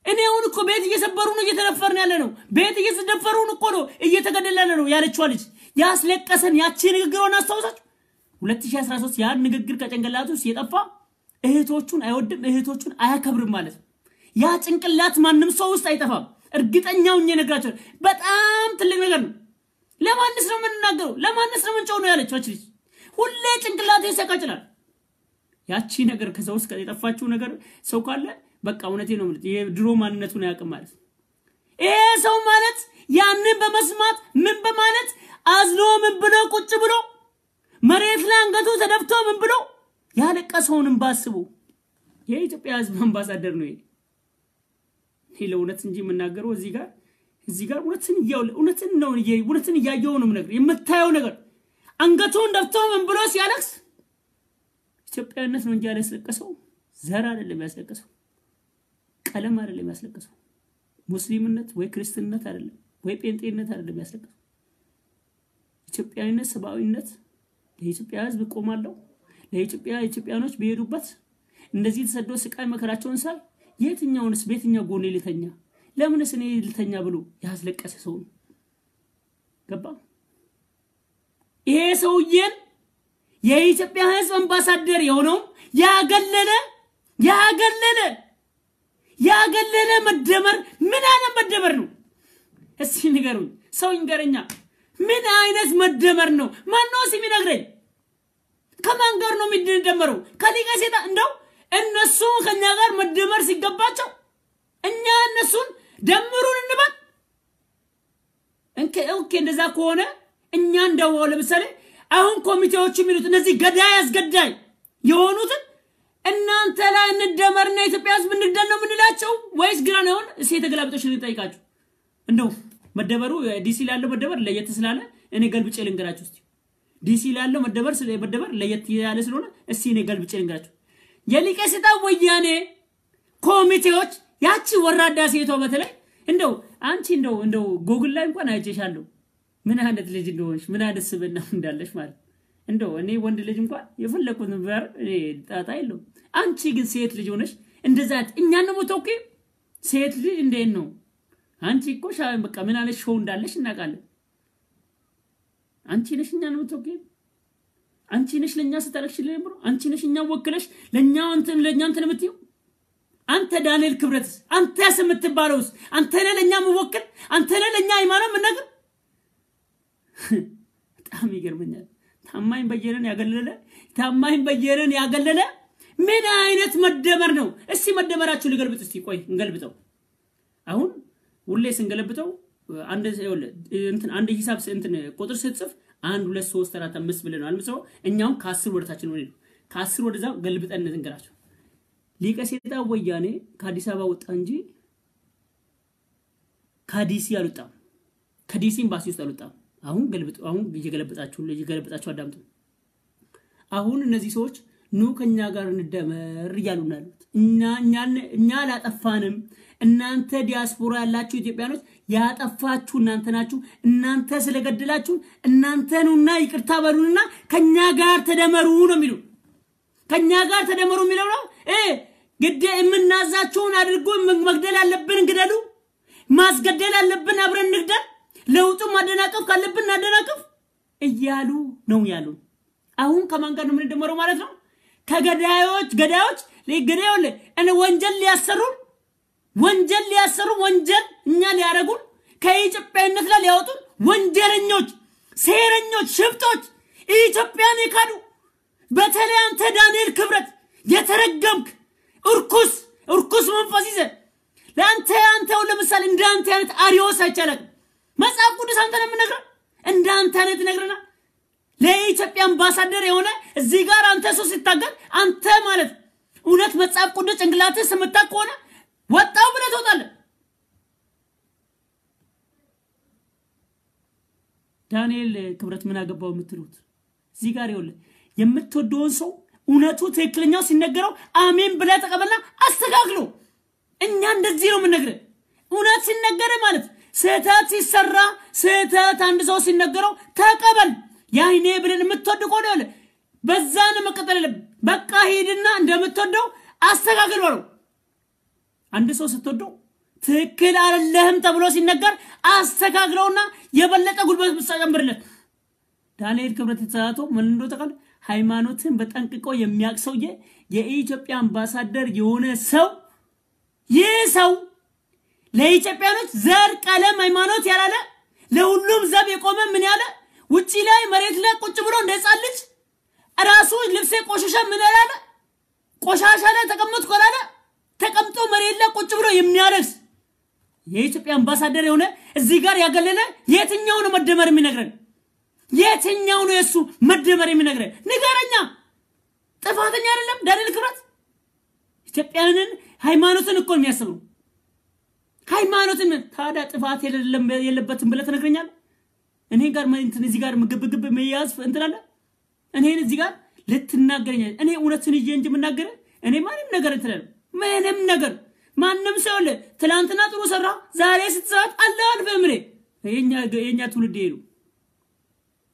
እኔ አሁን እኮ ቤት እየሰበሩ ነው እየተደፈርን ያለ ነው ቤት እየተደፈሩን እኮ ነው እየተገደላለ ነው ያለችው ልጅ ያስለቀሰን ያቺ ንግግሯን አስተዋውሳችሁ 2013 ያ ንግግር ከጭንቅላቱ ሲጠፋ እህቶቹን አይወድም እህቶቹን አያከብርም ማለት ያ ጭንቅላት ማንንም ሰው ውስጥ አይጠፋም እርግጠኛው እነግራችሁ በጣም ትልቅ ነገር ነው ለማንስ ነው የምንናገረው ለማንስ ነው የምንጮው ነው ያለችው ልጅ ሁሌ ጭንቅላቱ ይሰቃጭላል ያቺ ነገር ከሰው ውስጥ የጠፋችው ነገር ሰው ካለ በቃ እውነቴ ነው ማለት የድሮ ማንነቱን ያቀም ማለት ሰው ማለት ያንን በመስማት ምን በማለት አዝሎ ምን ብሎ ቁጭ ብሎ መሬት ላይ አንገቱ ተደፍቶ ምን ብሎ ያለቀሰውን ባስቡ የኢትዮጵያ ህዝብ አምባሳደር ነው ለእውነት እንጂ የምናገረው እዚህ ጋር እውነትን ነው እውነትን ያየው ነው ነገር የምታየው ነገር አንገቱን ደፍቶ ምን ብሎ ሲያለቅስ ኢትዮጵያዊነት ነው እንጂ ያለቀሰው ዘር አይደለም ያስለቀሰው ቀለም አይደለም ያስለቀሰው ሙስሊምነት ወይ ክርስቲያንነት አይደለም ወይ ጴንጤነት አይደለም ያስለቀሰው ኢትዮጵያዊነት ሰባዊነት ለኢትዮጵያ ህዝብ ቆማለሁ ለኢትዮጵያኖች በሄዱበት እንደዚህ ተሰዶ ስቃይ መከራቸውን ሳይ የትኛውንስ ቤትኛው ጎኔ ልተኛ ለምንስ እኔ ልተኛ ብሎ ያስለቀሰ ሰው ገባ ይሄ ሰውዬን የኢትዮጵያ ህዝብ አምባሳደር የሆነው ያገለለ መደመር ምን አይነት መደመር ነው እስኪ ንገሩኝ ሰው ይንገረኛ ምን አይነት መደመር ነው ማን ነው ሲሚነግረኝ ከማን ጋር ነው የሚደመረው ከሊቀ ሰይጣን እንደው እነሱ ከኛ ጋር መደመር ሲገባቸው እኛ እነሱን ደምሩን እንባል ኦኬ እንደዛ ከሆነ እኛ እንደው ለምሳሌ አሁን ኮሚቴዎቹ የሚሉት እነዚህ ገዳይ አስገዳይ የሆኑትን እናንተ ላይ እንደመርና ኢትዮጵያ ህዝብ እንግደል ነው ምንላቸው ወይስ ግራ ነው እሺ ተገላብጦሽ ልጠይቃችሁ እንደው መደበሩ ዲሲ ላለው መደበር ለየት ስላለ እኔ ገልብጬ ልንገራችሁ እስቲ ዲሲ ላለው መደበር ለየት ያለ ስለሆነ እስቲ እኔ ገልብጬ ልንገራችሁ የሊቀ ሰይጣን ወያኔ ኮሚቴዎች ያቺ ወራዳ ሴቷ በተለይ እንደው አንቺ እንደው ጎግል ላይ እንኳን አይቼሻለሁ ምን አይነት ልጅ እንደሆንሽ ምን አይነት ስብዕና እንዳለሽ ማለት እንደው እኔ ወንድ ልጅ እንኳን የፈለኩት ነበር እኔ ጣጣ የለው አንቺ ግን ሴት ልጅ ሆነሽ እንደዛ እኛን ነው ተውቂ ሴት ልጅ እንዴት ነው አንቺ እኮ በቃ ምን አለሽ ሾው እንዳለሽ እናቃለን አንቺ ነሽ እኛን ነው ተውቂ አንቺ ነሽ ለኛ ስተረክሽልን ብሮ አንቺ ነሽ እኛ ወክለሽ ለኛ እንትን የምትዩ አንተ ዳንኤል ክብረት አንተ ስምትባለውስ አንተ ለኛ መወክል አንተ ለኛ ሃይማኖት ምን ነገር በጣም ይገርመኛል ታማኝ በየነን ያገለለ ምን አይነት መደመር ነው እስቲ መደመራችሁ ልገልብጥ እስቲ ቆይ እንገልብጠው አሁን ሁሌ ስንገልብጠው አንድ ሂሳብ እንትን ቁጥር ስትጽፍ 1 2 3 4 5 ብለን ነው አልምሰው እኛው ከ10 ወደታችን ነው ከ10 ወደዛ ገልብጠን እንገራቸው ሊቀ ሰይጣን ወያኔ ከአዲስ አበባ ወጣ እንጂ ከዲሲ አልወጣም ከዲሲ ኤምባሲ ውስጥ አልወጣም አሁን እየገለበጣችሁ አዳምጡ አሁን እነዚህ ሰዎች ኑ ከኛ ጋር እንደመር ይያሉና እኛ አላጠፋንም እናንተ ዲያስፖራ ያላችሁ ኢትዮጵያኖች ያጠፋችሁ እናንተ ናችሁ እናንተ ስለገደላችሁ እናንተ ነውና ይቅርታ በሉንና ከኛ ጋር ተደመሩ ነው የሚሉ ከኛ ጋር ተደመሩ የሚለው ነው ግዴ የምናዛችሁን አድርጉ መግደል ያለብን እንግደሉ ማስገደል ያለብን አብረን እንግደል ለውጡ ማደናቀፍ ካለብን አደናቀፍ እያሉ ነው ያሉ አሁን ከማን ጋር ነው የምንደመረው ማለት ነው ከገዳዮች ለገዳዮች እነ ወንጀል ሊያሰሩ ወንጀል እኛ ሊያረጉን ከኢትዮጵያነት ላይ ሊያወጡን ወንጀለኞች ሴረኞች ሽፍቶች ኢትዮጵያን ይካዱ በተለይ አንተ ዳንኤል ክብረት የተረገምክ እርኩስ መንፈስ ይዘ ለአንተው ለምሳሌ እንዳንተ አይነት አሪዮስ አይቻልም መጽሐፍ ቅዱስ አንተ ነው የምነግረው እንዳንተ አይነት ነግረና ለኢትዮጵያ አምባሳደር የሆነ እዚህ ጋር አንተ ሰው ሲታገል አንተ ማለት እውነት መጽሐፍ ቅዱስ ጭንቅላትህ ስምታቅ ሆነ ወጣው ብለህ ትወጣለህ ዳንኤል ክብረት ምን አገባው የምትሉት እዚህ ጋር ይወለ የምትወደውን ሰው እውነቱ ትክክለኛው ሲነገረው አሜን ብለህ ተቀበልና አስተካክሉ እኛ እንደዚህ ነው የምንነግርህ እውነት ሲነገር ማለት ስህተት ሲሰራ ስህተት አንድ ሰው ሲነገረው ተቀበል ያይኔ ብለን የምትወደው ቆደ ያለ በዛን መቀጠል በቃ ሄድና እንደምትወደው አስተካክል ወሮ አንድ ሰው ስትወደው ትክክል አይደለም ተብሎ ሲነገር አስተካክለውና የበለጠ ጉልበት መስጨምርለት ዳንኤል ክብረት ተሳቶ ምን እንደው ተቀል ሃይማኖትን በጠንቅቆ የሚያቅሰው የኢትዮጵያ አምባሳደር የሆነ ሰው ይሰው ለኢትዮጵያኖች ዘር ቀለም ሃይማኖት ያላለ ለሁሉም ዘብ የቆመ ምን ያለ ውጪ ላይ መሬት ላይ ቁጭ ብሎ እንደጻልጅ ራሱ ልብሴ ቆሻሻ ምን ያላለ ቆሻሻ ላይ ተቀምጦ መሬት ላይ ቁጭ ብሎ የሚያለቅስ የኢትዮጵያ አምባሳደር የሆነ እዚህ ጋር ያገለለ የትኛው ነው መደመር የሚነግረን የትኛው ነው የሱ መደመር የሚነግረን ንገረኛ ጥፋተኛ አይደለም ዳንኤል ክብረት ኢትዮጵያንን ሃይማኖትን እኮ የሚያስቡ ሃይማኖትን ታዳ ጥፋት የለበትም ብለ ተነግረኛል እኔ ጋር እንትን እዚህ ጋር ምግብግብ መያዝ እንትላለ እኔ እዚህ ጋር ልትናገረኛ እኔ እውነትን ይዤ እንጂ መናገር እኔ ማንም ነገር እንትላለ ምንም ነገር ማንም ሰው ትላንትና ጥሩ ሰራ ዛሬ ስትሰጥ አላህ በምሬ የኛ ትውልድ ይሉ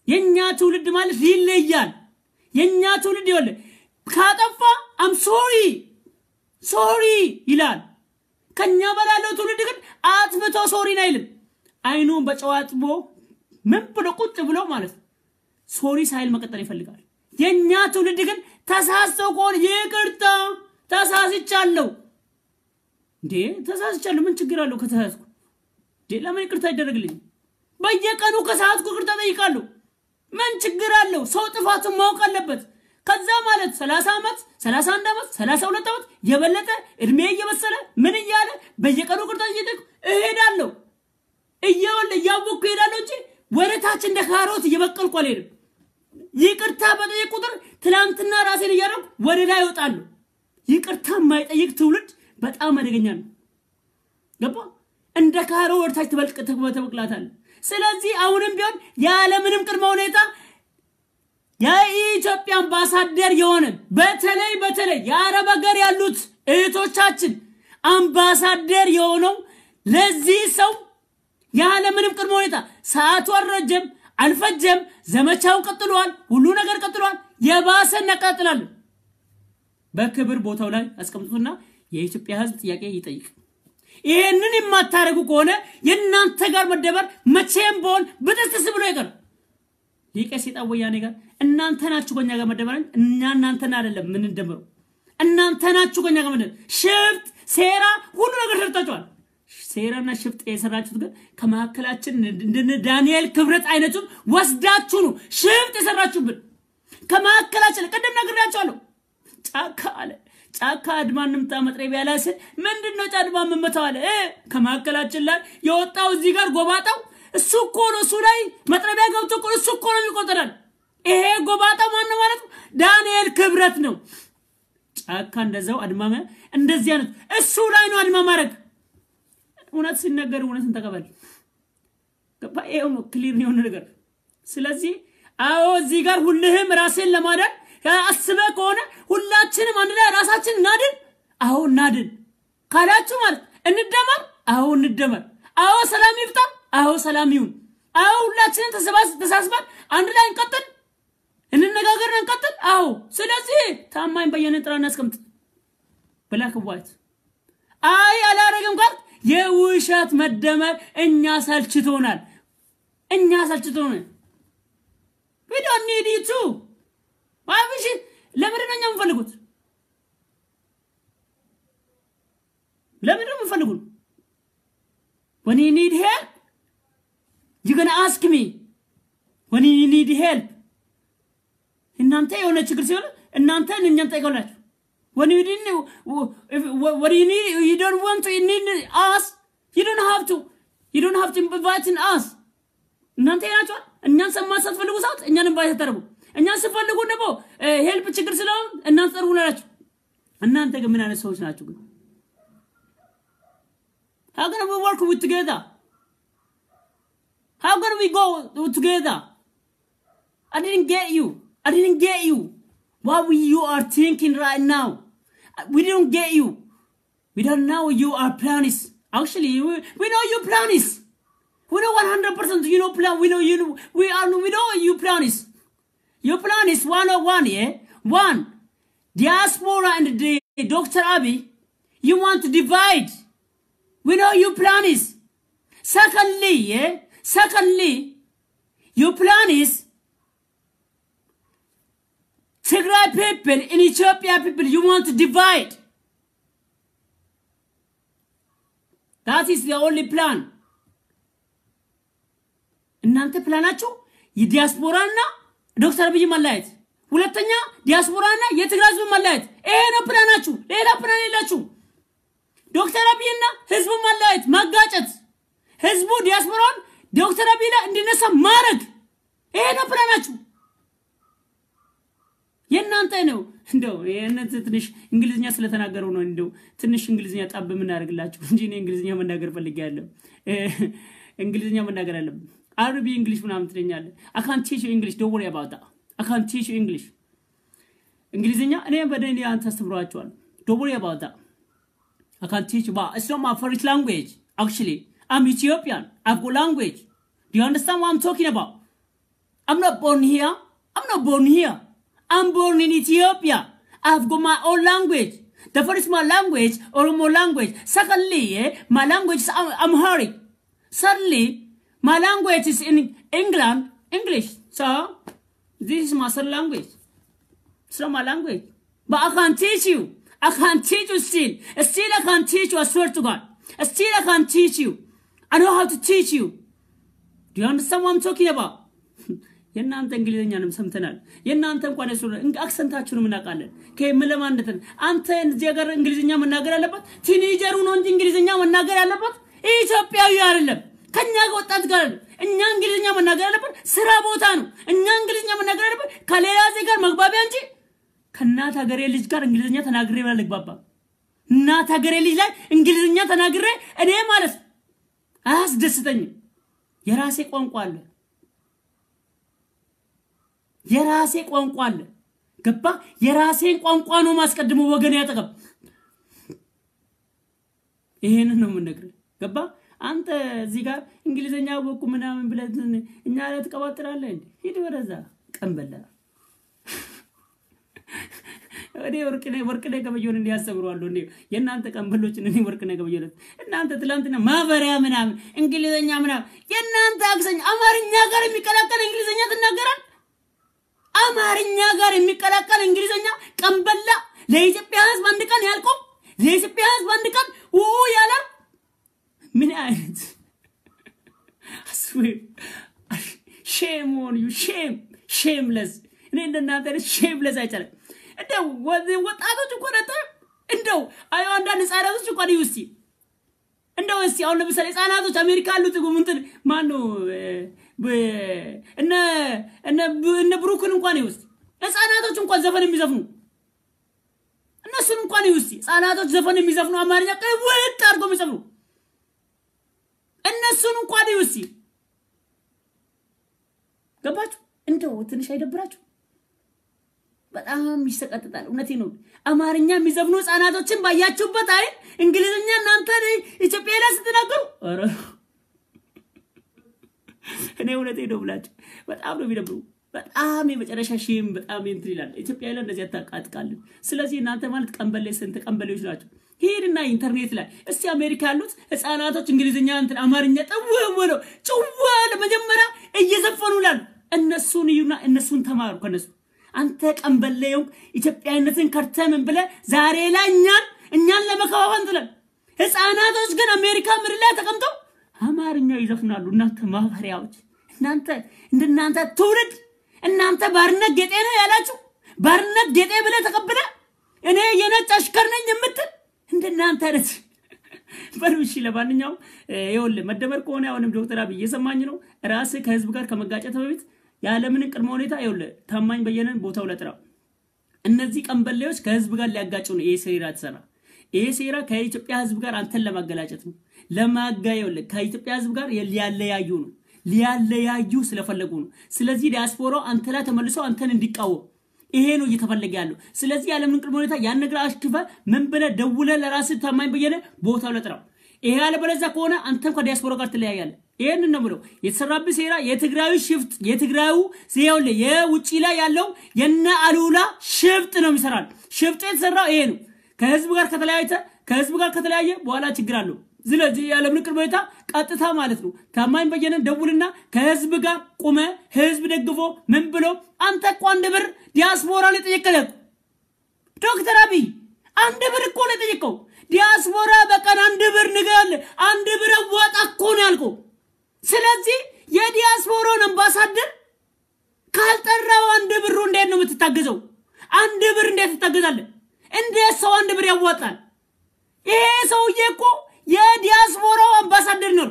የኛ ትውልድ ማለት ይለያል የኛ ትውልድ ይወለ ካጠፋ አም ሶሪ ይላል ከኛ በላለው ትውልድ ግን አጥፍቶ ሶሪ አይልም አይኑን በጨዋጥቦ ምን ብሎ ቁጭ ብሎ ማለት ሶሪ ሳይል መቀጠል ይፈልጋል የኛ ትውልድ ግን ተሳስተው ቆል ይቅርታ ተሳስቻለሁ ምን ችግር አለው ከተሳስኩ ለምን ይቅርታ ይደረግልኝ በየቀኑ ከሰዓትኩ ይቅርታ ጠይቃለሁ ምን ችግር አለው ሰው ጥፋቱን ማወቅ አለበት ከዛ ማለት 30 አመት 31 አመት 32 አመት የበለጠ እድሜ እየበሰለ ምን ይያለ በየቀኑ ይቅርታ እየጠየቁ እሄዳለሁ ያወኩ እሄዳለሁ እንጂ ወለታችን እንደ ካሮት እየበቀልኩ አልሄድም ይቅርታ በጠየቁ ቁጥር ትላንትና ራሴን እያረኩ ወደ ላይ ይወጣሉ ይቅርታ ማይጠይቅ ትውልድ በጣም አደገኛ ነው ገባ እንደ ካሮ ወርታች ተበቅላታል ስለዚህ አሁንም ቢሆን ያለ ምንም ቅድመ ሁኔታ የኢትዮጵያ አምባሳደር የሆነ በተለይ የአረብ ሀገር ያሉት እህቶቻችን አምባሳደር የሆነው ለዚህ ሰው ያለ ምንም ቅድመ ሁኔታ ሰዓቱ አልረጀም አልፈጀም ዘመቻው ቀጥሏል ሁሉ ነገር ቀጥሏል የባሰ ነቀጥላል በክብር ቦታው ላይ አስቀምጡና የኢትዮጵያ ህዝብ ጥያቄ ይጠይቅ ይሄንን የማታረጉ ከሆነ የናንተ ጋር መደበር መቼም ቦል በተስተስ ብሎ ይቀር ሊቀሲጣ ወያኔ ጋር እናንተ ናችሁ ከኛ ጋር መደበር እናንተና አይደለም ምን እንደምሩ እናንተ ናችሁ ከኛ ጋር መደበር ሽፍት ሴራ ሁሉ ነገር ሰርታችኋል ሴራና ሽፍት የሰራችሁት ግን ከማከላችን እንደ ዳንኤል ክብረት አይነቱ ወስዳችሁ ነው ሽፍት የሰራችሁብን ከማከላችን ቀደም ነግራችኋለሁ ጫካ አድማንም ታመጥረብ ያላስ ምንድነው ጫድማ መመታው አለ ከማከላችን ላይ የወጣው እዚህ ጋር ጎባጣው እሱ እኮ ነው እሱ ላይ መጥረቢያ ገብቶ እሱ እኮ ነው የሚቆጠራል ይሄ ጎባጣው ማን ነው ማለት ዳንኤል ክብረት ነው ጫካ እንደዛው አድማመ እንደዚህ አይነት እሱ ላይ ነው አድማ ማረግ እውነት ሲነገር እውነትን ተቀበል ገባኤው ነው ክሊር ነው ነገር ስለዚህ አዎ እዚህ ጋር ሁሉህም ራስን ለማዳን አስበ ከሆነ ሁላችንም አንድ ላይ ራሳችን እናድን አዎ እናድን ካላችሁ ማለት እንደመር አዎ እንደመር አዎ ሰላም ይፍታ አዎ ሰላም ይሁን አዎ ሁላችንም ተሳስበን አንድ ላይ እንቀጥል እንነጋገርና እንቀጥል አዎ ስለዚህ ታማኝ በየነ ጥራና አስቀምጥ ብላክ ዋይት አይ አላረግም ጋር የውሸት መደመር እኛ ሳልችቶናል we don't need you too ማብሽ ለምንድን ነው የምፈልጉት ለምንድን ነው የምፈልጉት when you need help you're going to ask me when you need help እናንተ የሆነ ችግር ሲሆን እናንተ እኛን ጠይቀውላችሁ when you didn't what you need you don't want to you need us you don't have to invite us እናንተ ያቻው እኛን ሰማሰት ፈልጉ ሰዓት እኛን invite ታደርጉ እኛን ሲፈልጉ ደግሞ ሄልፕ ችግር ስለሆነ እናንተ ጠርጉላችሁ እናንተ ግን ምን አይነት ሰዎች ናችሁ ግን how can we work with together how can we go together I didn't get you what you are thinking right now we don't get you we don't know you are plans actually we know you plans we know 100% you know plan we know you we know you plans your plan is 101 yeah one diaspora and the Dr. Abiy you want to divide we know your plan is secondly your plan is Tigray people in Ethiopia people you want to divide that is the only plan እናንተ ፕላናችሁ የዲያስፖራና ዶክተር አብይ ማላየት ሁለተኛ ዲያስፖራና የትግራይ ህዝብ ማላየት ይሄ ነው ፕላናችሁ ሌላ ፕላን የላችሁ ዶክተር አብይና ህዝቡ ማላየት ማጋጨት ህዝቡ ዲያስፖራን ዶክተር አብይ ላይ እንዲነሳ ማረግ ይሄ ነው ፕላናችሁ የናንተ ነው እንደው የነንተ ትንሽ እንግሊዝኛ ስለተናገረው ነው እንደው ትንሽ እንግሊዝኛ ጣብ ምን ያርግላችሁ እንጂ እኔ እንግሊዝኛ መናገር ፈልጋለሁ እንግሊዝኛ መናገር አለብኝ Arabic English ምናምን ትለኛለህ I can't teach you English don't worry about that I can't teach you English እንግሊዝኛ እኔ በደንብ አንተ አስተምራችኋል don't worry about that I can't teach you but it's not my first language actually I'm Ethiopian I've got language do you understand what I'm talking about I'm not born here I'm born in Ethiopia I've got my own language the first my language Oromo language secondly my language is Amharic thirdly my language is in England, English. So, this is my third language. It's not my language. But I can't teach you. I can't teach you still. Still I can't teach you, I swear to God. Still I can't teach you. I know how to teach you. Do you understand what I'm talking about? የናንተ እንግሊዘኛንም ሰምተናል የናንተ እንኳን እሱ አክሰንታችሁን ምናቃለን ከመለማንደተን አንተ እዚህ ሀገር እንግሊዘኛ መናገር አለበት ቲኔጀሩ ነው እንጂ እንግሊዘኛ መናገር አለበት ኢትዮጵያዊ አይደለም ከኛ ወጣት ጋር እኛ እንግሊዝኛ መናገር አለበት ስራ ቦታ ነው እኛ እንግሊዝኛ መናገር አለበት ከሌላ ዜጋ መግባቢያ እንጂ ከናት ሀገሬ ልጅ ጋር እንግሊዝኛ ተናግሬ ባልግባባ እናት ሀገሬ ልጅ ላይ እንግሊዝኛ ተናግሬ እኔ ማለት አያስደስተኝ የራሴ ቋንቋ አለ ገባ የራሴን ቋንቋ ነው ማስቀድሞ ወገን ያጠቀም ይሄን ነው ምንነግር ገባ አንተ እዚህ ጋር እንግሊዘኛ ወቁ ምናምን ብለህ እኛ ላይ ተቀባጥራለህ እንዴ ሂድ ወደዛ ቀንበላ ወዴ ወርቅኔ ገበየውን እንዲያስተምሩዋለሁ እንዴ የናንተ ቀንበሎችን እኔ ወርቅኔ ገበየውን እናንተ ትላንትና ማበሪያ ምናምን እንግሊዘኛ ምናምን የናንተ አክሰኝ አማርኛ ጋር የሚቀላቀል እንግሊዘኛ ትናገራል አማርኛ ጋር የሚቀላቀል እንግሊዘኛ ቀንበላ ለኢትዮጵያ ህዝብ አንድ ቀን ያልቆም ለኢትዮጵያ ህዝብ አንድ ቀን ያላ من ayet I swear shame on you shameless እንደናንተ shameless አይቻለ እንደው ወጣቶች እኮ ነጣ እንደው አይ አንዳንድ ህፃናቶች እኮ ነው እስቲ እንደው እስቲ አሁን ለምሳሌ ህፃናቶች አሜሪካ ያሉት እንትን ማን ነው እነ ብሩክን እንኳን ነው እስቲ ህፃናቶች እንኳን ዘፈን የሚዘፍኑ እነሱን እንኳን ነው እስቲ ህፃናቶች ዘፈን የሚዘፍኑ አማርኛ ቀይወጥ አድርገው የሚዘፍኑ እነሱን እንኳን ነው እስቲ ገባችሁ እንደው ትንሽ አይደብራችሁ በጣም ይሰቀጥጣል እውነቴ ነው አማርኛ የሚዘፍኑ ህፃናቶችን ባያችሁበት አይ እንግሊዝኛ እናንተ ኢትዮጵያ ላይ ስትናገሩ አረ እኔ እውነቴ ነው ብላችሁ በጣም ነው የሚደብሩ በጣም የመጨረሻ ሺም በጣም እንትን ይላል ኢትዮጵያ ላይ እንደዚህ አታቃጥቃል ስለዚህ እናንተ ማለት ቀንበሌ ስንት ቀንበሌዎች ናቸው ሄድና ኢንተርኔት ላይ እስቲ አሜሪካ ያሉት ህፃናቶች እንግሊዝኛ እንትን አማርኛ ጠወወሎ ጭዋለ መጀመሪያ እየዘፈኑላል እነሱን ይዩና እነሱን ተማሩ ከነሱ አንተ ቀንበለየው ኢትዮጵያዊነትን ከርተምን ብለ ዛሬ ላይ እኛን ለመከፋፈል ጥለን ህፃናቶች ግን አሜሪካ ምድር ላይ ተቀምጠው አማርኛ ይዘፍናሉ እናንተ ማፈሪያዎች እናንተ ትውልድ እናንተ ባርነት ጌጤ ነው ያላችሁ ባርነት ጌጤ ብለ ተቀበለ እኔ የነጭ አሽከር ነኝ የምትል እንደናንተ አይደል በሩሽ ለማንኛውም ይወል መደመር ከሆነ አሁንም ዶክተር አብይ እየሰማኝ ነው ራስ ከህዝብ ጋር ከመጋጨት በፊት ያለ ምን ቅድመ ሁኔታ ይወል ታማኝ በየነን ቦታው ለጥራው እነዚህ ቀንበሌዎች ከህዝብ ጋር ሊያጋጩ ነው ኤሴራ ተሰራ ኤሴራ ከኢትዮጵያ ህዝብ ጋር አንተን ለማገላጨት ነው ለማጋየው ከኢትዮጵያ ህዝብ ጋር ሊያለያዩ ስለፈለጉ ነው ስለዚህ ዲያስፖራው አንተ ላይ ተመልሶ አንተን እንዲቃወም ይሄ ነው እየተፈለገ ያለው ስለዚህ ያለ ምን ቅድመ ሁኔታ ያን ነገር አሽክፈ ምን ብለ ደውለ ለራስ ታማኝ በየነ ቦታው ለጥራው ይሄ ያለ በለዛ ከሆነ አንተም ከዲያስፖራው ጋር ትለያያለህ ይሄን ነው ብለው የተሰራብህ ሴራ የትግራዩ ሽፍት የትግራዩ ሲያውለ የውጪ ላይ ያለው የነ አሉላ ሽፍት ነው የሚሰራል ሽፍት የተሰራው ይሄ ነው ከህዝብ ጋር ከተለያየ በኋላ ችግር አለው ስለዚህ ያለ ምን ቅድመ ሁኔታ ቀጥታ ማለት ነው ታማኝ በየነ ደውልና ከህዝብ ጋር ቆመ ህዝብ ደግፎ ምን ብሎ አንተ እኮ አንድ ብር ዲያስፖራ ላይ ጠየቀለክ ዶክተር አብይ አንድ ብር እኮ ላይ ጠየቀው ዲያስፖራ በቀን አንድ ብር ንገል አንድ ብር ወጣ እኮ ነው ያልከው ስለዚህ የዲያስፖራውን አምባሳደር ካልጠራው አንድ ብሩ እንዴት ነው የምትታገዘው አንድ ብር እንዴት ትታገዛለህ እንዴት ሰው አንድ ብር ያዋጣል ይሄ ሰውዬ እኮ የዲያስፖራው አምባሳደር ነው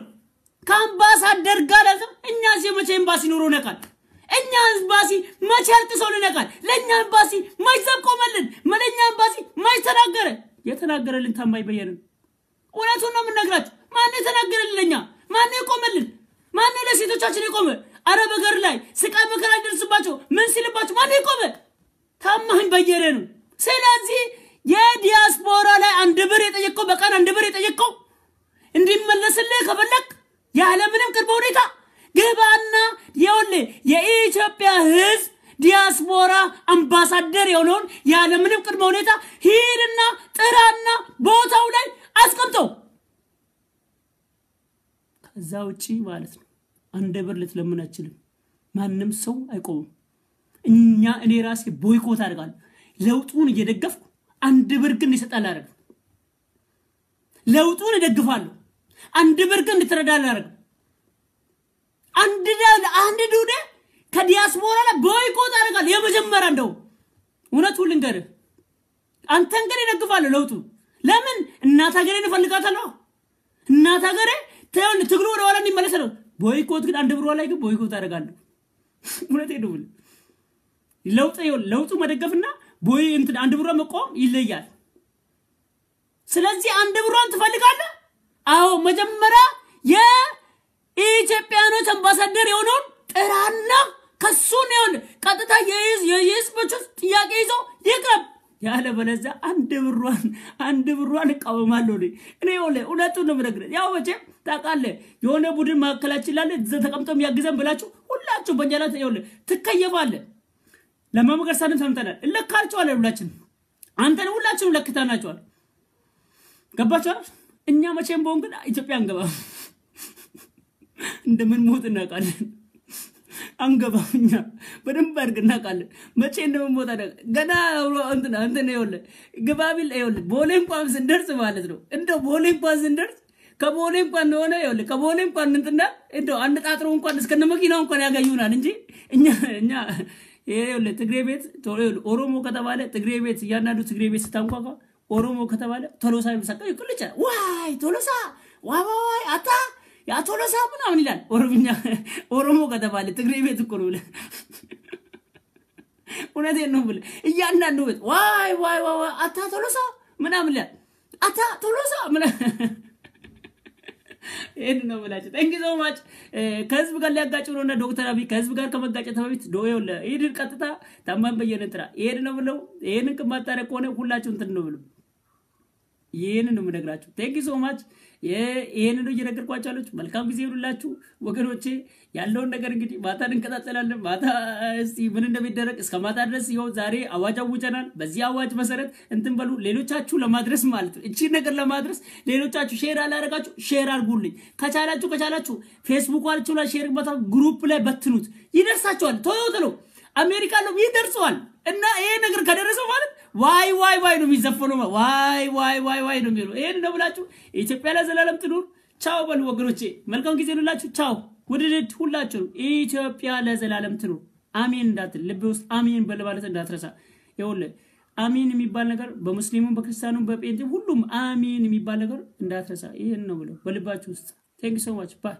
ከአምባሳደር ጋር እኛ ሲመቼ ኤምባሲ ኑሮ ነቃል እኛ ኤምባሲ ማቻልት ሰው ነቃል ለኛ ኤምባሲ ማይዘቆመልን ለኛ ኤምባሲ ማይተናገረ የተናገረልን ታማኝ በየነ ወላቱን ነው የምነግራችሁ ማን የተናገረልን ለኛ ማን ይቆመልን ማን ለሴቶቻችን ይቆመ አረብ ሀገር ላይ ስቃይ መከራ ይደርስባቸው ምን ሲልባቸው ማን ይቆመ ታማኝ በየነ ነው ስለዚህ የዲያስፖራ ላይ አንድ ብር የጠየቀው በቀን አንድ ብር የጠየቀው እንዲመለስልህ ከፈለክ ያለ ምንም ቅድመ ሁኔታ ገባና የኢትዮጵያ ህዝብ ዲያስፖራ አምባሳደር የሆነውን ያለ ምንም ቅድመ ሁኔታ ሂድና ጥራና ቦታው ላይ አስቀምጠው ከዛ ውጪ ማለት ነው አንድ ብር ልትለምን አትችልም ማንንም ሰው አይቆምም እኔ ራሴ ቦይኮት አድርጋለሁ ለውጡን እየደገፍኩ አንድ ብር ግን ይሰጣል አረግ ለውጡን እደግፋለሁ አንድ ብር ግን ትረዳል አረግ አንድ ዱደ ከዲያስፖራ ላይ ቦይኮት አድርጋለሁ የመጀመሪያ እንደው እውነቱን ልንገር አንተን ግን ይደግፋለሁ ለውጡ ለምን እናት ሀገሬን እፈልጋታለሁ እናት ሀገሬ ትግሉ ወደ ኋላ እንዲመለስ ነው ቦይኮት ግን አንድ ብር ላይ ግን ቦይኮት አድርጋለሁ እውነቴን ነው ለውጡ መደገፍና ቦይ እንት አንድ ብር መቆም ይለያል ስለዚህ አንድ ብሩን ትፈልጋለህ አዎ መጀመሪያ የኢትዮጵያኖች አምባሳደር የሆነው ጥራና ከሱን ይሁን ቀጥታ የህዝቦች ጥያቄ ይዞ ይቅርብ ያለ በለዛ አንድ ብሩን እቃወማለሁ እኔ እውነቱን ነው የምነግርህ ያው መቼም ታውቃለህ የሆነ ቡድን ማከላችን ላይ ተቀምጠው የሚያግዘን ብላችሁ ሁላችሁ በእንጀላት ትከየፋለህ ለማመገር ሳንም ሰምተናል ለካልቻው ሁላችን አንተን ሁላችንም ለክታናቸዋል ገባችሁ እኛ መቼም ቦን ግን ኢትዮጵያ አንገባ እንደምን ሞት እናቃለን አንገባኛ በደንብ አድርገና ቃለን መቼ እንደምሞት ገና አንተ ነው ይወለ ግባቢል ይወለ ቦሌም ቋም ስንደርስ ማለት ነው እንደው ቦሌም ቋም ስንደርስ ከቦሌም ቋም ሆነ ይወለ ከቦሌም ቋም እንትና እንደው አንድ ጣጥሮ እንኳን እስከነ መኪናው እንኳን ያጋዩናል እንጂ እኛ ይሄው ትግሬ ቤት ኦሮሞ ከተባለ ትግሬ ቤት ያናዱ ትግሬ ቤት ስታንኳኳ ኦሮሞ ከተባለ ቶሎሳ ይመሰከው ይኩልቻ ዋይ ቶሎሳ ዋይ አታ ያ ቶሎሳ ምናምን ይላል ኦሮሞ ከተባለ ትግሬ ቤት እኮ ነው እውነቴን ነው ብለ ያናዱ ቤት ዋይ አታ ቶሎሳ ምናምን ይላል አታ ቶሎሳ ምናምን ይሄን ነው ብላችሁ thank you so much ከህዝብ ጋር ሊያጋጩ ነውና ዶክተር አብይ ከህዝብ ጋር ከመጋጨት በፊት ዶየውለ ይሄን ቀጥታ ታማኝ በየነ እንትና ይሄን ነው ብለው ይሄንን ከማታረቅ ሆነ ሁላችሁ እንትን ነው ብለው ይሄን ነው የምነግራችሁ thank you so much ይሄን ነው እየነገርኳችሁ አለች መልካም ጊዜ ይሁንላችሁ ወገኖቼ ያለውን ነገር እንግዲህ ማታ እንከታተላለን ማታ እስቲ ምን እንደሚደረግ እስከ ማታ ድረስ ይኸው ዛሬ አዋጅ አውጀናል በዚህ አዋጅ መሰረት እንትን በሉ ሌሎቻችሁ ለማድረስ ማለት ነው እቺ ነገር ለማድረስ ሌሎቻችሁ ሼር አላረጋችሁ ሼር አድርጉልኝ ከቻላችሁ ፌስቡክ አልችሁ ላይ ሼር ግሩፕ ላይ በትኑት ይደርሳችኋል ቶሎ አሜሪካ ነው ይደርሰዋል እና ይሄ ነገር ከደረሰው ማለት ዋይ ዋይ ዋይ ነው የሚዘፈነው ዋይ ዋይ ዋይ ዋይ ነው የሚለው ይሄን ነው ብላችሁ ኢትዮጵያ ለዘላለም ትኑር ቻው በሉ ወገኖቼ መልካም ጊዜ ይሁንላችሁ ቻው ውድድድ ሁላችሁ ኢትዮጵያ ለዘላለም ትኑር አሜን እንዳትል ልብ ውስጥ አሜን በለባለት እንዳትረሳ ይኸውልህ አሜን የሚባል ነገር በሙስሊሙም በክርስቲያኑም በጴንጤም ሁሉም አሜን የሚባል ነገር እንዳትረሳ ይሄን ነው ብለው በልባችሁ ውስጥ thank you so much bye